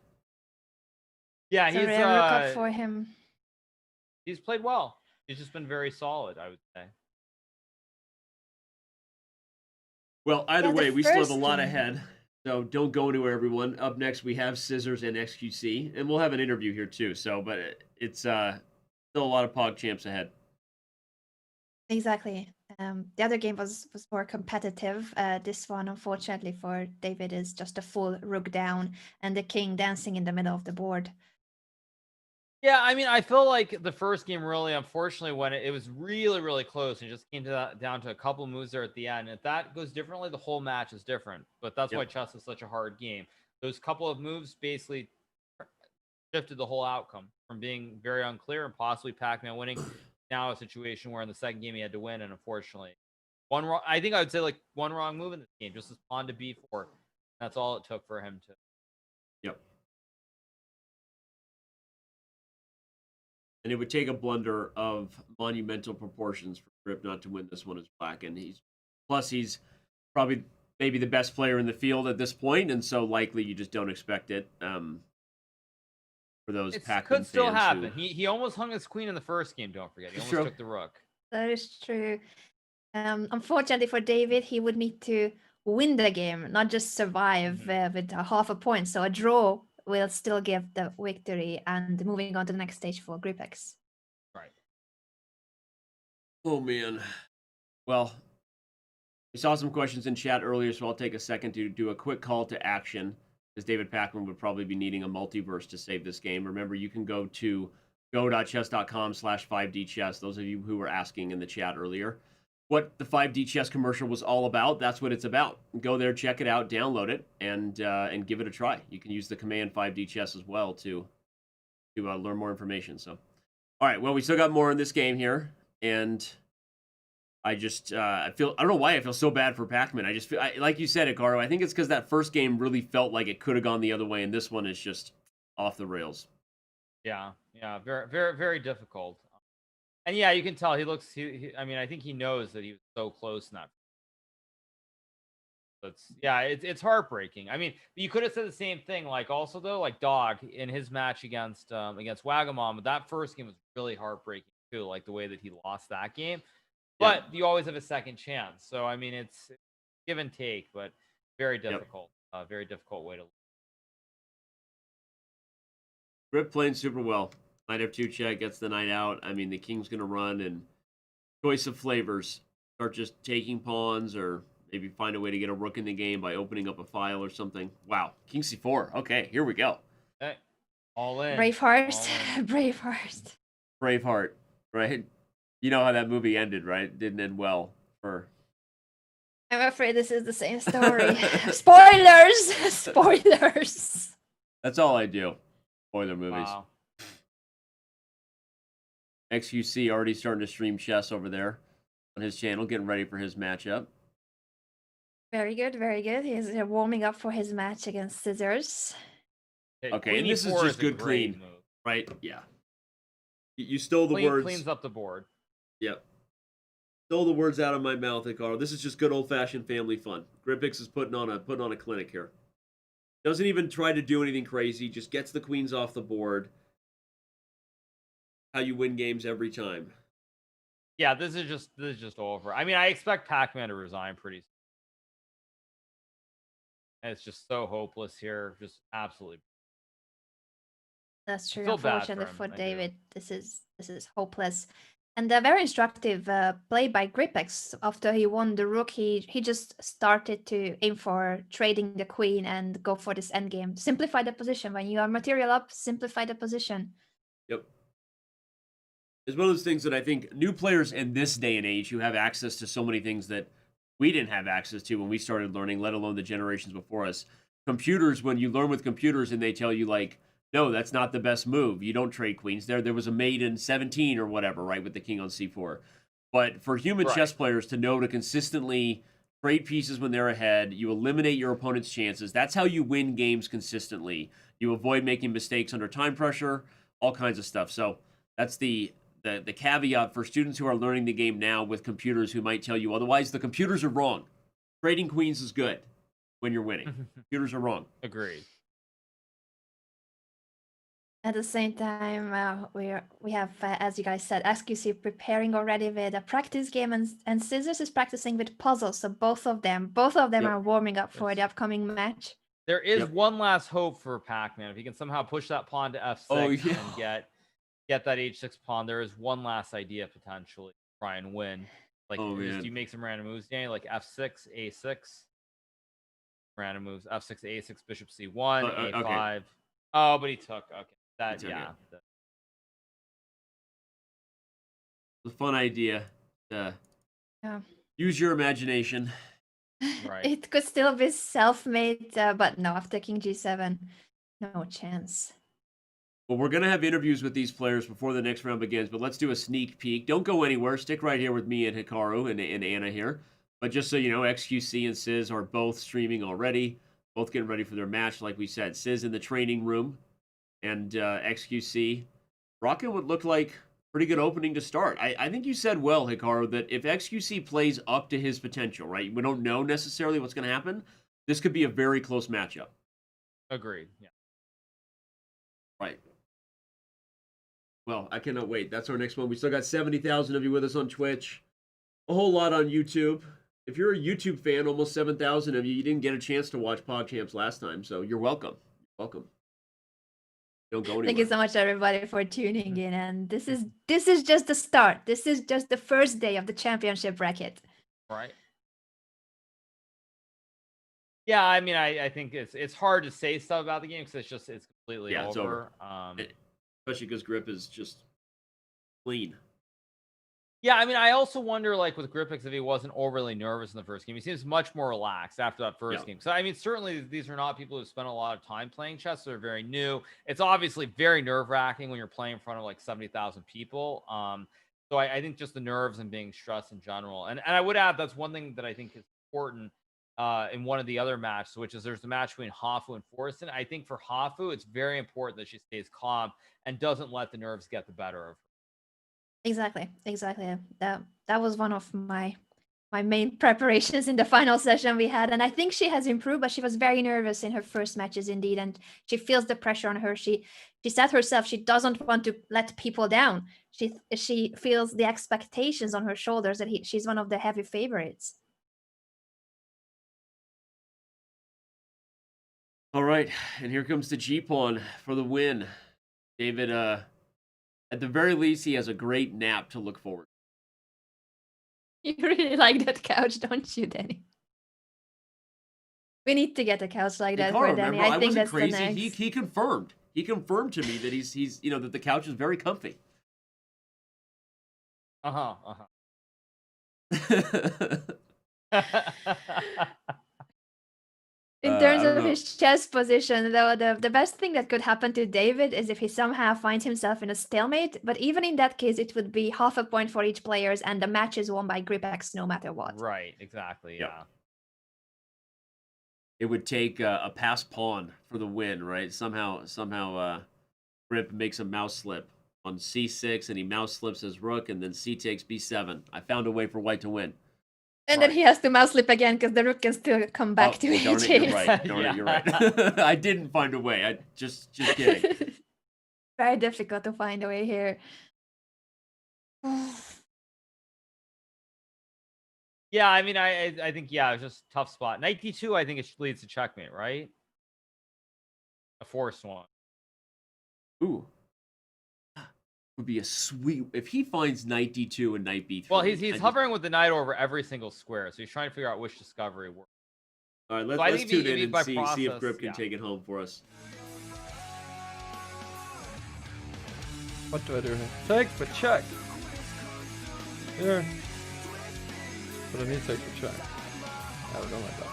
Yeah, It's a rare lookup for him. he's played well. He's just been very solid, I would say. Well, either Yeah, the way, we still have a first lot game. ahead. So don't go anywhere, everyone. Up next, we have Scissors and XQC, and we'll have an interview here too. So, but it's still a lot of PogChamps ahead. Exactly. The other game was more competitive. This one, unfortunately for David, is just a full rook down and the king dancing in the middle of the board. Yeah, I mean, I feel like the first game really, unfortunately, when it was really, really close and just came to down to a couple moves there at the end. If that goes differently, the whole match is different. But that's why chess is such a hard game. Those couple of moves basically shifted the whole outcome from being very unclear and possibly Pac-Man winning. Now a situation where in the second game he had to win, and unfortunately, I think I would say like one wrong move in this game, just as pawn to b4. That's all it took for him to. Yep. And it would take a blunder of monumental proportions for Grip not to win this one as black. And he's probably maybe the best player in the field at this point, and so likely you just don't expect it. For those Pac-Man could still fans happen. He almost hung his queen in the first game. Don't forget, he almost took the rook. That is true. Unfortunately for David, he would need to win the game, not just survive with a half a point. So a draw will still give the victory and moving on to the next stage for Gripix. Right. Oh, man. Well, we saw some questions in chat earlier, so I'll take a second to do a quick call to action, because David Packman would probably be needing a multiverse to save this game. Remember, you can go to go.chess.com/5dchess. Those of you who were asking in the chat earlier what the 5D chess commercial was all about, that's what it's about. Go there, check it out, download it, and give it a try. You can use the command 5D chess as well to learn more information. So, all right, well, we still got more in this game here, and I just I don't know why I feel so bad for Pac-Man. I just feel, like you said, Hikaru, I think it's because that first game really felt like it could have gone the other way, and this one is just off the rails. Yeah, very, very, very difficult. And yeah, you can tell he looks. I mean, I think he knows that he was so close in that. It's heartbreaking. I mean, you could have said the same thing. Like also though, like Dog in his match against Wagamon, but that first game was really heartbreaking too. Like the way that he lost that game. But you always have a second chance. So I mean, it's give and take, but very difficult. Very difficult way to. Rip playing super well. Knight f2 check gets the knight out. I mean, the king's going to run, and choice of flavors. Start just taking pawns, or maybe find a way to get a rook in the game by opening up a file or something. Wow, king c4. Okay, here we go. Okay. All in. Braveheart. Braveheart. Braveheart, right? You know how that movie ended, right? It didn't end well for... I'm afraid this is the same story. Spoilers! Spoilers! That's all I do. Spoiler movies. Wow. XQC already starting to stream chess over there on his channel, getting ready for his matchup. Very good, very good. He's warming up for his match against Scissors. Okay, and this is just good clean, right? Yeah. You stole the words. Cleans up the board. Yep. Stole the words out of my mouth, Hikaru. This is just good old-fashioned family fun. Gripix is putting on a clinic here. Doesn't even try to do anything crazy. Just gets the queens off the board. How you win games every time. Yeah, this is just over. I mean, I expect Pac-Man to resign pretty soon. And it's just so hopeless here. Just absolutely. That's true. Feel bad Unfortunately for for him, I do. David, this is hopeless. And a very instructive play by Gripix. After he won the rook, he just started to aim for trading the queen and go for this endgame. Simplify the position. When you are material up, simplify the position. Yep. It's one of those things that I think new players in this day and age who have access to so many things that we didn't have access to when we started learning, let alone the generations before us. Computers, when you learn with computers and they tell you like, no, that's not the best move. You don't trade queens. There was a mate in 17 or whatever, right, with the king on c4. But for human chess players to know to consistently trade pieces when they're ahead. You eliminate your opponent's chances. That's how you win games consistently. You avoid making mistakes under time pressure, all kinds of stuff. So that's the caveat for students who are learning the game now with computers who might tell you otherwise. The computers are wrong. Trading queens is good when you're winning. Computers are wrong. Agreed. At the same time, we have, as you guys said, XQC preparing already with a practice game, and Scissors is practicing with puzzles. So both of them are warming up for the upcoming match. There is one last hope for Pac-Man. If he can somehow push that pawn to f6 and get that h6 pawn, there is one last idea potentially to try and win. Like, do you make some random moves, Danny? Like f6, a6, random moves, f6, a6, bishop c1, a5. Okay. Oh, but he took. Okay. It's a fun idea. Use your imagination. Right. It could still be self-made, but no, after king g7, no chance. Well, we're going to have interviews with these players before the next round begins, but let's do a sneak peek. Don't go anywhere. Stick right here with me and Hikaru and Anna here. But just so you know, XQC and Sizz are both streaming already, both getting ready for their match, like we said. Sizz in the training room, and XQC rocking what looked like pretty good opening to start. I think you said well, Hikaru, that if XQC plays up to his potential, right? We don't know necessarily what's going to happen. This could be a very close matchup. Agreed. Yeah. Right. Well, I cannot wait. That's our next one. We still got 70,000 of you with us on Twitch. A whole lot on YouTube. If you're a YouTube fan, almost 7,000 of you, you didn't get a chance to watch PogChamps last time, so you're welcome. Welcome. Don't go anywhere. Thank you so much, everybody, for tuning in. And this is just the start. This is just the first day of the championship bracket. Right. Yeah, I mean, I think it's hard to say stuff about the game because it's completely over. It's over. Especially because Grip is just clean. Yeah, I mean, I also wonder, like, with Gripix, if he wasn't overly nervous in the first game. He seems much more relaxed after that first game. So, I mean, certainly these are not people who spent a lot of time playing chess. They're very new. It's obviously very nerve-wracking when you're playing in front of, like, 70,000 people. So I think just the nerves and being stressed in general. And I would add that's one thing that I think is important in one of the other matches, which is there's the match between Hafu and Forsen. I think for Hafu, it's very important that she stays calm and doesn't let the nerves get the better of her. Exactly. That was one of my main preparations in the final session we had, and I think she has improved, but she was very nervous in her first matches indeed, and she feels the pressure on her. She said herself she doesn't want to let people down. She feels the expectations on her shoulders that she's one of the heavy favorites. All right, and here comes the G-pawn for the win. David, at the very least, he has a great nap to look forward to. You really like that couch, don't you, Danny? We need to get a couch like that for Danny. I think that's crazy. The next. He confirmed. He confirmed to me that he's that the couch is very comfy. In terms of his chess position, though, the best thing that could happen to David is if he somehow finds himself in a stalemate. But even in that case, it would be half a point for each player, and the match is won by GripX no matter what. Right, exactly, yeah. It would take a pass pawn for the win, right? Somehow, Grip makes a mouse slip on c6, and he mouse slips his rook, and then c takes b7. I found a way for white to win. And then he has to mouse slip again because the rook can still come back to darn h8. it, you're right. Darn it, you're right. I didn't find a way. I just kidding. Very difficult to find a way here. Yeah, I mean, I think, yeah, it's just a tough spot. Knight d2, I think it leads to checkmate, right? A forced one. Ooh. Would be a sweet if he finds knight d2 and knight b3. Well, he's hovering with the knight over every single square, so he's trying to figure out which discovery works. All right, let's tune in and see if Grip can take it home for us. What do I do here? Take for check. Here. But I need to take for check. I don't know like that.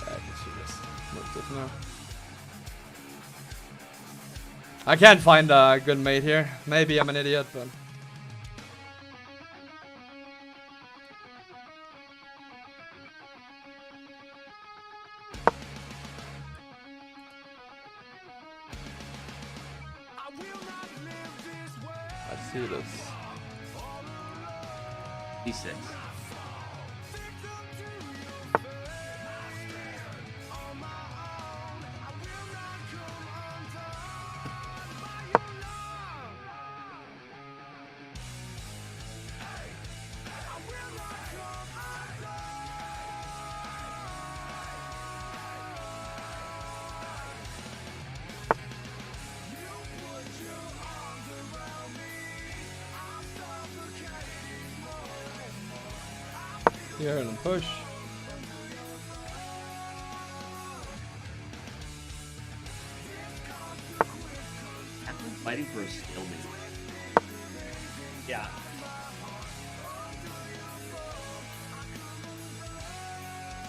I can see this. What's this now? I can't find a good mate here. Maybe I'm an idiot, but see this. D6. Here and push. Fighting for a stalemate. Yeah.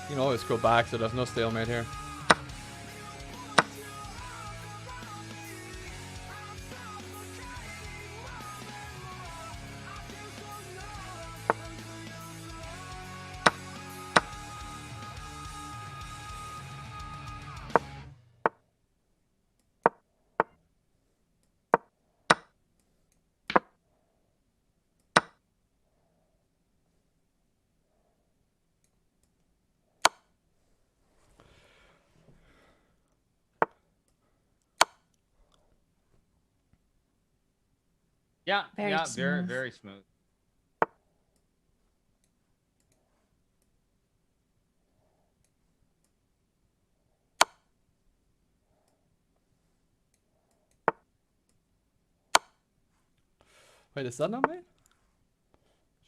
You can always go back, so there's no stalemate here. Yeah, Very yeah, smooth. very smooth. Wait, is that not mate?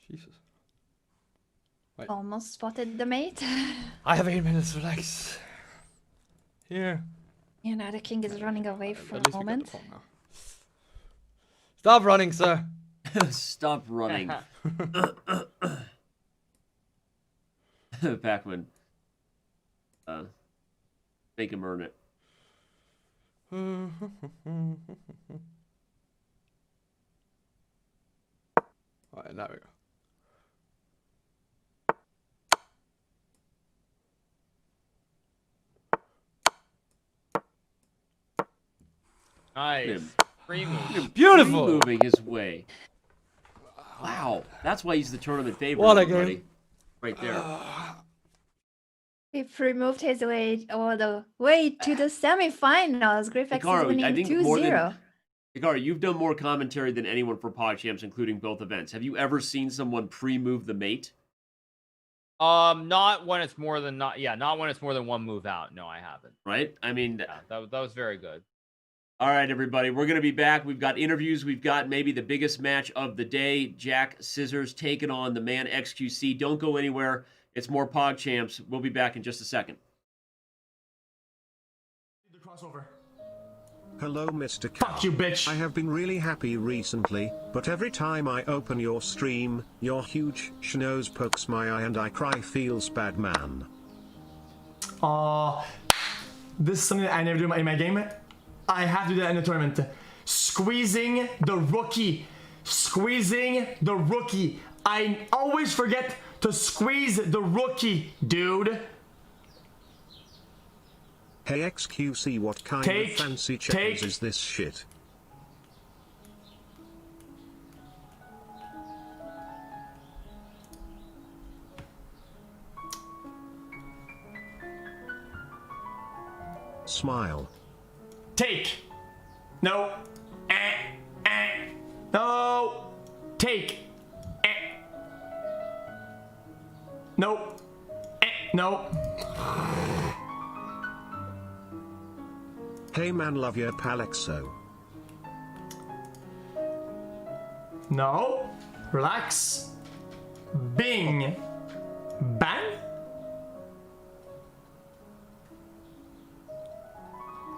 Jesus. Wait. Almost spotted the mate. I have 8 minutes, relax. Here. You know, the king is running away for At a least we got the moment. pawn now. Stop running, sir. Stop running. Pac-Man. Make him earn it. Alright, now we go. Nice. Free move. Beautiful. Moving his way. Wow, that's why he's the tournament favorite. What a everybody. game. Right there. He removed his way all the way to the semifinals. Grifex Hikaru, is winning I think 2-0. more than Hikaru, you've done more commentary than anyone for PogChamps, including both events. Have you ever seen someone pre-move the mate? Not when it's more than not when it's more than one move out. No, I haven't. Right? I mean, Yeah, that was very good. all right, everybody, we're going to be back. We've got interviews. We've got maybe the biggest match of the day. Jack Scissors taking on the man XQC. Don't go anywhere. It's more PogChamps. We'll be back in just a second. The crossover. Hello, Mr. Car. Fuck you, bitch. I have been really happy recently, but every time I open your stream, your huge schnoz pokes my eye and I cry. Feels bad, man. This is something that I never do in my game. I have to do that in the tournament. Squeezing the rookie. Squeezing the rookie. I always forget to squeeze the rookie, dude. Hey XQC, what kind of fancy checkers is this shit? Smile. Take. No. No. Take. No. No. Hey man, love your Palexo. No. Relax. Bing. Bang.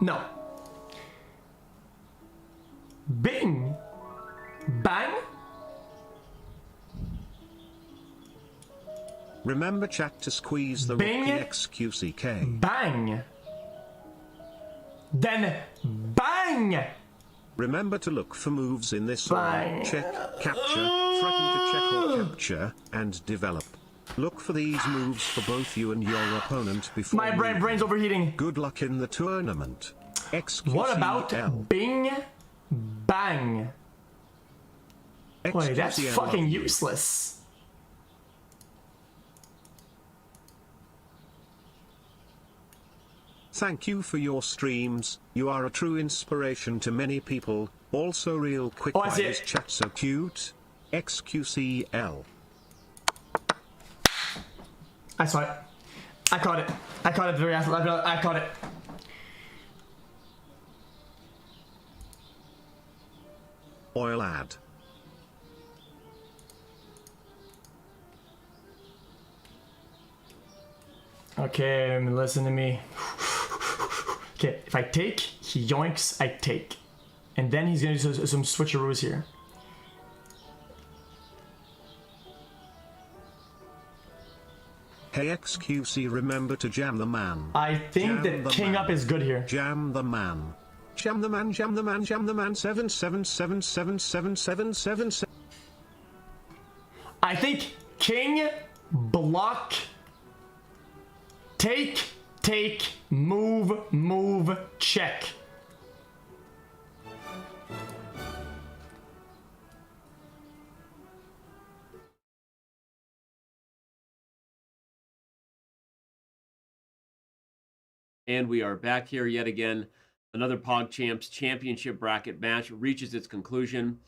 No. Bing. Bang. Remember chat to squeeze the Bing. rookie XQCK. Bang. Then bang. Remember to look for moves in this Bang. order. Check, capture, threaten to check or capture, and develop. Look for these moves for both you and your opponent before My brain's overheating. Good luck in the tournament. XQCL. What about bing, bang? Wait, that's XQC, I fucking love you. useless. Thank you for your streams. You are a true inspiration to many people. Also, real quick, Oh, I why see is it. chat so cute? XQCL. I saw it. I caught it. I caught it very fast. I caught it. Oil ad. Okay, listen to me. Okay, if I take, he yoinks, I take. And then he's gonna do some switcheroos here. Hey XQC, remember to jam the man. I think Jam that the king man. up is good here. Jam the man. Jam the man, jam the man, jam the man. 777777777. I think king, block, take, move, check. And we are back here yet again. Another PogChamps championship bracket match reaches its conclusion.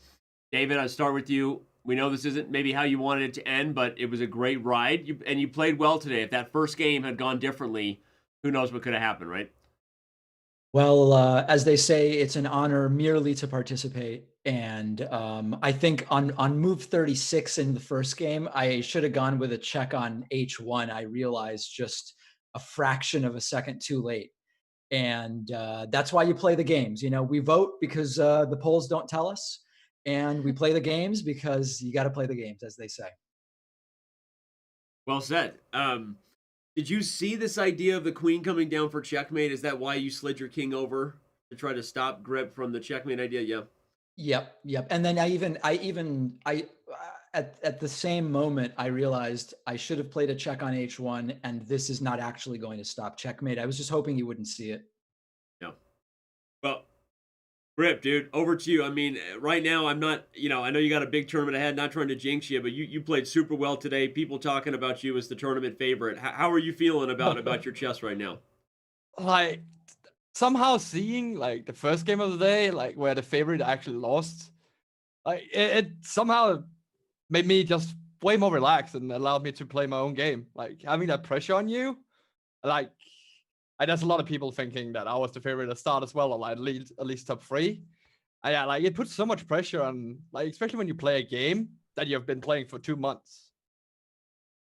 David, I'll start with you. We know this isn't maybe how you wanted it to end, but it was a great ride. You played well today. If that first game had gone differently, who knows what could have happened, right? Well, as they say, it's an honor merely to participate. And I think on move 36 in the first game, I should have gone with a check on H1. I realized just a fraction of a second too late. And that's why you play the games. You know, we vote because the polls don't tell us. And we play the games because you got to play the games, as they say. Well said. Did you see this idea of the queen coming down for checkmate? Is that why you slid your king over to try to stop Grip from the checkmate idea? Yeah. Yep. And then I at the same moment, I realized I should have played a check on H1, and this is not actually going to stop checkmate. I was just hoping you wouldn't see it. Yeah. Well, Grip, dude, over to you. I mean, right now, I'm not, I know you got a big tournament ahead, not trying to jinx you, but you played super well today. People talking about you as the tournament favorite. How are you feeling about your chess right now? Like, somehow seeing, like, the first game of the day, like, where the favorite actually lost, like, it somehow made me just way more relaxed and allowed me to play my own game. Like, having that pressure on you, like, there's a lot of people thinking that I was the favorite at the start as well, or like at least top 3. Yeah, like it puts so much pressure on, like, especially when you play a game that you've been playing for 2 months.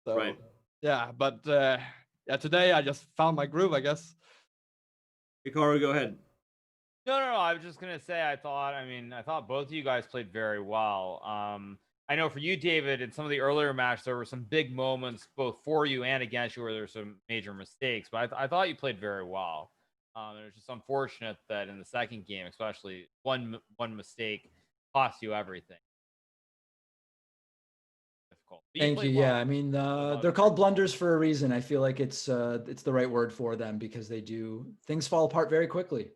So, right. Yeah, but yeah, today I just found my groove, I guess. Hikaru, go ahead. No. I was just gonna say I thought both of you guys played very well. I know for you, David, in some of the earlier matches, there were some big moments both for you and against you where there were some major mistakes, but I thought you played very well. It was just unfortunate that in the second game, especially one mistake cost you everything. Difficult. But Thank you. played Yeah, well. I mean, they're called blunders for a reason. I feel like it's the right word for them because things fall apart very quickly.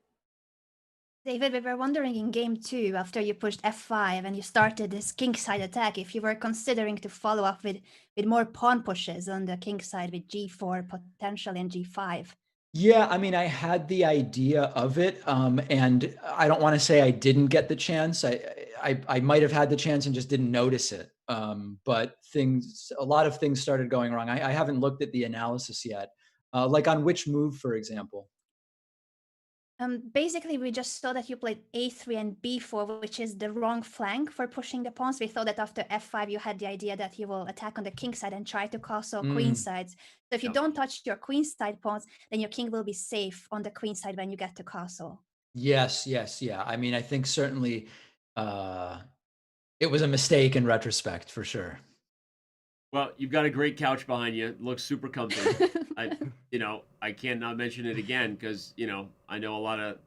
David, we were wondering in game 2, after you pushed f5 and you started this king side attack, if you were considering to follow up with more pawn pushes on the king side with g4, potentially, and g5. Yeah, I mean, I had the idea of it, and I don't want to say I didn't get the chance. I might have had the chance and just didn't notice it. But a lot of things started going wrong. I haven't looked at the analysis yet. Like on which move, for example? Basically, we just saw that you played a3 and b4, which is the wrong flank for pushing the pawns. We thought that after f5, you had the idea that you will attack on the king side and try to castle queen sides. So if you don't touch your queen side pawns, then your king will be safe on the queen side when you get to castle. Yes, yeah. I mean, I think certainly it was a mistake in retrospect, for sure. Well, you've got a great couch behind you. It looks super comfy. I can't not mention it again because, I know a lot of,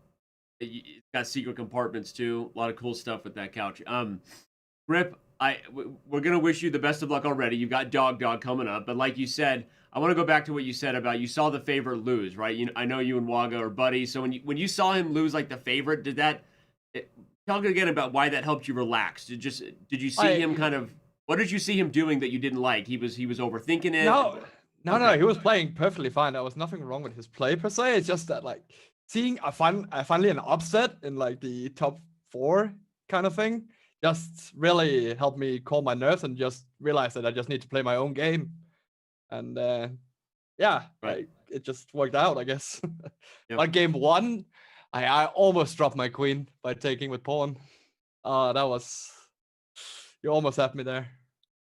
it's got secret compartments too. A lot of cool stuff with that couch. Grip, we're going to wish you the best of luck already. You've got Dog coming up. But like you said, I want to go back to what you said about you saw the favorite lose, right? I know you and Waga are buddies. So when you saw him lose like the favorite, talk again about why that helped you relax. Did you see him kind of? What did you see him doing that you didn't like? He was overthinking it. No, he was playing perfectly fine. There was nothing wrong with his play per se. It's just that like seeing finally an upset in like the top 4 kind of thing just really helped me calm my nerves and just realize that I just need to play my own game. And right. It just worked out, I guess. Yep. But game 1, I almost dropped my queen by taking with pawn. You almost had me there.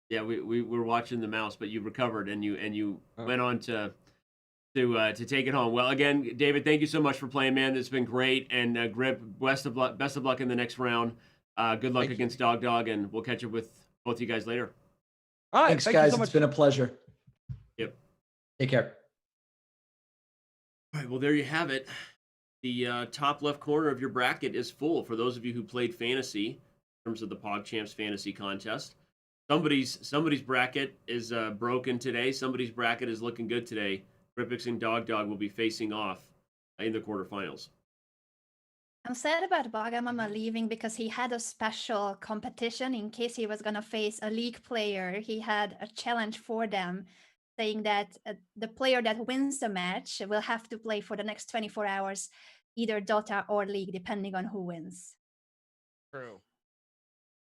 Yeah, we were watching the mouse, but you recovered and you went on to take it home. Well, again, David, thank you so much for playing, man. It's been great. And Grip, best of luck in the next round. Good luck against Dog, and we'll catch up with both you guys later. All right, thanks guys. It's been a pleasure. Yep. Take care. All right. Well, there you have it. The top left corner of your bracket is full for those of you who played fantasy in terms of the PogChamps fantasy contest. Somebody's bracket is broken today. Somebody's bracket is looking good today. Gripix and Dog will be facing off in the quarterfinals. I'm sad about Pogchamps leaving because he had a special competition in case he was going to face a league player. He had a challenge for them saying that the player that wins the match will have to play for the next 24 hours, either Dota or League, depending on who wins. True.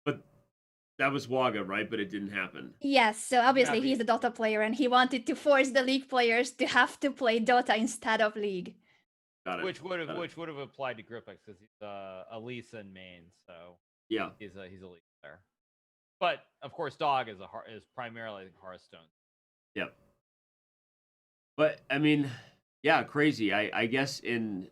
But that was Waga, right? But it didn't happen. Yes, so obviously he's a Dota player and he wanted to force the League players to have to play Dota instead of League. Got it. Which would have applied to Gripix because he's a Lisa in main, so yeah, he's a Lisa there. But of course, Dog is primarily Hearthstone. Yep. But I mean, yeah, crazy. I guess in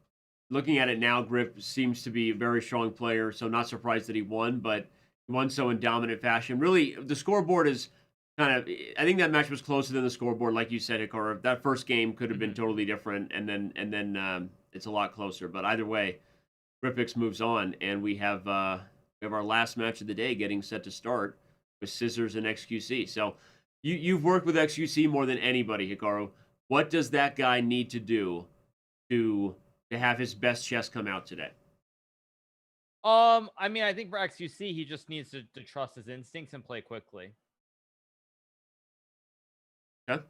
looking at it now, Grip seems to be a very strong player, so not surprised that he won, but he won so in dominant fashion. Really, the scoreboard is kind of, I think that match was closer than the scoreboard, like you said, Hikaru. That first game could have been totally different, and then it's a lot closer. But either way, Gripix moves on, and we have our last match of the day getting set to start with Scissors and XQC. So you've worked with XQC more than anybody, Hikaru. What does that guy need to do to have his best chess come out today? I mean, I think for XQC, he just needs to trust his instincts and play quickly. Okay.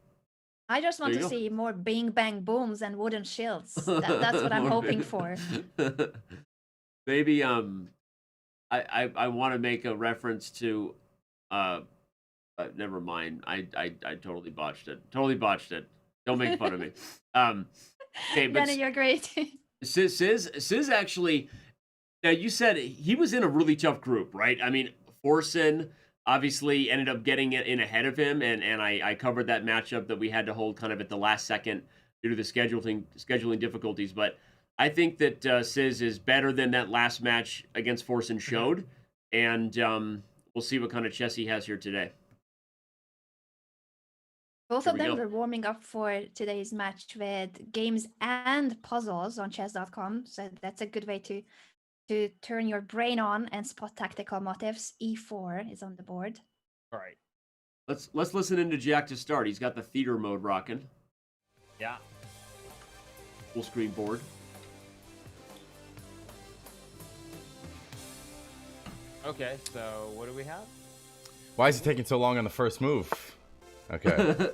I just want to see more bing bang booms and wooden shields. That's what I'm hoping for. Maybe I want to make a reference to never mind. I totally botched it. Don't make fun of me. Okay, but Benny, you're great. Sizz actually. Now you said he was in a really tough group, right? I mean, forsen obviously ended up getting it in ahead of him, and I covered that matchup that we had to hold kind of at the last second due to the scheduling difficulties. But I think that Sizz is better than that last match against forsen showed, and we'll see what kind of chess he has here today. Both of them were warming up for today's match with games and puzzles on Chess.com, so that's a good way to turn your brain on and spot tactical motifs. E4 is on the board. All right. Let's listen into Jack to start. He's got the theater mode rocking. Yeah. Full screen board. Okay, so what do we have? Why is he taking so long on the first move? Okay.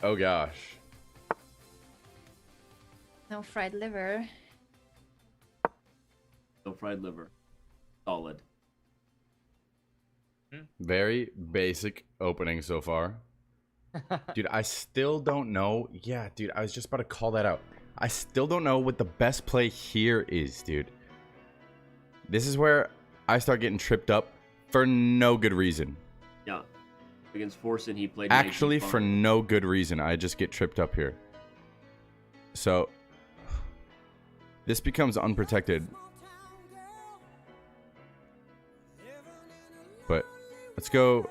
Oh gosh. No fried liver. No fried liver. Solid. Very basic opening so far. Dude, I still don't know. Yeah, dude, I was just about to call that out. I still don't know what the best play here is, dude. This is where I start getting tripped up for no good reason. Yeah. Against forsen, he played Actually, knight for d5. no good reason. I just get tripped up here. So, this becomes unprotected. But, let's go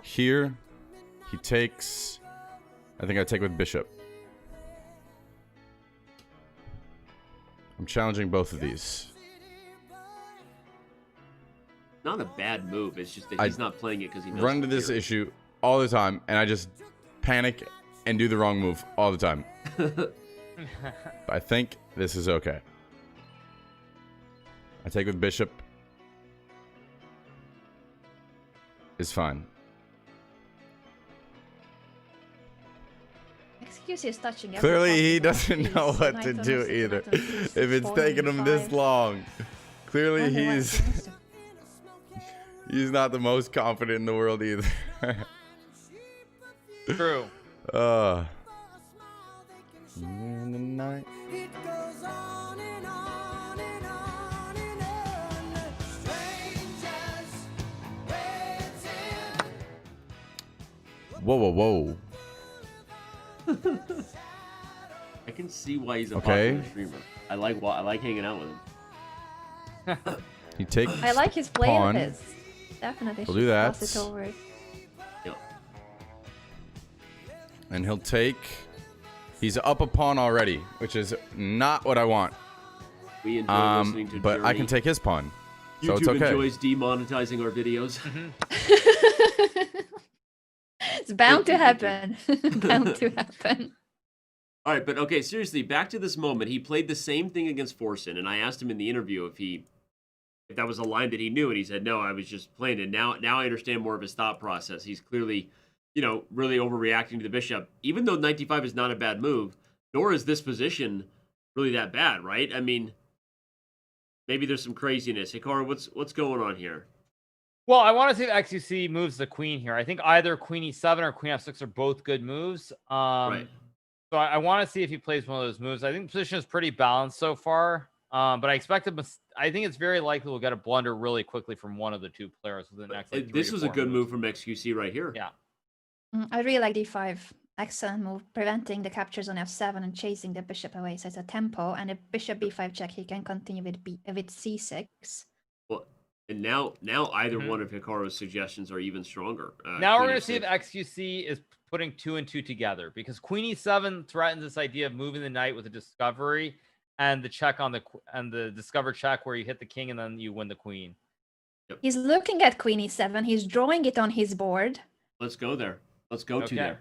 here. He takes... I think I take with bishop. I'm challenging both of these. Not a bad move. It's just that he's not playing it because he knows Run into this issue all the time, and I just panic and do the wrong move all the time. But I think this is okay. I take with bishop. Is fine. Excuse is touching every Clearly, he possible doesn't know piece. what Knight to on do f6, either. knight on c6, If it's pawn taking him this e5. long, clearly Okay, what he wants to- he's not the most confident in the world either. True. In the night. Whoa, whoa, whoa. I can see why he's a Okay. popular streamer. I like hanging out with him. He takes I like his play pawn. of his. Definitely. We'll should do that. pass it over. And he'll take... He's up a pawn already, which is not what I want. We enjoy listening to but I can Journey. take his pawn. So YouTube it's okay. enjoys demonetizing our videos. It's bound to happen. Bound to happen. All right, but okay, seriously, back to this moment. He played the same thing against forsen, and I asked him in the interview if that was a line that he knew, and he said, no, I was just playing it. Now I understand more of his thought process. He's clearly, really overreacting to the bishop. Even though knight d5 is not a bad move, nor is this position really that bad, right? I mean, maybe there's some craziness. Hikaru, what's going on here? Well, I want to see if XUC moves the queen here. I think either queen e7 or queen f6 are both good moves. Right. So I want to see if he plays one of those moves. I think the position is pretty balanced so far. But I think it's very likely we'll get a blunder really quickly from one of the two players within the next. Like, This was a good move from XQC right here. Yeah. I really like d5. Excellent move, preventing the captures on f7 and chasing the bishop away. So it's a tempo, and a bishop b5 check. He can continue with c6. Well, and now either one of Hikaru's suggestions are even stronger. Now we're Queen going to see if f6. XQC is putting 2 and 2 together, because queen e7 threatens this idea of moving the knight with a discovery and the check on the discover check where you hit the king and then you win the queen. He's looking at queen e7. He's drawing it on his board. Let's go there. Let's go to there.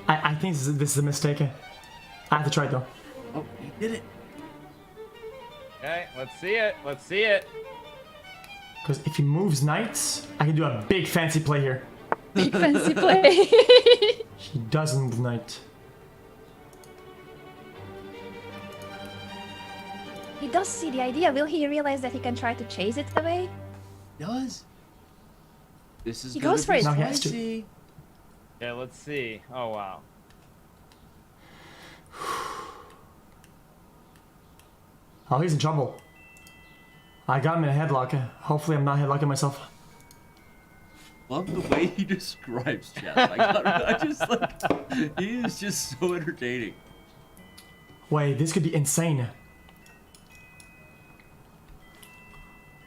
I think this is a mistake. I have to try it though. Oh, he did it. Okay, let's see it. Let's see it. Because if he moves knights, I can do a big fancy play here. Big fancy play. He doesn't move knight. He does see the idea. Will he realize that he can try to chase it away? Does. This is He gonna goes for be his Now he has to. spicy. Okay, let's see. Oh, wow. Oh, he's in trouble. I got him in a headlock. Hopefully I'm not headlocking myself. Love the way he describes chess. I just like, he is just so entertaining. Wait, this could be insane.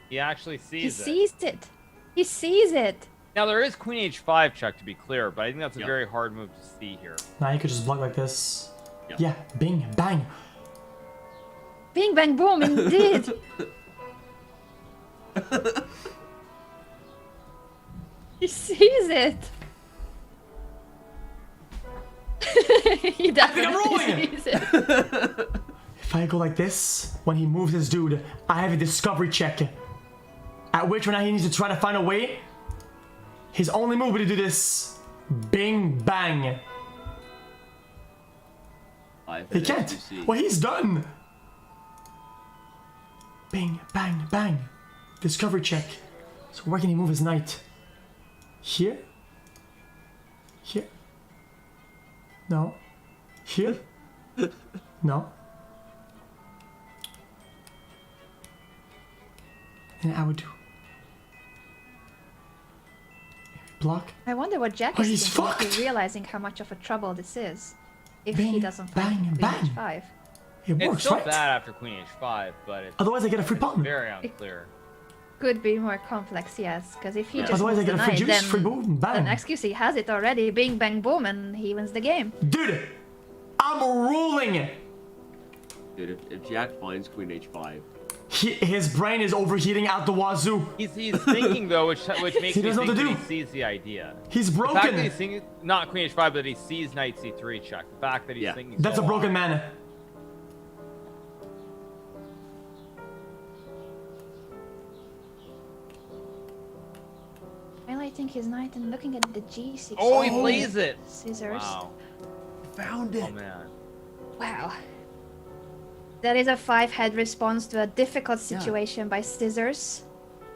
He actually He sees it. sees it. He sees it. Now, there is queen h5 check, to be clear, but I think that's a Yep. very hard move to see here. Now you could just block like this. Yep. Yeah, bing, bang. Bing, bang, boom, indeed. He sees it. He definitely sees it. If I go like this, when he moves his dude, I have a discovery check. At which point he needs to try to find a way. His only move will be to do this. Bing, bang. He can't. Well, he's done. Bing, bang, bang. Discovery check. So where can he move his knight? Here? Here? No. Here? No. And I would do. Block. I wonder what Jack Oh, is he's thinking fucked. after realizing how much of a trouble this is. If Bang, he doesn't find bang, Queen bang. H5. It It's works, still right? bad after Queen H5, but it's Otherwise, I get a free pawn. very unclear. Could be more complex, yes. Because if he just Otherwise, I moves get the a free knight, juice, then free boom, bang. then XQC has it already. Bing, bang, boom, and he wins the game. Dude, I'm ruling. Dude, if Jack finds Queen H5, His brain is overheating out the wazoo. He's thinking though, which makes He me doesn't know think what to that do. he sees the idea. He's The fact broken. that he's thinking, not Queen H5, but that he sees Knight C3 check. The fact that he's thinking That's so a broken long. man. Highlighting his knight and looking at the G6. Oh, he plays it. Scissors. Wow. Found it. Oh man. Wow. That is a 5-head response to a difficult situation by Scissors.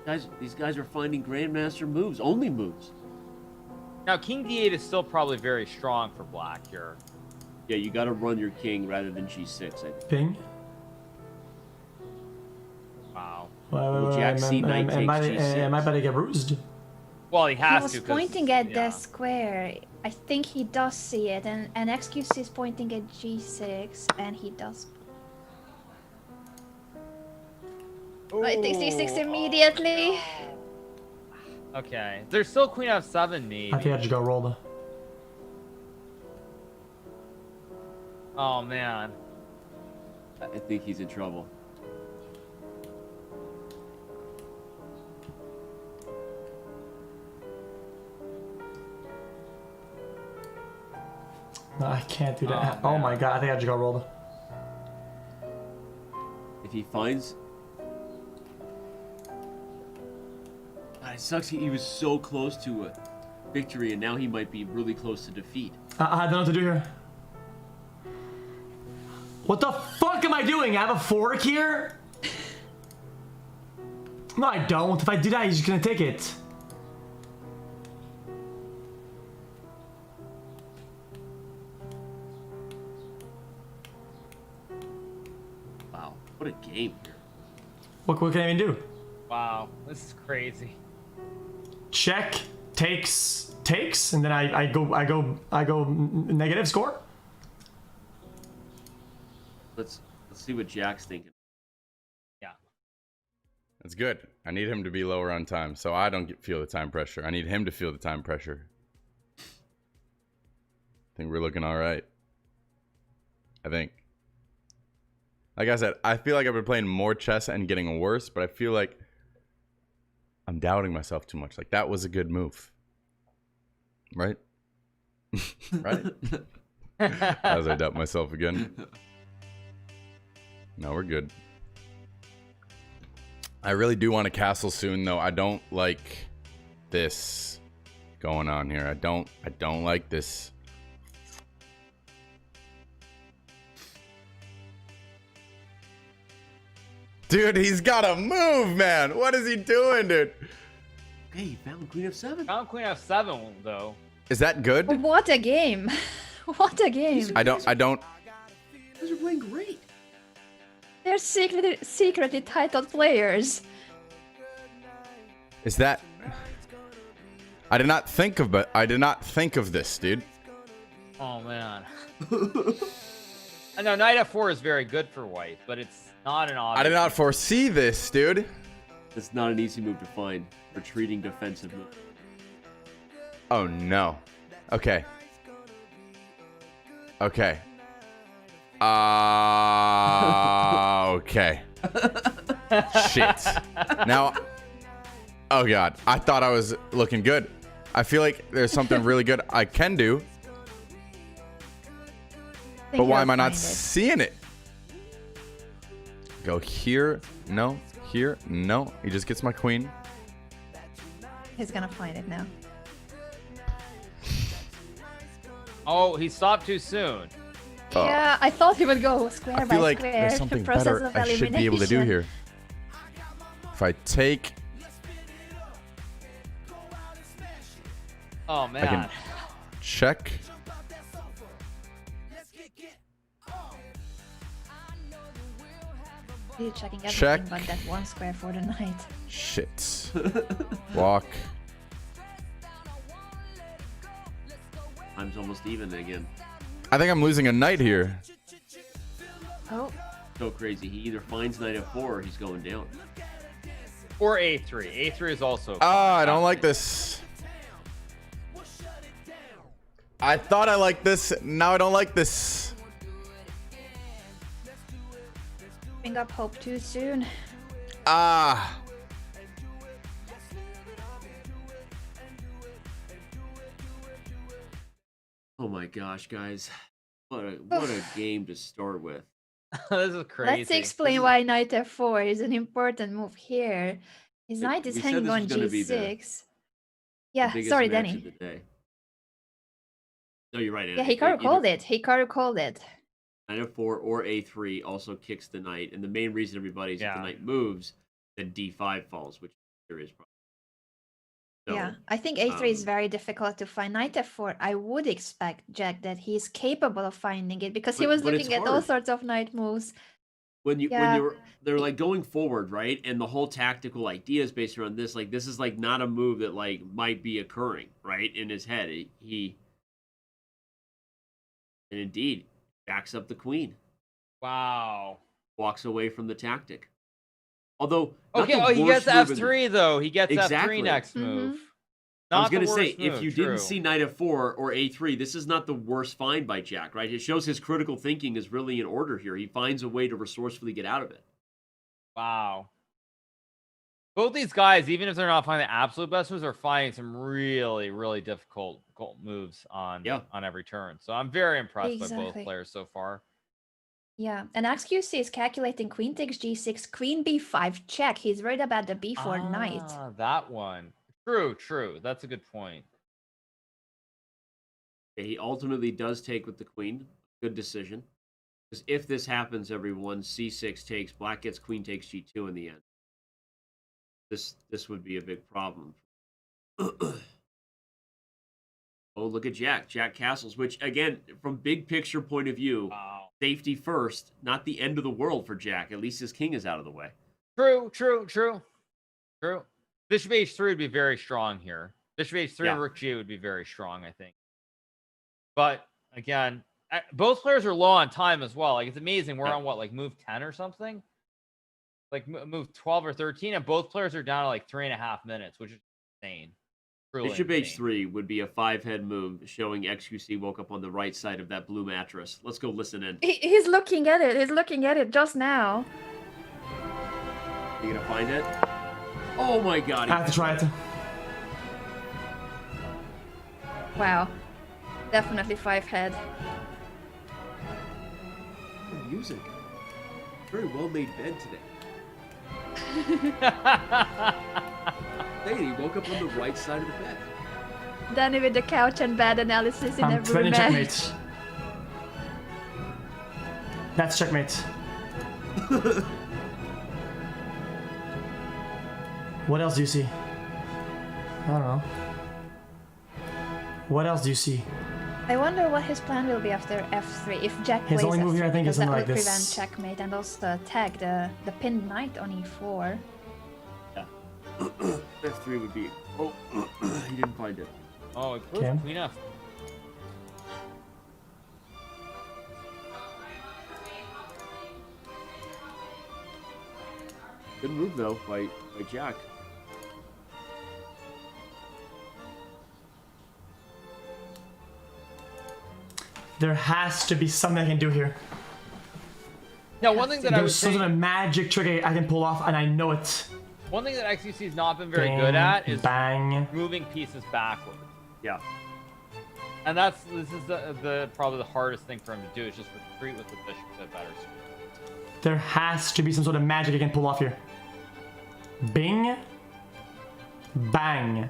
Guys, these guys are finding grandmaster moves, only moves. Now King D8 is still probably very strong for black here. Yeah, you got to run your king rather than G6. I think. Ping. Wow. Well, Jack C, knight takes G6. Am I about to get bruised? Well, he He has was to. 'cause- pointing at yeah. the square. I think he does see it, and XQC is pointing at G6, and he does. I think C6 immediately. Okay. There's still Queen F7 maybe. I think I just got rolled. Oh man. I think he's in trouble. No, I can't do that. Oh my god, I think I just got rolled. If he finds... God, it sucks he was so close to a victory, and now he might be really close to defeat. I don't know what to do here. What the fuck am I doing? I have a fork here? No, I don't. If I do that, he's just gonna take it. Wow, what a game here. What can I even do? Wow. This is crazy. Check, takes, and then I go negative score. Let's see what Jack's thinking. Yeah. That's good. I need him to be lower on time, so I don't feel the time pressure. I need him to feel the time pressure. I think we're looking all right. I think. Like I said, I feel like I've been playing more chess and getting worse, but I feel like I'm doubting myself too much. Like, that was a good move. Right? Right? As I doubt myself again. No, we're good. I really do want a castle soon, though. I don't like this going on here. I don't like this. Dude, he's got to move, man. What is he doing, dude? Hey, he found Queen F7. Found Queen F7 though. Is that good? What a game! What a game! I don't. You guys are playing great. They're secretly titled players. Is that? I did not think of, but I did not think of this, dude. Oh man. I know Knight F4 is very good for white, but it's not an obvious. I did not foresee this, dude. It's not an easy move to find. Retreating defensive move. Oh no. Okay. Okay. Okay. Shit. Now. Oh god. I thought I was looking good. I feel like there's something really good I can do. But why am I not seeing it? Go here. No. Here. No. He just gets my queen. He's gonna find it now. Oh, he stopped too soon. Oh. Yeah, I thought he would go square I by feel like square. there's The something process better of I should be able to do elimination. here. If I take... Oh I man. can check. He's checking everything Check. but that one square for the knight. Shit. Walk. Time's almost even again. I think I'm losing a knight here. Oh. So crazy. He either finds knight f4 or he's going down. Or a3. A3 is also. Ah, I don't like this. I thought I liked this. Now I don't like this. Bring up hope too soon. Ah. Oh my gosh, guys. What a game to start with. This is crazy. Let's explain why knight f4 is an important move here. His knight is We said hanging this on was gonna be the- g6. Yeah, Biggest sorry, match Danny. of the day. No, you're right. Yeah, Hikaru called it. Hikaru called it. Knight f4 or a3 also kicks the knight, and the main reason everybody is if the knight moves, then d5 falls, which there is. So, Yeah, I think a3 is very difficult to find. Knight f4, I would expect, Jack, that he's capable of finding it because he was but it's looking at all hard. sorts of knight moves. when Yeah. they're like going forward, right? And the whole tactical idea is based around this. Like, this is like not a move that like might be occurring, right? In his head, he and indeed backs up the queen. Wow. Walks away from the tactic. Although, not Okay, the oh, he worst gets move in f3 though. He gets Exactly. f3 next Mm-hmm. move. I was Not going the to say, worst if move, you true. didn't see knight f4 or a3, this is not the worst find by Jack, right? It shows his critical thinking is really in order here. He finds a way to resourcefully get out of it. Wow. Both these guys, even if they're not finding the absolute best moves, are finding some really, really difficult moves on every turn. So I'm very impressed by both Exactly. players so far. Yeah, and XQC is calculating queen takes g6, queen b5 check. He's worried about the b4 knight. Ah, that one. True, true. That's a good point. Yeah, he ultimately does take with the queen. Good decision. Because if this happens, everyone, c6 takes, black gets queen takes g2 in the end. This would be a big problem. Oh, look at Jack. Jack castles, which, again, from big picture point of view, safety first, not the end of the world for Jack. At least his king is out of the way. True, true, true. True. Bishop h3 would be very strong here. Bishop h3 Yeah. and rook g would be very strong, I think. But, again, both players are low on time as well. Like, it's amazing. We're on, what, like move 10 or something? Like, move 12 or 13, and both players are down to, like, 3.5 minutes, which is insane. Truly Bishop insane. h3 would be a 5-head move, showing XQC woke up on the right side of that blue mattress. Let's go listen in. He's looking at it. He's looking at it just now. You gonna find it? Oh my god. I have to try it. Wow. Definitely 5-head. Music. Very well made bed today. Hey, he woke up on the right side of the bed. Danny with the couch and bed analysis in I'm every 20 match. checkmates. That's checkmate. What else do you see? I don't know. What else do you see? I wonder what his plan will be after f3. If Jack His plays only move f3, here, I think, because is something that like would this. prevent checkmate and also tag the pinned knight on e4. F3 would be. Oh, he didn't find it. Oh, it Okay. queen f. Good move though by Jack. There has to be something I can do here. Now, one thing that I would There's some say, sort of magic trick I can pull off, and I know it. one thing that XQC has not been very Bang, good at is bang. moving pieces backward. Yeah. And this is the probably the hardest thing for him to do is just retreat with the bishop to a better spot. There has to be some sort of magic I can pull off here. Bing. Bang.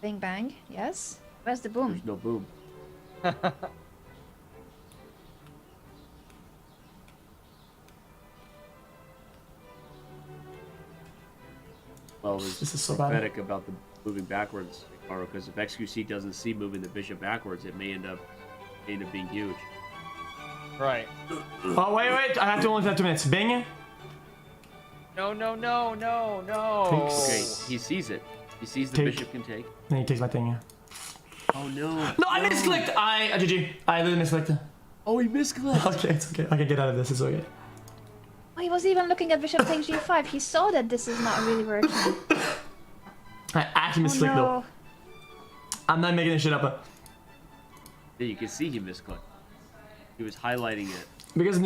Bing bang. Yes. Where's the boom? There's no boom. Well, This is so bad. prophetic about the moving backwards, because if XQC doesn't see moving the bishop backwards, it may end up being huge. Right. Oh, wait. I have to only have 2 minutes. Bing. No, no, no, no, no. Takes. Okay, he sees it. He sees the Take. bishop can take. Then he takes my thing. Oh no. No, I misclicked. GG. I literally misclicked. Oh, he misclicked. Okay, it's okay. I can get out of this. It's okay. Oh, he was even looking at bishop takes g5. He saw that this is not really working. I actually misclicked though. I'm not making this shit up. Yeah, you can see he misclicked. He was highlighting it. Because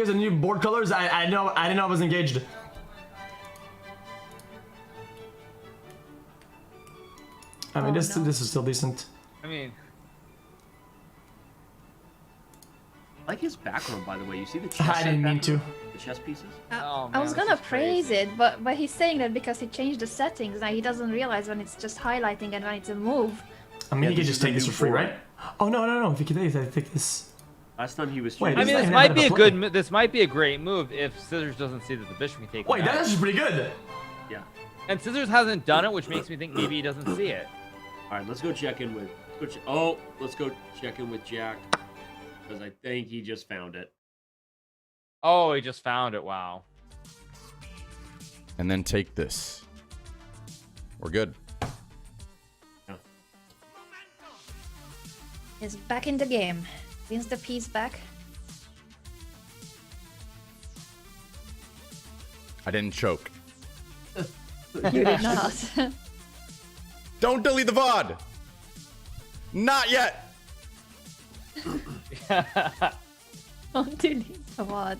of new board colors, I didn't know I was engaged. I mean, this is still decent. I mean, I like his background, by the way. You see the chess I didn't mean to. The chess pieces? oh, I was man, gonna this is praise crazy. it, but he's saying that because he changed the settings, now he doesn't realize when it's just highlighting and when it's a move. I mean, Yeah, he could this just is a take this new for free, board. right? Oh no! If he could take it, I'd take this. Last time he was. Wait, I mean, It's this not might even be a a good. play. This might be a great move if Scissors doesn't see that the bishop can take. Wait, him out. that's actually pretty good. Yeah. And Scissors hasn't done it, which makes me think maybe he doesn't see it. All right, let's go check in with. Let's go check in with Jack because I think he just found it. Oh, he just found it. Wow. And then take this. We're good. He's back in the game. Wins the piece back. I didn't choke. You did not. Don't delete the VOD! Not yet! Don't delete the VOD.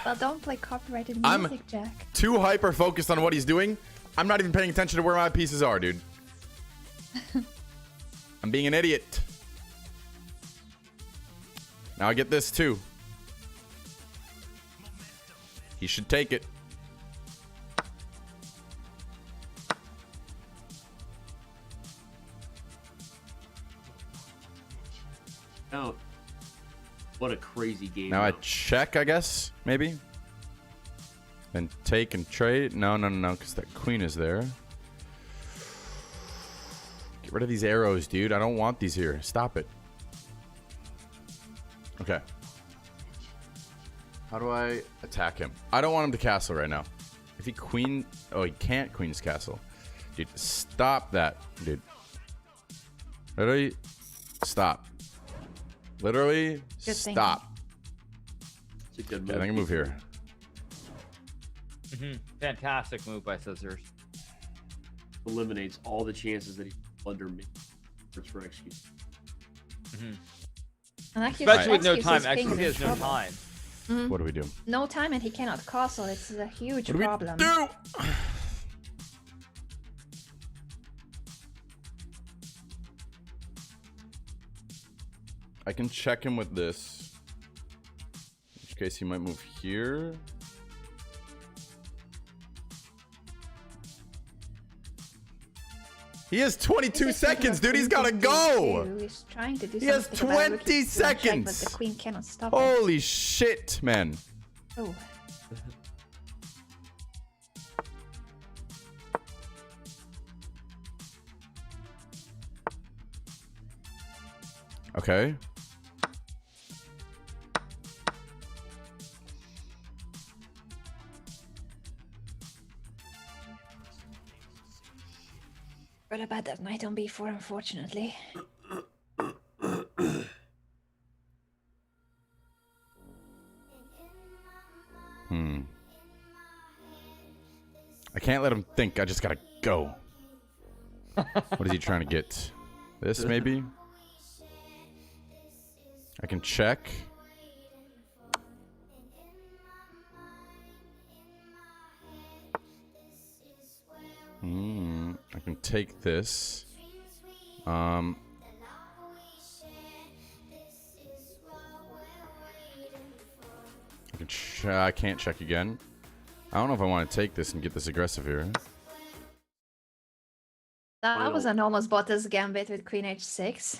Well, don't play copyrighted I'm- music, Jack. Too hyper focused on what he's doing. I'm not even paying attention to where my pieces are, dude. I'm being an idiot. Now I get this too. He should take it. Oh, what a crazy game! Now I though. check, I guess, maybe. Then take and trade. No, because that queen is there. Get rid of these arrows, dude. I don't want these here. Stop it. Okay. How do I attack him? I don't want him to castle right now. If he queen... Oh, he can't queen his castle. Dude, stop that, dude. Literally, stop. Literally, Good thing. stop. It's a good Okay, I think I move here. Fantastic move by Scissors. Eliminates all the chances that he blunder me. For excuse. And actually, Especially with no Excuses time. King is Actually, in has no trouble. time. What do we do? No time and he cannot castle. It's a huge What do we problem. do? I can check him with this. In which case he might move here. He has 22 seconds, dude. He's gotta go. He's trying to do He has something about it, 20 which is to check, seconds. But the queen cannot stop it. Holy shit, man. Oh. Okay. What about that knight on b4, unfortunately? I can't let him think. I just gotta go. What is he trying to get? This, maybe? I can check. I can take this. I can't check again. I don't know if I want to take this and get this aggressive here. That was an almost Bottas gambit with queen h6.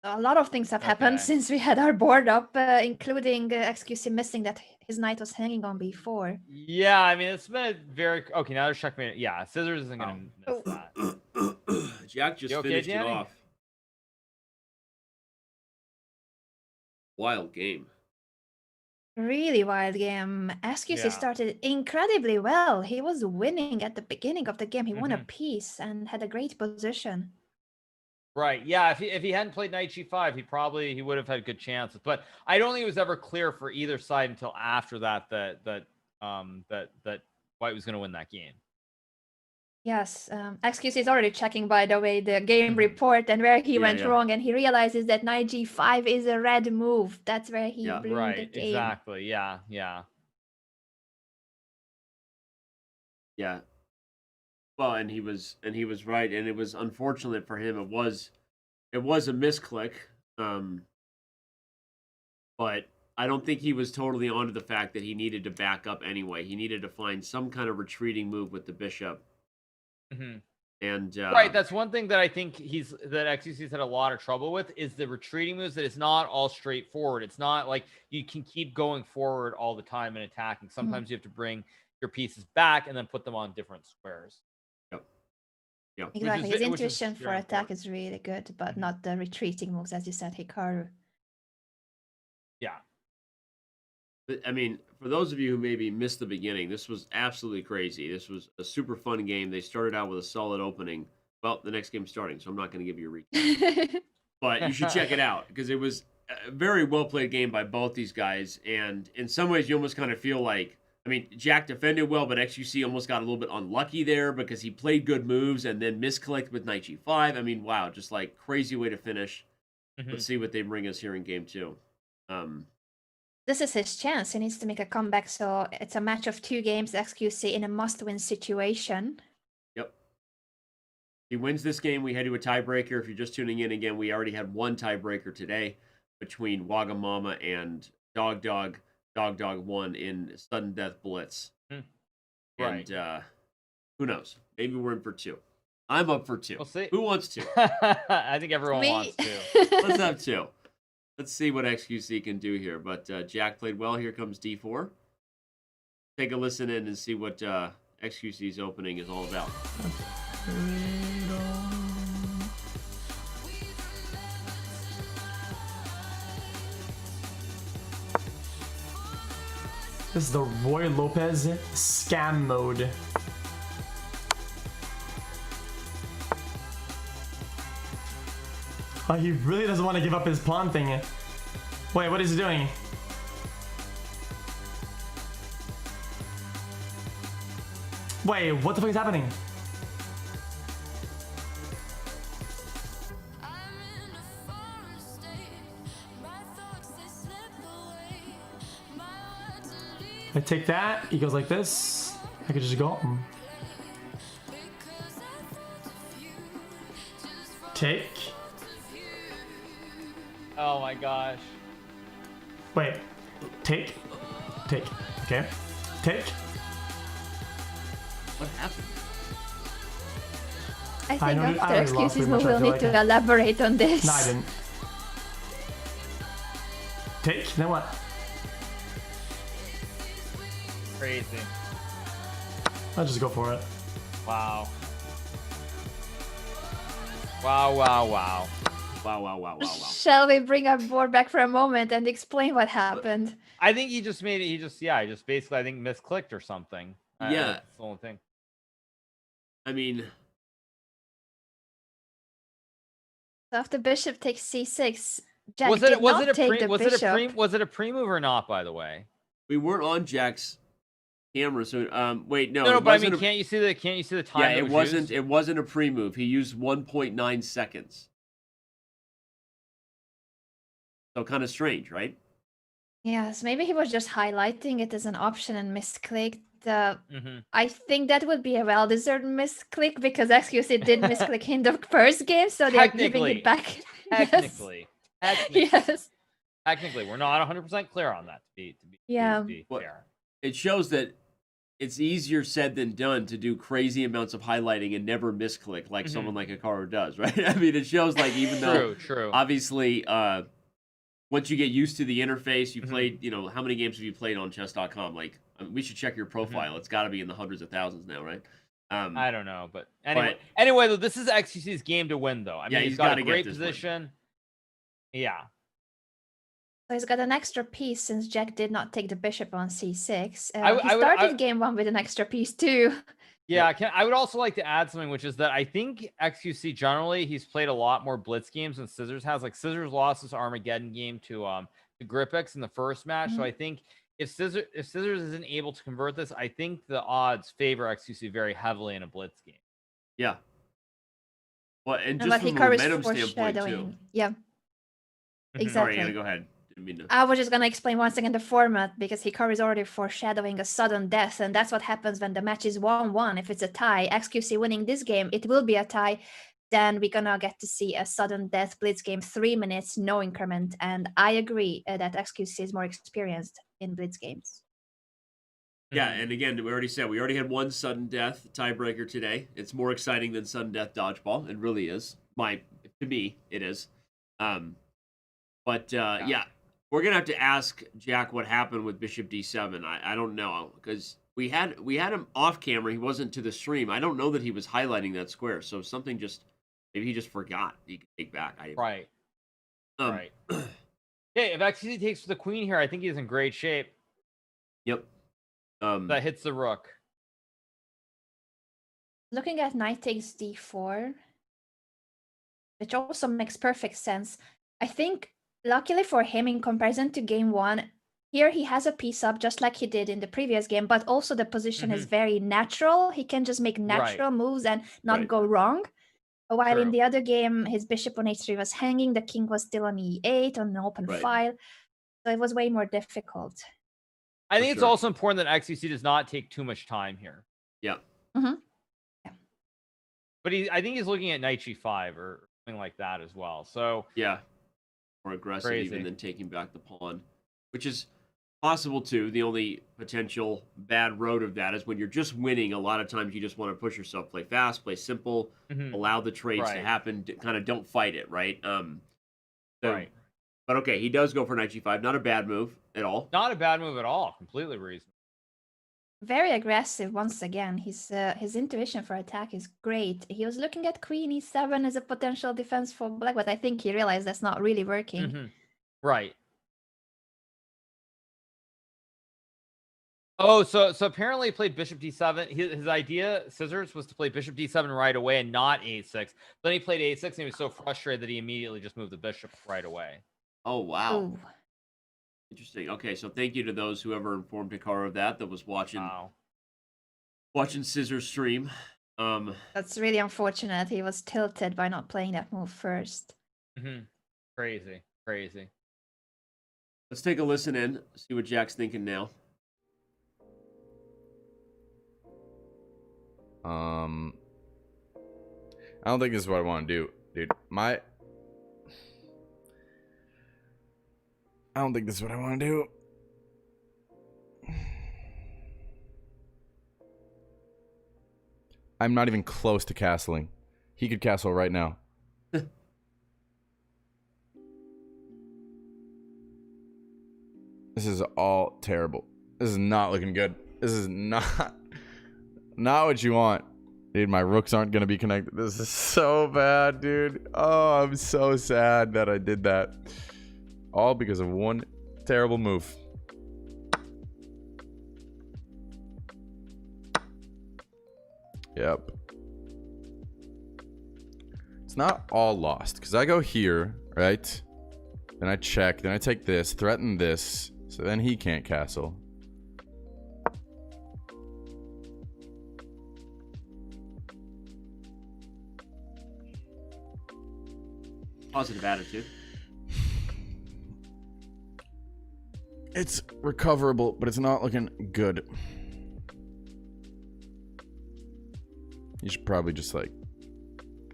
A lot of things have happened since we had our board up, including XQC missing that his knight was hanging on b4. Yeah, I mean, it's been a very... Okay, now there's checkmate. Yeah, Scissors isn't going to miss that. Jack just finished it off. Wild game. Really wild game. SQC Yeah. started incredibly well. He was winning at the beginning of the game. He won a piece and had a great position. Right. Yeah. If he hadn't played knight g5, he would have had good chances. But I don't think it was ever clear for either side until after that White was going to win that game. Yes, XQC is already checking, by the way, the game report and where he went wrong, and he realizes that knight g5 is a red move. That's where he blew the Right. game. Exactly. Yeah. Yeah. Yeah. Well, and he was right, and it was unfortunate for him. It was a misclick, but I don't think he was totally onto the fact that he needed to back up anyway. He needed to find some kind of retreating move with the bishop. And right, that's one thing that I think that XQC's had a lot of trouble with is the retreating moves. That it's not all straightforward. It's not like you can keep going forward all the time and attacking. Sometimes you have to bring your pieces back and then put them on different squares. Yep. Exactly. His intuition for attack is really good, but not the retreating moves, as you said, Hikaru. Yeah. But, I mean, for those of you who maybe missed the beginning, this was absolutely crazy. This was a super fun game. They started out with a solid opening. Well, the next game's starting, so I'm not going to give you a recap. But you should check it out, because it was a very well-played game by both these guys. And in some ways, you almost kind of feel like, I mean, Jack defended well, but XQC almost got a little bit unlucky there because he played good moves and then misclicked with knight g5. I mean, wow, just like crazy way to finish. Let's see what they bring us here in game 2. This is his chance. He needs to make a comeback, so it's a match of 2 games, XQC in a must-win situation. Yep. He wins this game, we head to a tiebreaker. If you're just tuning in again, we already had one tiebreaker today between Wagamama and Dog Dog. Dog Dog won in sudden death blitz. Right. And who knows? Maybe we're in for 2. I'm up for 2. We'll see. Who wants 2? I think everyone wants to. Let's have 2. Let's see what XQC can do here. But Jack played well. Here comes D4. Take a listen in and see what XQC's opening is all about. This is the Roy Lopez scam mode. Oh, he really doesn't want to give up his pawn thing. Wait, what is he doing? Wait, what the fuck is happening? I take that, he goes like this. I could just go. Take. Oh my gosh. Wait. Take. Take. Okay. Take. What happened? I think after excuses, we will need to elaborate on this. No, I didn't. Take. Then what? Crazy. I'll just go for it. Wow. Wow, wow, wow. Wow, wow, wow, wow, wow. Shall we bring our board back for a moment and explain what happened? I think he just made it. He just basically, I think, misclicked or something. Yeah. That's the only thing. I mean, So if the bishop takes c6, Jack was did it not a take the bishop. was it a pre-move or not? By the way, we weren't on Jack's camera, so wait, no. No, but I mean, can't you see the time? Yeah, that it was wasn't. used? It wasn't a pre-move. He used 1.9 seconds. So kind of strange, right? Yes, maybe he was just highlighting it as an option and misclicked. Mm-hmm. I think that would be a well-deserved misclick because XQC did misclick in the first game, so they're giving it back. Technically. Yes. Technically, we're not 100% clear on that. To be fair. It shows that it's easier said than done to do crazy amounts of highlighting and never misclick like someone like Hikaru does, right? I mean, it shows like even though True. Obviously, once you get used to the interface, you played, how many games have you played on Chess.com? Like, we should check your profile. It's got to be in the hundreds of thousands now, right? I don't know, but anyway, though, this is XQC's game to win, though. I mean, he's got a great position. Yeah. So he's got an extra piece since Jack did not take the bishop on c6. I He started game one with an extra piece too. Yeah, I would also like to add something, which is that I think XQC generally he's played a lot more blitz games than Scissors has. Like Scissors lost his Armageddon game to Gripix in the first match. So I think if Scissors isn't able to convert this, I think the odds favor XQC very heavily in a blitz game. Yeah. Well, and But just from a Hikaru's momentum standpoint too. foreshadowing. Yeah. Sorry, Exactly. Anna, go ahead. Didn't mean to. I was just gonna explain once again the format because Hikaru is already foreshadowing a sudden death, and that's what happens when the match is 1-1. If it's a tie, XQC winning this game, it will be a tie. Then we're gonna get to see a sudden death blitz game, 3 minutes, no increment. And I agree that XQC is more experienced in blitz games. Yeah, and again, we already had one sudden death tiebreaker today. It's more exciting than sudden death dodgeball. It really is. To me, it is. Yeah, we're gonna have to ask Jack what happened with Bishop D7. I don't know, because we had him off camera. He wasn't to the stream. I don't know that he was highlighting that square. So something maybe he just forgot. He could take back. Right. Right. Hey, if XQC takes the queen here, I think he's in great shape. Yep. That hits the rook. Looking at knight takes d4, which also makes perfect sense. I think, luckily for him, in comparison to game one, here he has a piece up just like he did in the previous game, but also the position is very natural. He can just make natural moves and not go wrong. While in the other game, his bishop on h3 was hanging, the king was still on e8 on an open file. So it was way more difficult. I think it's also important that XQC does not take too much time here. Yeah. But I think he's looking at knight g5 or something like that as well. So yeah, more aggressive even than taking back the pawn, which is possible too. The only potential bad road of that is when you're just winning. A lot of times you just want to push yourself, play fast, play simple, allow the trades to happen. Kind of don't fight it, right? But okay, he does go for knight g5. Not a bad move at all. Not a bad move at all. Completely reasonable. Very aggressive once again. His intuition for attack is great. He was looking at queen e7 as a potential defense for black, but I think he realized that's not really working. Right. Oh, so apparently he played bishop d7. His idea, Scissors, was to play bishop d7 right away and not a6. Then he played a6 and he was so frustrated that he immediately just moved the bishop right away. Oh, wow. Ooh. Interesting. Okay, so thank you to those whoever informed Hikaru of that was watching Scissors stream. That's really unfortunate. He was tilted by not playing that move first. Crazy. Let's take a listen in, see what Jack's thinking now. I don't think this is what I want to do, dude. I don't think this is what I want to do. I'm not even close to castling. He could castle right now. This is all terrible. This is not looking good. This is not what you want. Dude, my rooks aren't going to be connected. This is so bad, dude. Oh, I'm so sad that I did that. All because of one terrible move. Yep. It's not all lost, because I go here, right? Then I check, then I take this, threaten this, so then he can't castle. Positive attitude. It's recoverable, but it's not looking good. You should probably just like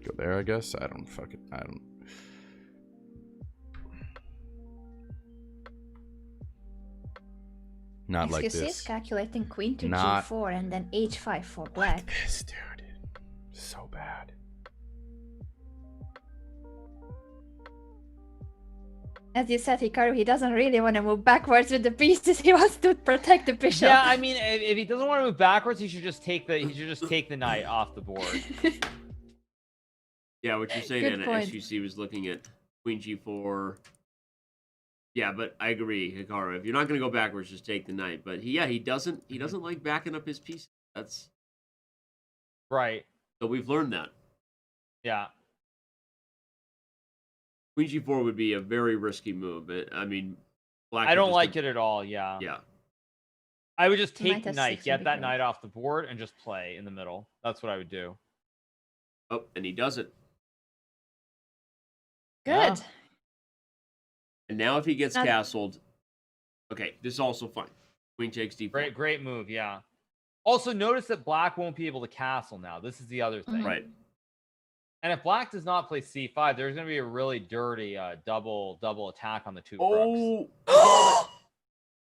go there, I guess. I don't. Not like this. Is calculating queen to g4 and then h5 for black. Like this, dude. So bad. As you said, Hikaru, he doesn't really want to move backwards with the pieces. He wants to protect the bishop. Yeah, I mean, if he doesn't want to move backwards, he should just take the knight off the board. Yeah, what you're saying, Anna, SUC was looking at queen g4, Yeah, but I agree, Hikaru. If you're not going to go backwards, just take the knight. But he doesn't like backing up his pieces. That's Right. so we've learned that. Yeah. Queen g4 would be a very risky move. I mean, black. I don't like it at all. Yeah. Yeah. I would just Knight take the F6 knight, would get be that great. knight off the board, and just play in the middle. That's what I would do. Oh, and he does it. Good. Yeah. And now if he gets Not- castled, okay, this is also fine. Queen takes d4. Great move. Yeah. Also, notice that black won't be able to castle now. This is the other thing. Right. And if black does not play c5, there's going to be a really dirty double attack on the two Oh. rooks.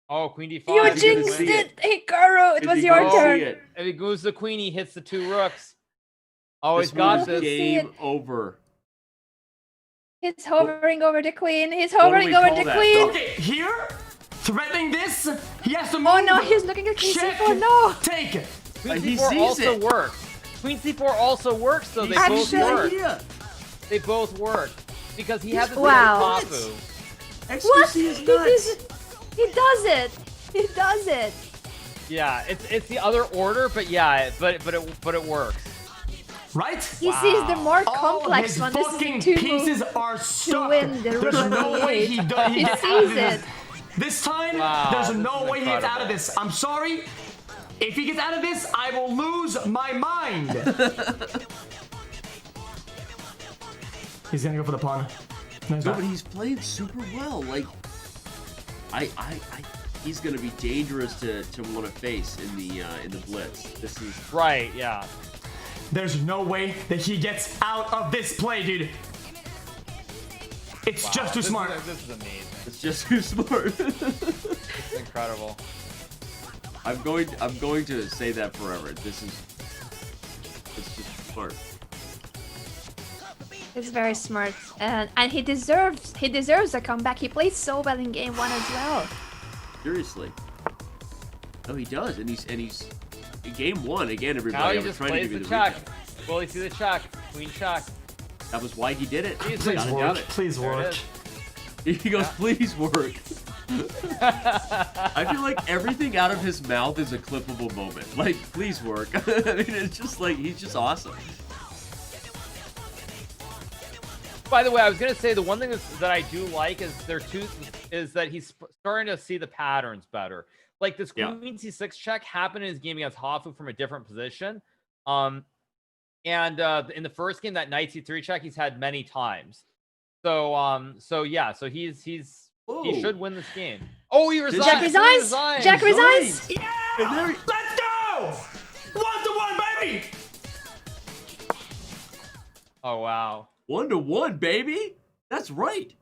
Oh, queen d5. You Is he gonna jinxed see it, Hikaru. It Is was he your gonna see turn. it? If he moves the queen, he hits the two rooks. Oh, he's This got move is this. game over. He's hovering over the queen. He's What do hovering we over call the that? queen. Okay, here, threatening this, he has to move. Oh no, he's looking at queen Check. c4. No. Take. Queen He c4 sees also it. works. Queen c4 also works, though. They He both sees the work. idea. They both work. Because he has this Wow. Hafu. What? XQC He is does nuts. it. He does it. He does it. Yeah, it's the other order, but yeah, but it works. Right? He sees the more All complex his one. This is fucking two pieces moves are to stuck. win the rook There's no way he does. He gets out of sees this. it. This time, Wow, there's this no is way he gets out of incredible. this. I'm sorry. If he gets out of this, I will lose my mind. He's gonna go for the pawn. Nice No, back. but he's playing super well. Like, he's gonna be dangerous to want to face in the blitz. This is Right, yeah. There's no way that he gets out of this play, dude. It's just too smart. This is amazing. it's just too smart. It's incredible. I'm going to say that forever. It's just smart. He's very smart, and he deserves a comeback. He played so well in game 1 as well. Seriously. No, he does, and he's in game 1 again. Now Everybody, he I was just trying to plays give you the the check. recap. Will he see the check? Queen check. That was why he did it. Please Please work. work. Please There it work. is. He goes, please work. I feel like everything out of his mouth is a clippable moment. Like, please work. I mean, it's just like, he's just awesome. By the way, I was gonna say the one thing that I do like is that he's starting to see the patterns better. Like this Yeah. queen c6 check happened in his game against Hafu from a different position. And in the first game, that knight c3 check he's had many times. So yeah, so he should win this game. Oh, he resigns. Jack resigns. Jack resigns. Yeah! Let's go! 1-1, baby! Oh wow. 1-1, baby. That's right.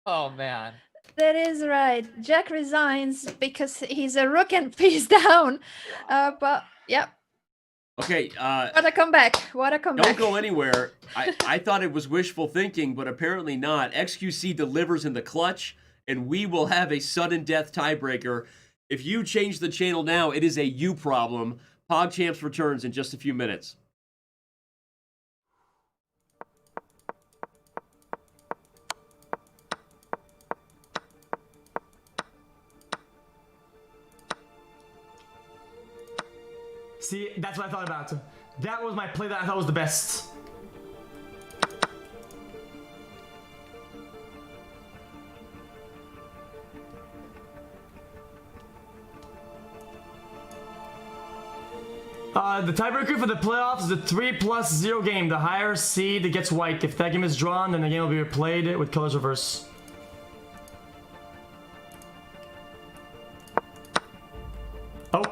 Oh man. That is right. Jack resigns because he's a rook and piece down. But yep. Okay, What a comeback. What a comeback. don't go anywhere. I thought it was wishful thinking, but apparently not. XQC delivers in the clutch, and we will have a sudden death tiebreaker. If you change the channel now, it is a you problem. PogChamps returns in just a few minutes. See, that's what I thought about. That was my play that I thought was the best. The tiebreaker for the playoffs is a 3+0 game. The higher seed gets white. If that game is drawn, then the game will be replayed with colors reverse. Oh,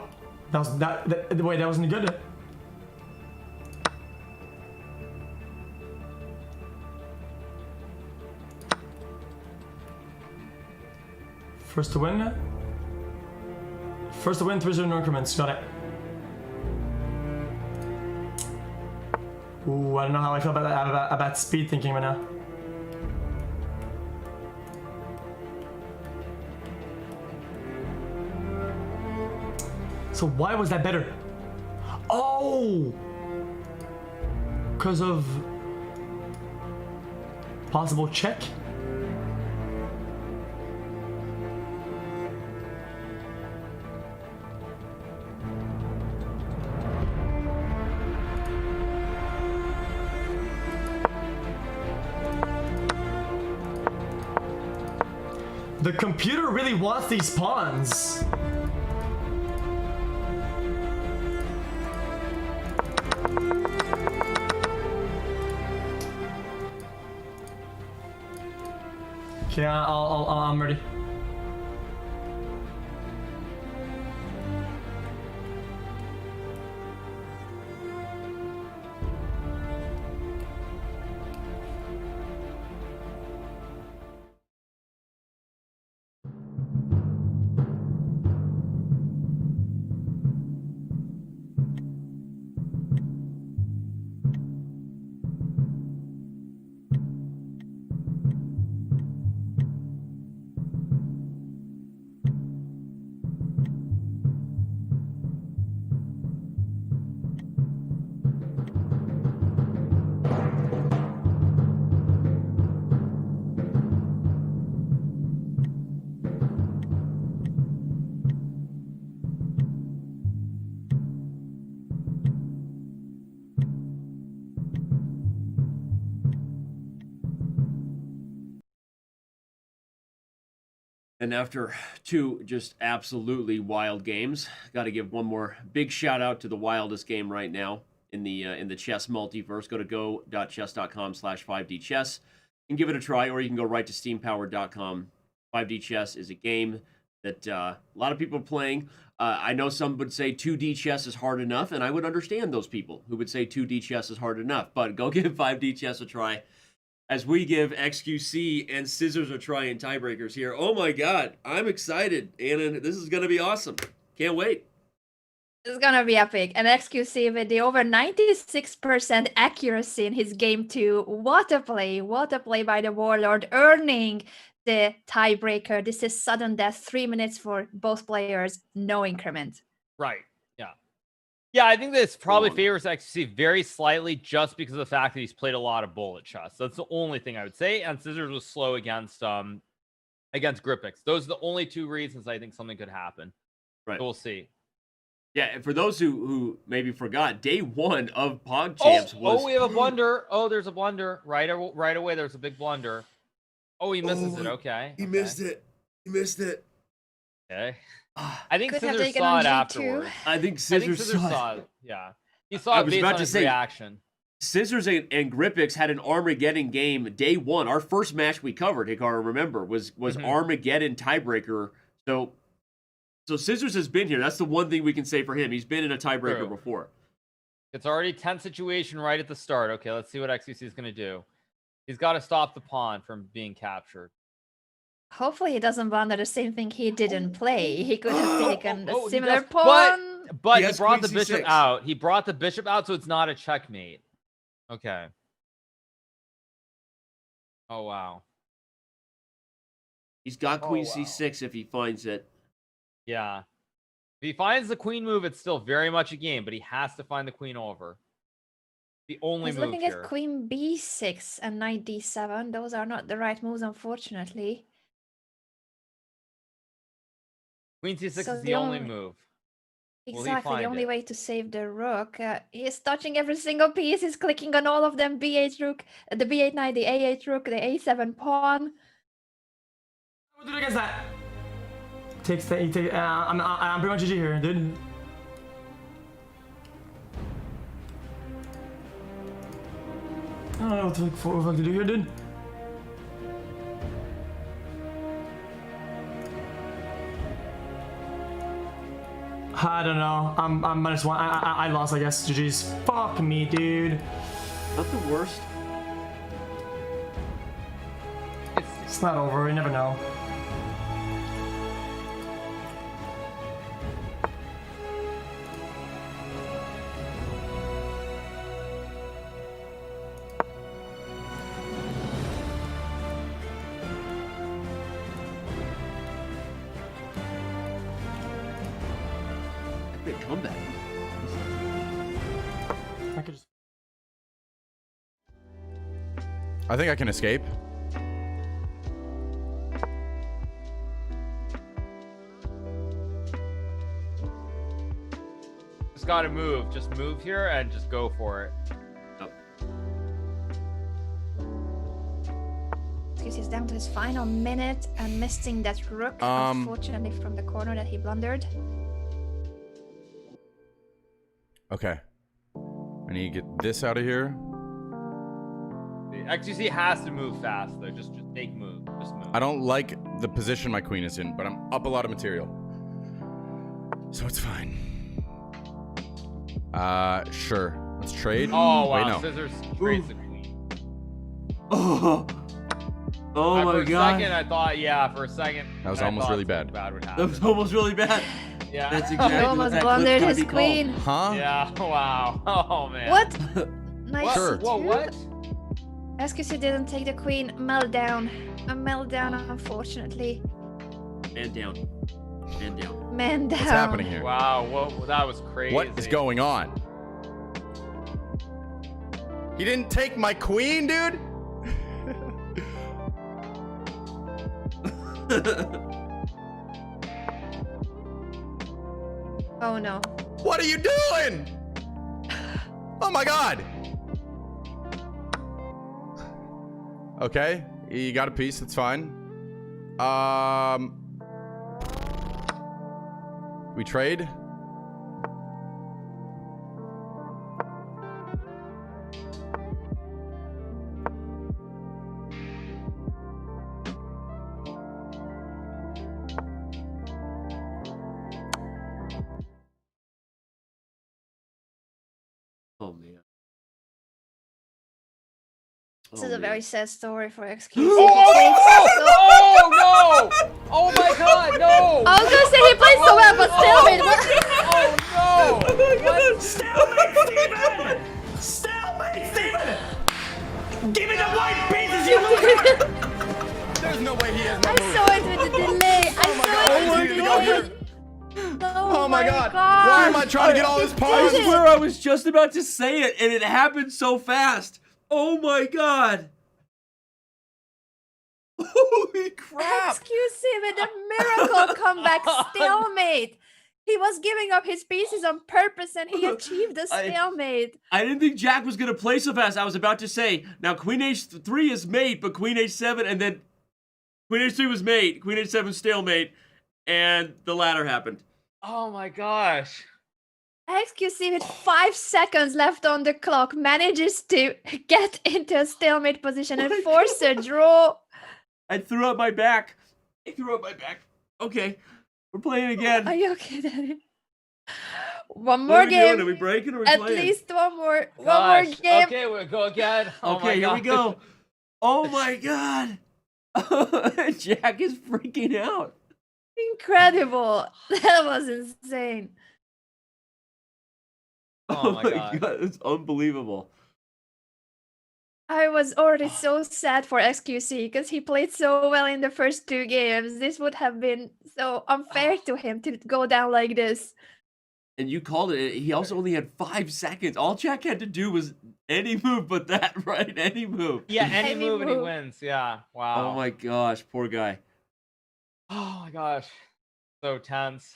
wait, that wasn't good. First to win. First to win, 3-0 increments. Got it. Ooh, I don't know how I feel about speed thinking right now. So why was that better? Oh! Because of possible check? The computer really wants these pawns. Okay, I'm ready. And after two just absolutely wild games, got to give one more big shout out to the wildest game right now in the chess multiverse. Go to go.chess.com/5dchess and give it a try, or you can go right to steampowered.com. 5D Chess is a game that a lot of people are playing. I know some would say 2D chess is hard enough, and I would understand those people who would say 2D chess is hard enough. But go give 5D Chess a try, as we give XQC and Scissors a try in tiebreakers here. Oh my god, I'm excited, Anna. This is going to be awesome. Can't wait. It's gonna be epic. And XQC with the over 96% accuracy in his game 2. What a play by the Warlord, earning the tiebreaker. This is sudden death, 3 minutes for both players, no increment. Right. Yeah. Yeah, I think this probably favors XQC very slightly just because of the fact that he's played a lot of bullet chess. That's the only thing I would say. And Scissors was slow against Gripix. Those are the only two reasons I think something could happen. Right. So we'll see. Yeah, and for those who maybe forgot, day one of PogChamps was... Oh, we have a blunder. Oh, there's a blunder. Right away, there's a big blunder. Oh, he misses it. Okay. He missed it. He missed it. Okay. I think Could have Scissors taken saw on it G2. afterwards. I think Scissors saw it. Yeah. He saw it based on his reaction. Scissors and Gripix had an Armageddon game day one. Our first match we covered, Hikaru, remember, was Armageddon tiebreaker. So Scissors has been here. That's the one thing we can say for him. He's been in a tiebreaker before. It's already tense situation right at the start. Okay, let's see what XQC is going to do. He's got to stop the pawn from being captured. Hopefully he doesn't blunder the same thing he didn't play. He could have taken a similar pawn. But he brought the bishop out. He brought the bishop out, so it's not a checkmate. Okay. Oh, wow. He's got queen c6 if he finds it. Yeah. If he finds the queen move, it's still very much a game, but he has to find the queen over. The only He's move looking here. at queen b6 and knight d7. Those are not the right moves, unfortunately. Queen c6 So is the only move. Exactly, the only way to save the rook. He's touching every single piece. He's clicking on all of them. B8 rook, the B8 knight, the A8 rook, the A7 pawn. What do you do against that? I'm pretty much GG here, dude. I don't know what the fuck to do here, dude. I don't know. I'm -1. I lost, I guess. GG's. Fuck me, dude. Not the worst. It's not over. You never know. Comeback. I think I can escape. Just gotta move. Just move here and just go for it. XQC is down to his final minute and missing that rook, unfortunately, from the corner that he blundered. Okay. I need to get this out of here. The XQC has to move fast though. Just make move. Just move. I don't like the position my queen is in, but I'm up a lot of material. So it's fine. Sure. Let's trade. Oh wow, Wait, no. scissors trades the queen. Oh my for a god. second, I thought, yeah, for a second. That was I almost thought really something bad. bad would That happen. was almost really bad. Yeah. That's exactly He what almost that blundered clip's his gonna be queen. Huh? Yeah, wow. Oh man. What? Nice. Sure. Whoa, what? XQC didn't take the queen. Meltdown. A meltdown, unfortunately. Man down. Man down. Man down. What's happening here? Wow, that was crazy. What is going on? He didn't take my queen, dude? Oh no. What are you doing? Oh my god. Okay, you got a piece, that's fine. We trade. Oh man. This is a very sad story for XQC. Oh no! Oh my god, no! I was gonna say he played so well, but Oh still, no! Stalemate, Steven! Stalemate, Steven! Give me the white pieces, you loser! There's no way he has I saw it with the delay. I saw it with the delay. Oh my god! Why am I trying to get all this pawns? I swear I was just about to say it, and it happened so fast. Oh my god! Holy crap! XQC with a miracle comeback stalemate. He was giving up his pieces on purpose, and he achieved a stalemate. I didn't think Jack was gonna play so fast. I was about to say, now Queen H3 is mate, but Queen H7, and then Queen H3 was mate, Queen H7 stalemate, and the latter happened. Oh my gosh. XQC with 5 seconds left on the clock manages to get into a stalemate position and force a draw. I threw up my back. Okay, we're playing again. Are you okay, Daddy? One more What are we doing? game. Are we breaking or are we At playing? least one more Gosh. game. Okay, we'll go again. Oh Okay, my here we gosh. go. Oh my god. Jack is freaking out. Incredible. That was insane. Oh my god. It's unbelievable. I was already so sad for XQC because he played so well in the first 2 games. This would have been so unfair to him to go down like this. And you called it. He also only had 5 seconds. All Jack had to do was any move but that, right? Any move. Yeah, any Any move and he move. wins. Yeah. Wow. Oh my gosh, poor guy. Oh my gosh. So tense.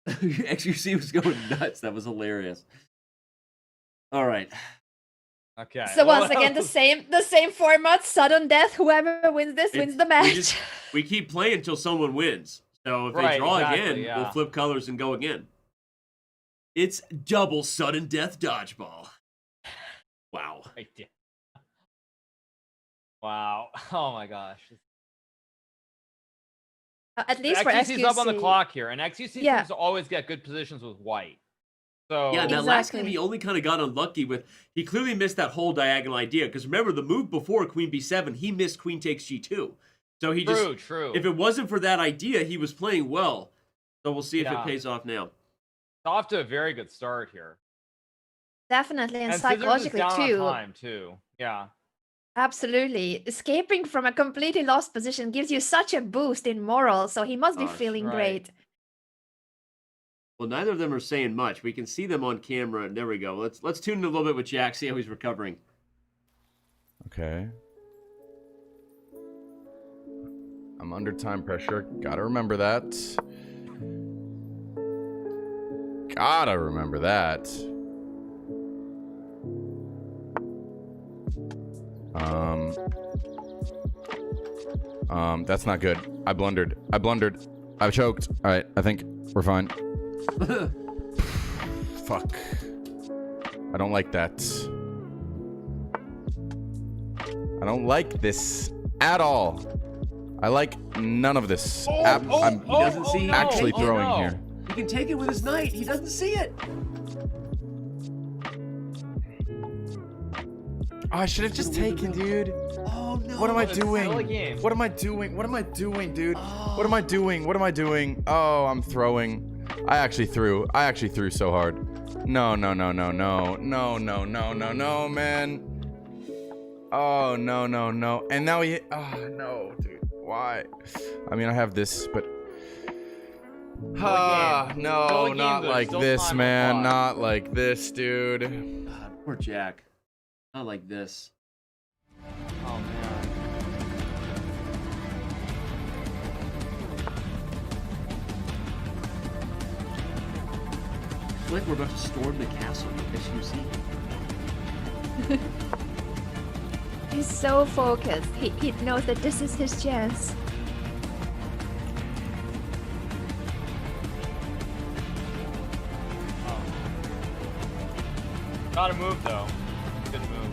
XQC was going nuts. That was hilarious. All right. Okay. So well, once again, the same format, sudden death. Whoever wins this wins the match. We keep playing until someone wins. So if they Right, draw exactly, again, yeah. we'll flip colors and go again. It's double sudden death dodgeball. Wow. Wow. Oh my gosh. At least for XQC's XQC. up on the clock here, and XQC Yeah. seems to always get good positions with white. So Yeah, that last game Exactly. he only kind of got unlucky with. He clearly missed that whole diagonal idea because remember the move before Queen B7, he missed Queen takes G2. So he true. If it wasn't for that idea, he was playing well. So we'll see if Yeah. it pays off now. It's off to a very good start here. Definitely, and Scissors is psychologically down too. on time too. Yeah. Absolutely. Escaping from a completely lost position gives you such a boost in morale, so he must be Gosh, feeling right. great. Well, neither of them are saying much. We can see them on camera. There we go. Let's tune in a little bit with Jack, see how he's recovering. Okay. I'm under time pressure. Gotta remember that. Gotta remember that. That's not good. I blundered. I choked. All right, I think we're fine. Fuck. I don't like that. I don't like this at all. I like none of this. I'm actually throwing here. He can take it with his knight. He doesn't see it. Oh, I should have just taken, dude. Oh no. What am I It's still a doing? game. What am I doing? What am I doing, dude? What am I doing? What am I doing? Oh, I'm throwing. I actually threw so hard. No, man. Oh, no. And now he, oh, no, dude. Why? I mean, I have this, but no, not like this, man. Not like this, dude. God, poor Jack. Not like this. Oh man. I feel like we're about to storm the castle, as you see. He's so focused. He knows that this is his chance. Gotta move though. Good move.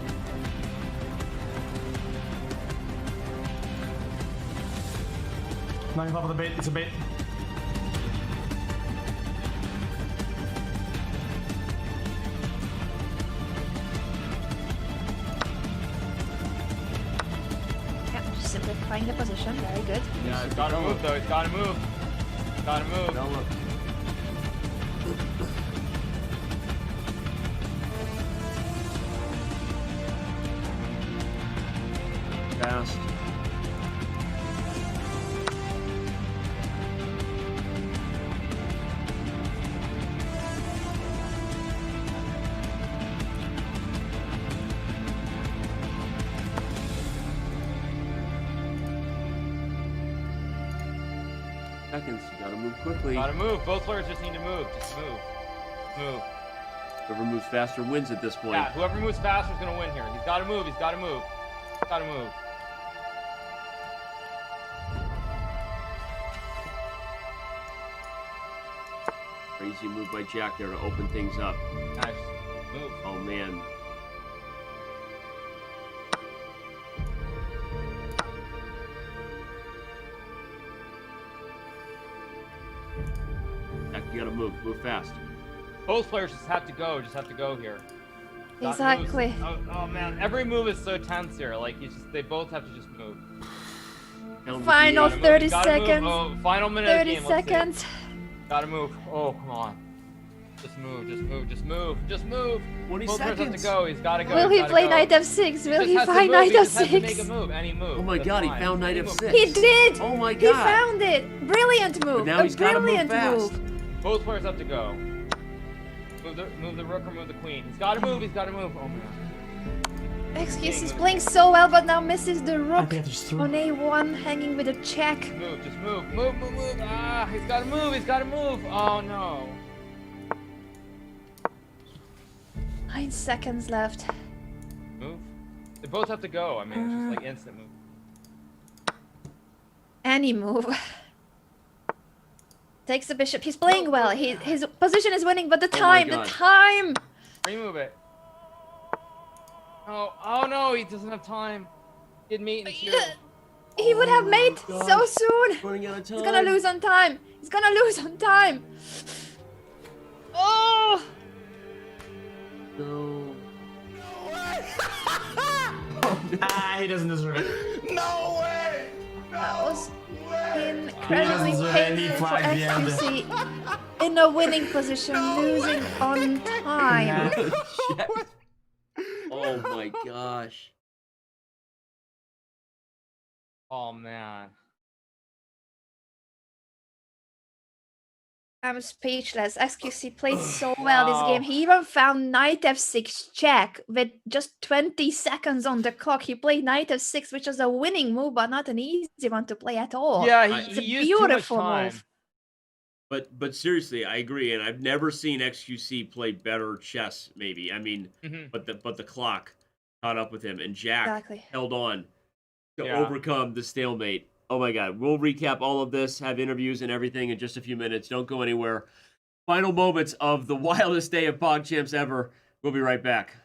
Not above the bait. It's a bait. Yeah, just simplifying the position. Very good. Yeah, he's gotta move though. He's gotta move. Gotta move. Fast. Seconds. You gotta move quickly. Gotta move. Both players just need to move. Just move. Move. Whoever moves faster wins at this point. Yeah, whoever moves faster is gonna win here. He's gotta move. He's gotta move. He's gotta move. Crazy move by Jack there to open things up. Nice. Move. Oh man. Jack, you gotta move. Move fast. Both players just have to go. Just have to go here. Got Exactly. moves. Oh man, every move is so tense here. Like they both have to just move. Final 30 Gotta move. seconds. Oh, final minute of the 30 game. Let's see. seconds. Gotta move. Oh, come on. Just move. Just move. Just move. Just move. 20 Both players have seconds. to go. He's gotta go. Will He's he gotta play go. knight f6? Will just he has to find move. knight He just has to f6? make a move. Any move. Oh my That's god, he fine. found knight Any f6. move. He did. Oh my He god. found it. Brilliant move. But now he's gotta move brilliant fast. move. Both players have to go. Move the rook or move the queen. He's gotta move. He's gotta move. Oh man. Excuse, he's playing so well, but now misses the rook think I just threw. on a1, hanging with a check. Move. Just move. Move. Ah, he's gotta move. He's gotta move. Oh no. 9 seconds left. Move. They both have to go. I mean, it's just like instant move. Any move. Takes the bishop. He's playing well. His position is winning, but the time, the God. time. Remove it. Oh no, he doesn't have time. He had mate in two. He would have made so soon. Running out of time. He's gonna lose on time. He's gonna lose on time. Oh! No. Ah, he doesn't deserve it. No way! That was incredibly He doesn't deserve it. He painful for flagged the end. XQC in a winning position, losing on time. Oh my gosh. Oh man. I'm speechless. XQC played so well this game. He even found knight f6 check with just 20 seconds on the clock. He played knight f6, which was a winning move, but not an easy one to play at all. Yeah, It's a he used too much beautiful time. move. But seriously, I agree, and I've never seen XQC play better chess. Maybe I mean, but the clock caught up with him, and Jack Exactly. held on to Yeah. overcome the stalemate. Oh my God. We'll recap all of this, have interviews and everything in just a few minutes. Don't go anywhere. Final moments of the wildest day of PogChamps ever. We'll be right back.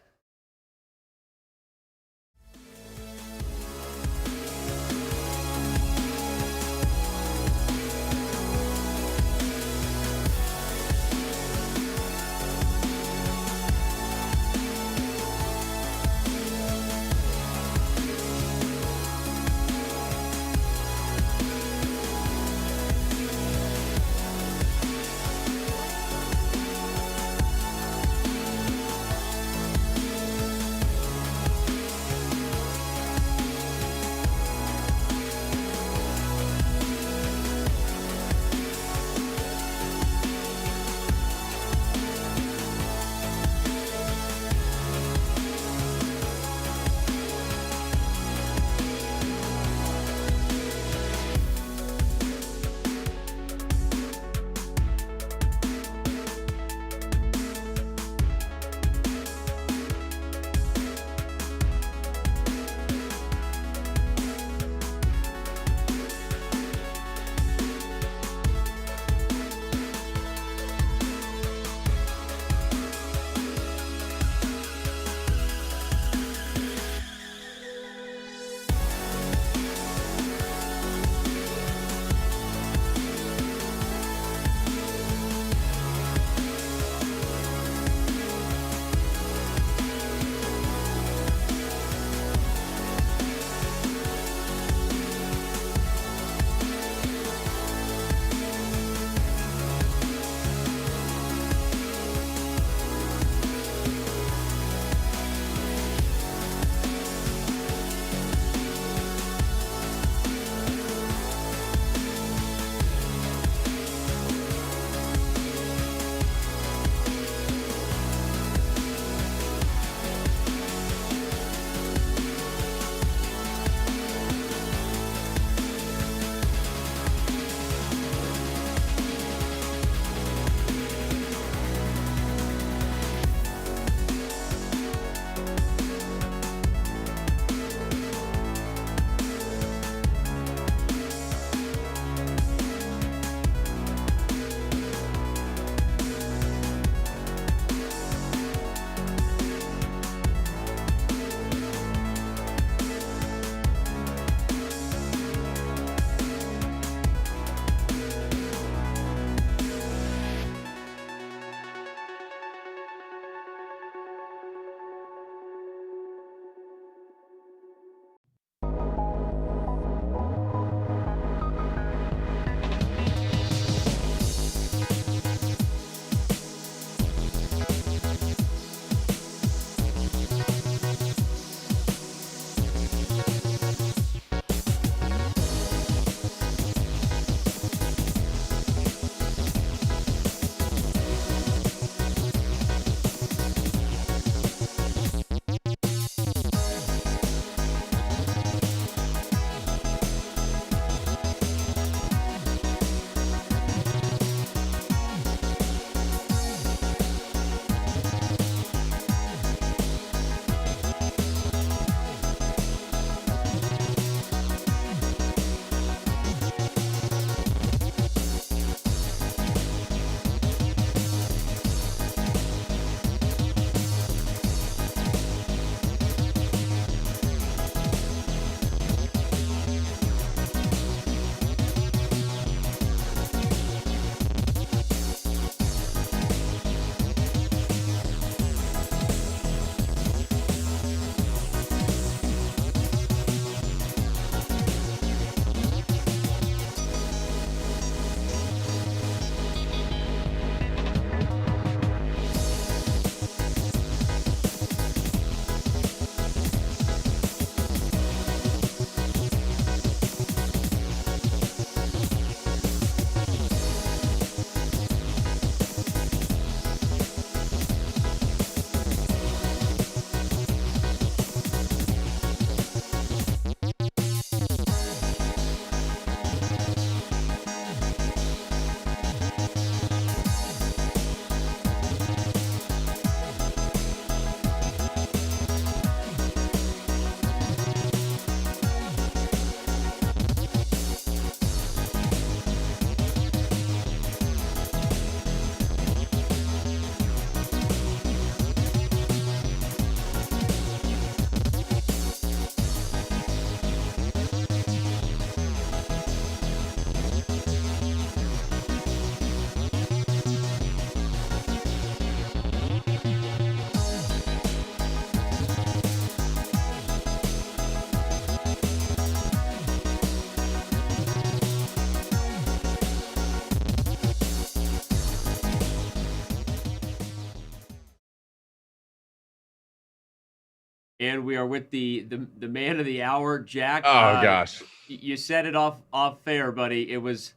And we are with the man of the hour, Jack. Oh gosh. You said it off fair, buddy. It was,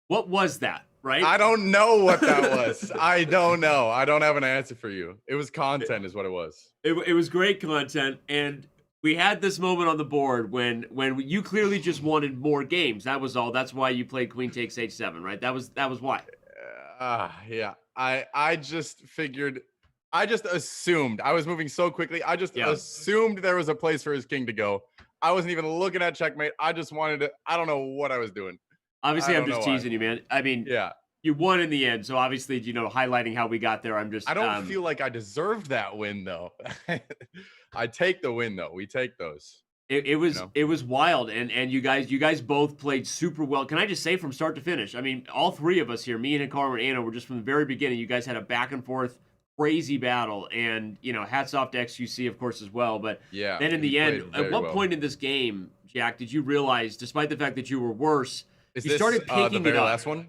what was that, right? I don't know what that was. I don't know. I don't have an answer for you. It was content is what it was. It was great content, and we had this moment on the board when you clearly just wanted more games. That was all. That's why you played Queen takes H7, right? That was why. Yeah. I just figured, I just assumed, I was moving so quickly. I just assumed there was a place for his king to go. I wasn't even looking at checkmate. I just wanted to, I don't know what I was doing. Obviously, I'm just teasing you, man. I mean, yeah, you won in the end. So obviously, highlighting how we got there. I don't feel like I deserved that win though. I take the win though. We take those. It was wild, and you guys both played super well. Can I just say from start to finish? I mean, all three of us here, me and Hikaru and Anna, were just from the very beginning. You guys had a back and forth crazy battle, and hats off to XQC, of course, as well. But then in the end, at what point in this game, Jack, did you realize, despite the fact that you were worse, you started picking the very it up? last one?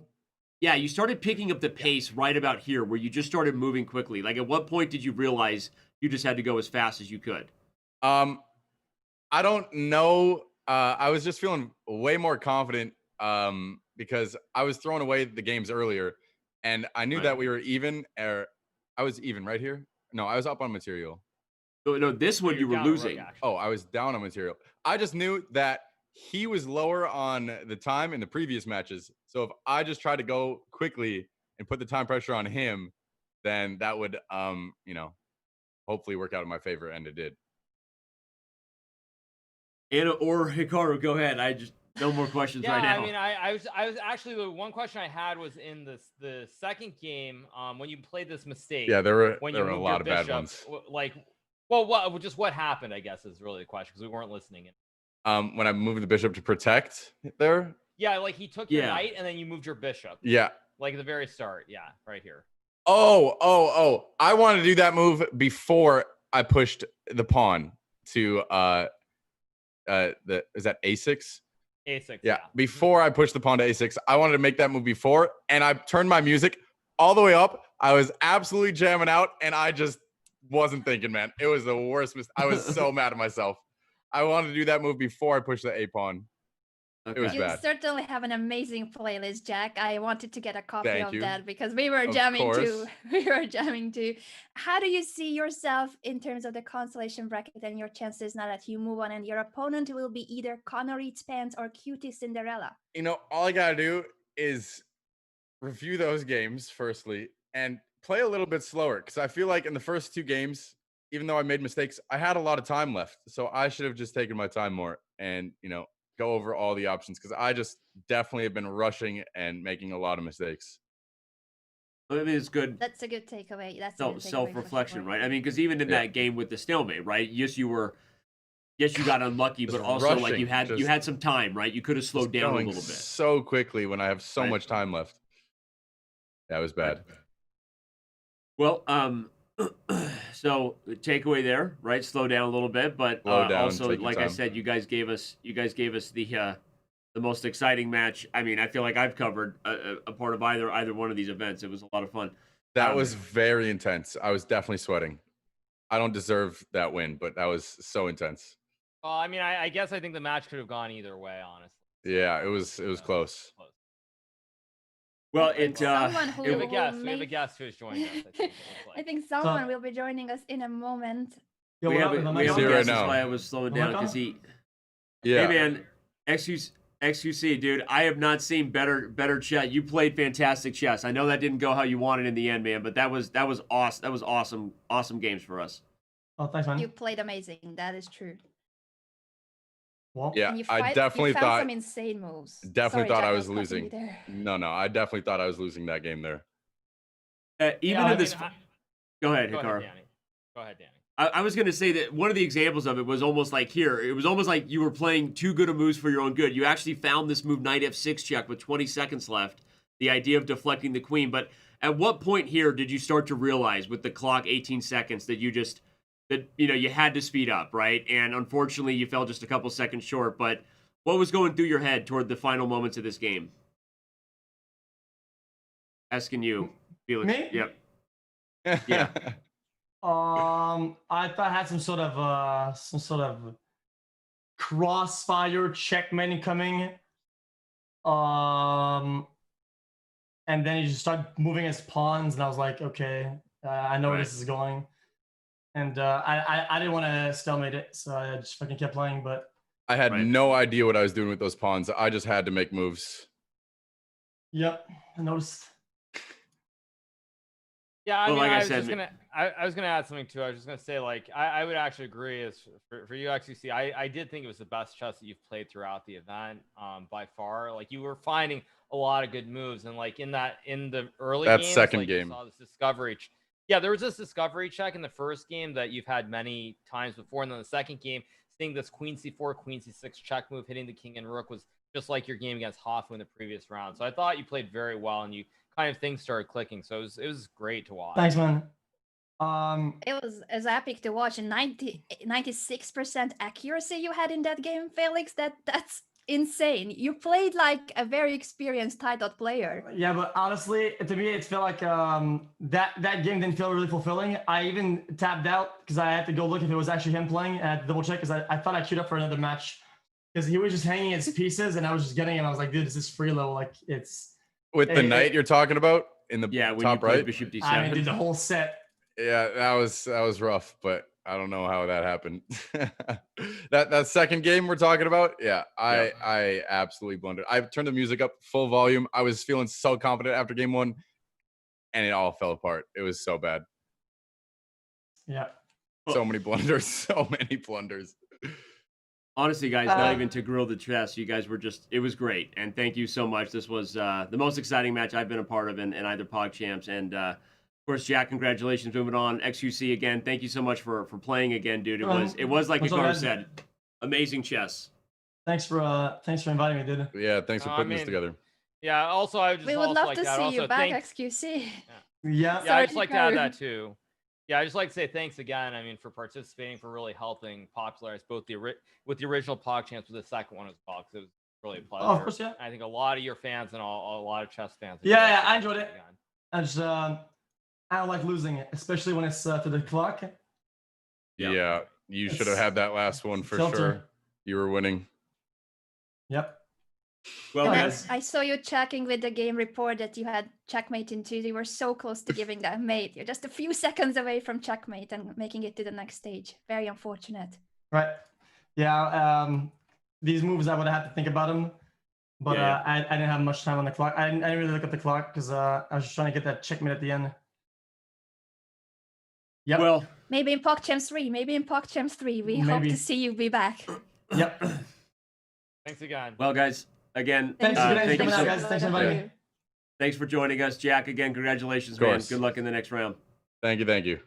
Yeah, you started picking up the pace right about here, where you just started moving quickly. Like, at what point did you realize you just had to go as fast as you could? I don't know. I was just feeling way more confident because I was throwing away the games earlier, and I knew that we were even. I was even right here. No, I was up on material. No, this one you were losing. Oh, I was down on material. I just knew that he was lower on the time in the previous matches. So if I just tried to go quickly and put the time pressure on him, then that would, hopefully work out in my favor, and it did. Anna or Hikaru, go ahead. I just no more questions right now. I mean, I was actually, the one question I had was in the second game when you played this mistake. Yeah, there were a lot of bad ones. Like, just what happened? I guess is really the question, because we weren't listening. When I moved the bishop to protect there. Yeah, like he took your knight and then you moved your bishop. Yeah. Like at the very start. Yeah, right here. Oh! I wanted to do that move before I pushed the pawn to is that A6? A6. Yeah. Before I pushed the pawn to A6, I wanted to make that move before, and I turned my music all the way up. I was absolutely jamming out, and I just wasn't thinking, man. It was the worst mistake. I was so mad at myself. I wanted to do that move before I pushed the A pawn. Okay. It was you bad. certainly have an amazing playlist, Jack. I wanted to get a copy Thank of you. that because we were jamming too. We were jamming too. How do you see yourself in terms of the consolation bracket and your chances now that you move on and your opponent will be either Connor Eats Pants or Cutie Cinderella? All I gotta do is review those games firstly and play a little bit slower, because I feel like in the first two games, even though I made mistakes, I had a lot of time left. So I should have just taken my time more and, go over all the options, because I just definitely have been rushing and making a lot of mistakes. I mean, it's good. That's a good takeaway. That's self-reflection, right? I mean, because even in that game with the stalemate, right? Yes, you got unlucky, but also rushing, like you had some time, right? You could have slowed down a little bit. So quickly when I have so much time left. That was bad. Well, so takeaway there, right? Slow down a little bit, but also, like I said, you guys gave us the most exciting match. I mean, I feel like I've covered a part of either one of these events. It was a lot of fun. That was very intense. I was definitely sweating. I don't deserve that win, but that was so intense. Well, I mean, I guess I think the match could have gone either way, honestly. Yeah, it was close. Well, we have a guest who's joining us. I think someone will be joining us in a moment. We have a guest. That's why I was slowing down, because he. Yeah. Hey man, XQC, dude, I have not seen better chess. You played fantastic chess. I know that didn't go how you wanted in the end, man, but that was awesome. That was awesome games for us. Oh, thanks, man. You played amazing. That is true. Well, yeah, I definitely thought some insane moves. Definitely thought Jack, I was losing. No, I definitely thought I was losing that game there. Even in this. Go ahead, Hikaru. Go ahead, Danny. I was going to say that one of the examples of it was almost like here. It was almost like you were playing too good of moves for your own good. You actually found this move, knight f6 check, with 20 seconds left. The idea of deflecting the queen. But at what point here did you start to realize, with the clock 18 seconds, that you had to speed up, right? And unfortunately, you fell just a couple seconds short. But what was going through your head toward the final moments of this game? Asking you, Felix. Me? Yep. Yeah. I thought I had some sort of crossfire checkmate coming. And then he just started moving his pawns, and I was like, okay, I know where this is going. And I didn't want to stalemate it, so I just fucking kept playing. But I had no idea what I was doing with those pawns. I just had to make moves. Yep, I noticed. Yeah, I Well, mean, like I I was said, just gonna, I was gonna add something too. I was just gonna say, like, I would actually agree. As for you, XQC, I did think it was the best chess that you've played throughout the event, by far. Like, you were finding a lot of good moves, and like in the early That games, second like, game. you saw this discovery. Yeah, there was this discovery check in the first game that you've had many times before, and then the second game, seeing this Queen C4, Queen C6 check move hitting the King and Rook was just like your game against Hoffu in the previous round. So I thought you played very well, and you kind of things started clicking. So it was great to watch. Thanks, man. It was epic to watch. And 96% accuracy you had in that game, Felix. That's insane. You played like a very experienced tie dot player. Yeah, but honestly, to me, it felt like that game didn't feel really fulfilling. I even tapped out because I had to go look if it was actually him playing. I had to double check because I thought I queued up for another match because he was just hanging his pieces and I was just getting him. I was like, dude, this is freelo. Like it's With the knight you're talking about in the when top you played right. Bishop D7. I mean, dude, the whole set. Yeah, that was rough, but I don't know how that happened. that second game we're talking about, I absolutely blundered. I turned the music up full volume. I was feeling so confident after game one, and it all fell apart. It was so bad. Yeah. So many blunders. So many blunders. Honestly, guys, not even to grill the chess. You guys were just, it was great. And thank you so much. This was the most exciting match I've been a part of in either PogChamps. And of course, Jack, congratulations. Moving on. XQC again, thank you so much for playing again, dude. It was like Hikaru said, amazing chess. Thanks for inviting me, dude. Yeah, thanks for putting this together. Yeah, also, I would just We would love to see you back, thanks. XQC. Yeah. Yeah, I just like to add that too. Yeah, I just like to say thanks again. I mean, for participating, for really helping popularize both with the original PogChamps with the second one as well, because it was really a pleasure. Oh, of course, yeah. I think a lot of your fans and a lot of chess fans. Yeah, I enjoyed it. I just I don't like losing it, especially when it's to the clock. Yeah, you should have had that last one for sure. You were winning. Yep. Well, and guys, I saw you checking with the game report that you had checkmate in 2. You were so close to giving that mate. You're just a few seconds away from checkmate and making it to the next stage. Very unfortunate. Right. Yeah. These moves I would have had to think about them, but I didn't have much time on the clock. I didn't really look at the clock because I was just trying to get that checkmate at the end. Yep. Well, maybe in PogChamps 3. Maybe in PogChamps 3. We hope to see you be back. Yep. Thanks again. Well, guys, again, thank you so guys. Thanks for inviting me. Thanks for joining us, Jack. Again, congratulations, man. Good luck in the next round. Thank you.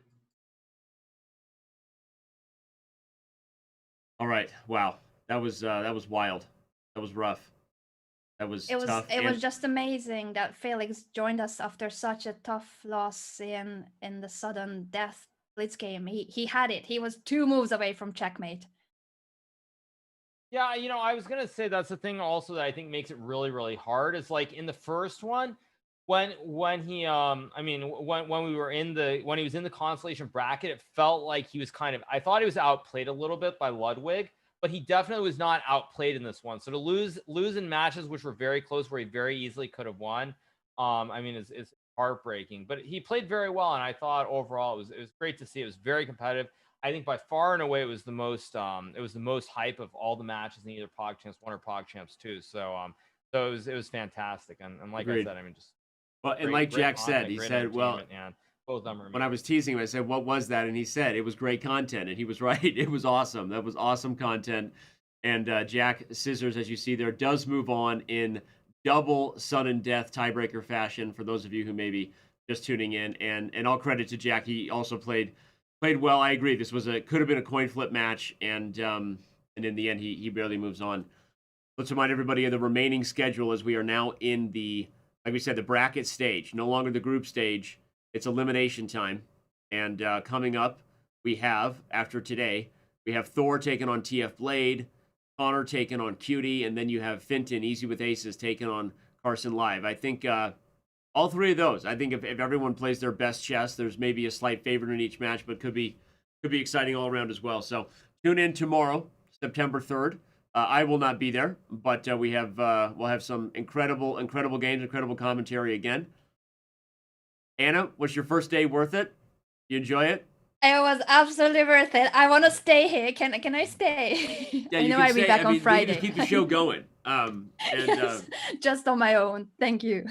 All right. Wow. That was wild. That was rough. That was tough. It was just amazing that Felix joined us after such a tough loss in the sudden death blitz game. He had it. He was 2 moves away from checkmate. Yeah, I was gonna say that's the thing also that I think makes it really, really hard. Is like in the first one, when he when he was in the constellation bracket, it felt like he was I thought he was outplayed a little bit by Ludwig, but he definitely was not outplayed in this one. So to lose in matches which were very close, where he very easily could have won, is heartbreaking. But he played very well, and I thought overall it was great to see. It was very competitive. I think by far and away it was the most hype of all the matches in either PogChamps 1 or PogChamps 2. So it was fantastic. And like Agreed. I said, just and like Jack said, he great said, well, and both of them are when I was teasing him, I said, what was that? And he said, it was great content. And he was right. It was awesome. That was awesome content. And Jack Scissors, as you see there, does move on in double sudden death tiebreaker fashion for those of you who may be just tuning in. And all credit to Jack. He also played well. I agree. This could have been a coin flip match. And in the end, he barely moves on. Let's remind everybody of the remaining schedule as we are now in the, like we said, the bracket stage, no longer the group stage. It's elimination time. And coming up, we have, after today, we have Thor taking on TF Blade, Connor taking on Cutie, and then you have Finton, Easy with Aces, taking on Carson Live. I think All three of those. I think if everyone plays their best chess, there's maybe a slight favorite in each match, but could be exciting all around as well. So tune in tomorrow, September 3rd. I will not be there, but we'll have some incredible games, incredible commentary again. Anna, was your first day worth it? You enjoy it? It was absolutely worth it. I want to stay here. Can I stay? Yeah, I you know can I'll be stay. back I on mean, Friday. we can just keep the show going. Yes, just on my own. Thank you.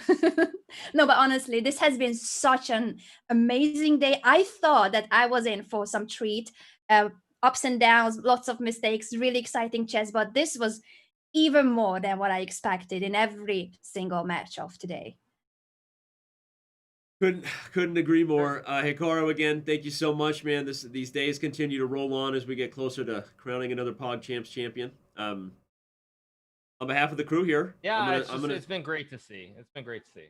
No, but honestly, this has been such an amazing day. I thought that I was in for some treat, ups and downs, lots of mistakes, really exciting chess, but this was even more than what I expected in every single match of today. Couldn't agree more. Hikaru, again, thank you so much, man. These days continue to roll on as we get closer to crowning another PogChamps champion. On behalf of the crew here, Yeah, it's been great to see. It's been great to see.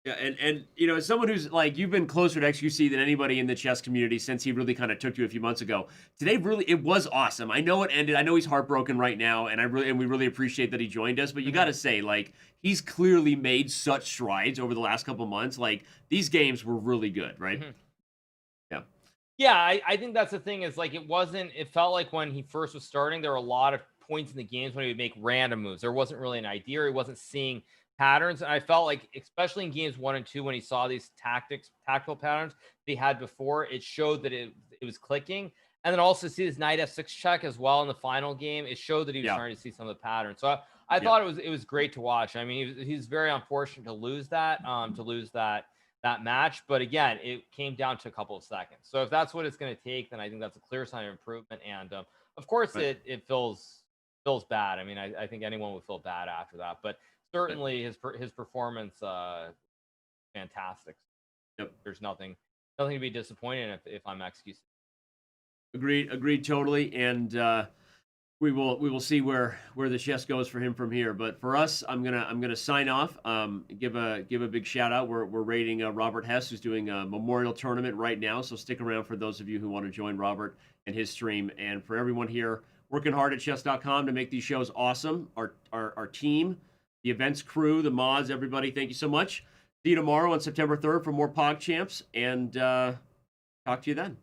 Yeah, and you know, as someone who's like, you've been closer to XQC than anybody in the chess community since he really kind of took you a few months ago. Today, really, it was awesome. I know it ended. I know he's heartbroken right now, and we really appreciate that he joined us. But you got to say, like, he's clearly made such strides over the last couple months. Like, these games were really good, right? Yeah. Yeah, I think that's the thing is like it felt like when he first was starting, there were a lot of points in the games when he would make random moves. There wasn't really an idea. He wasn't seeing patterns. And I felt like, especially in games 1 and 2, when he saw these tactical patterns that he had before, it showed that it was clicking. And then also see his knight f6 check as well in the final game. It showed that he was starting to see some of the patterns. So I thought it was great to watch. I mean, he's very unfortunate to lose that match. But again, it came down to a couple of seconds. So if that's what it's going to take, then I think that's a clear sign of improvement. And of course, it feels bad. I mean, I think anyone would feel bad after that. But certainly his performance, fantastic. Yep. There's nothing to be disappointed in if I'm XQC. Agreed totally. And we will see where the chess goes for him from here. But for us, I'm gonna sign off. Give a big shout out. We're rating Robert Hess, who's doing a memorial tournament right now. So stick around for those of you who want to join Robert and his stream. And for everyone here working hard at Chess.com to make these shows awesome, our team, the events crew, the mods, everybody, thank you so much. See you tomorrow on September 3rd for more PogChamps, and talk to you then.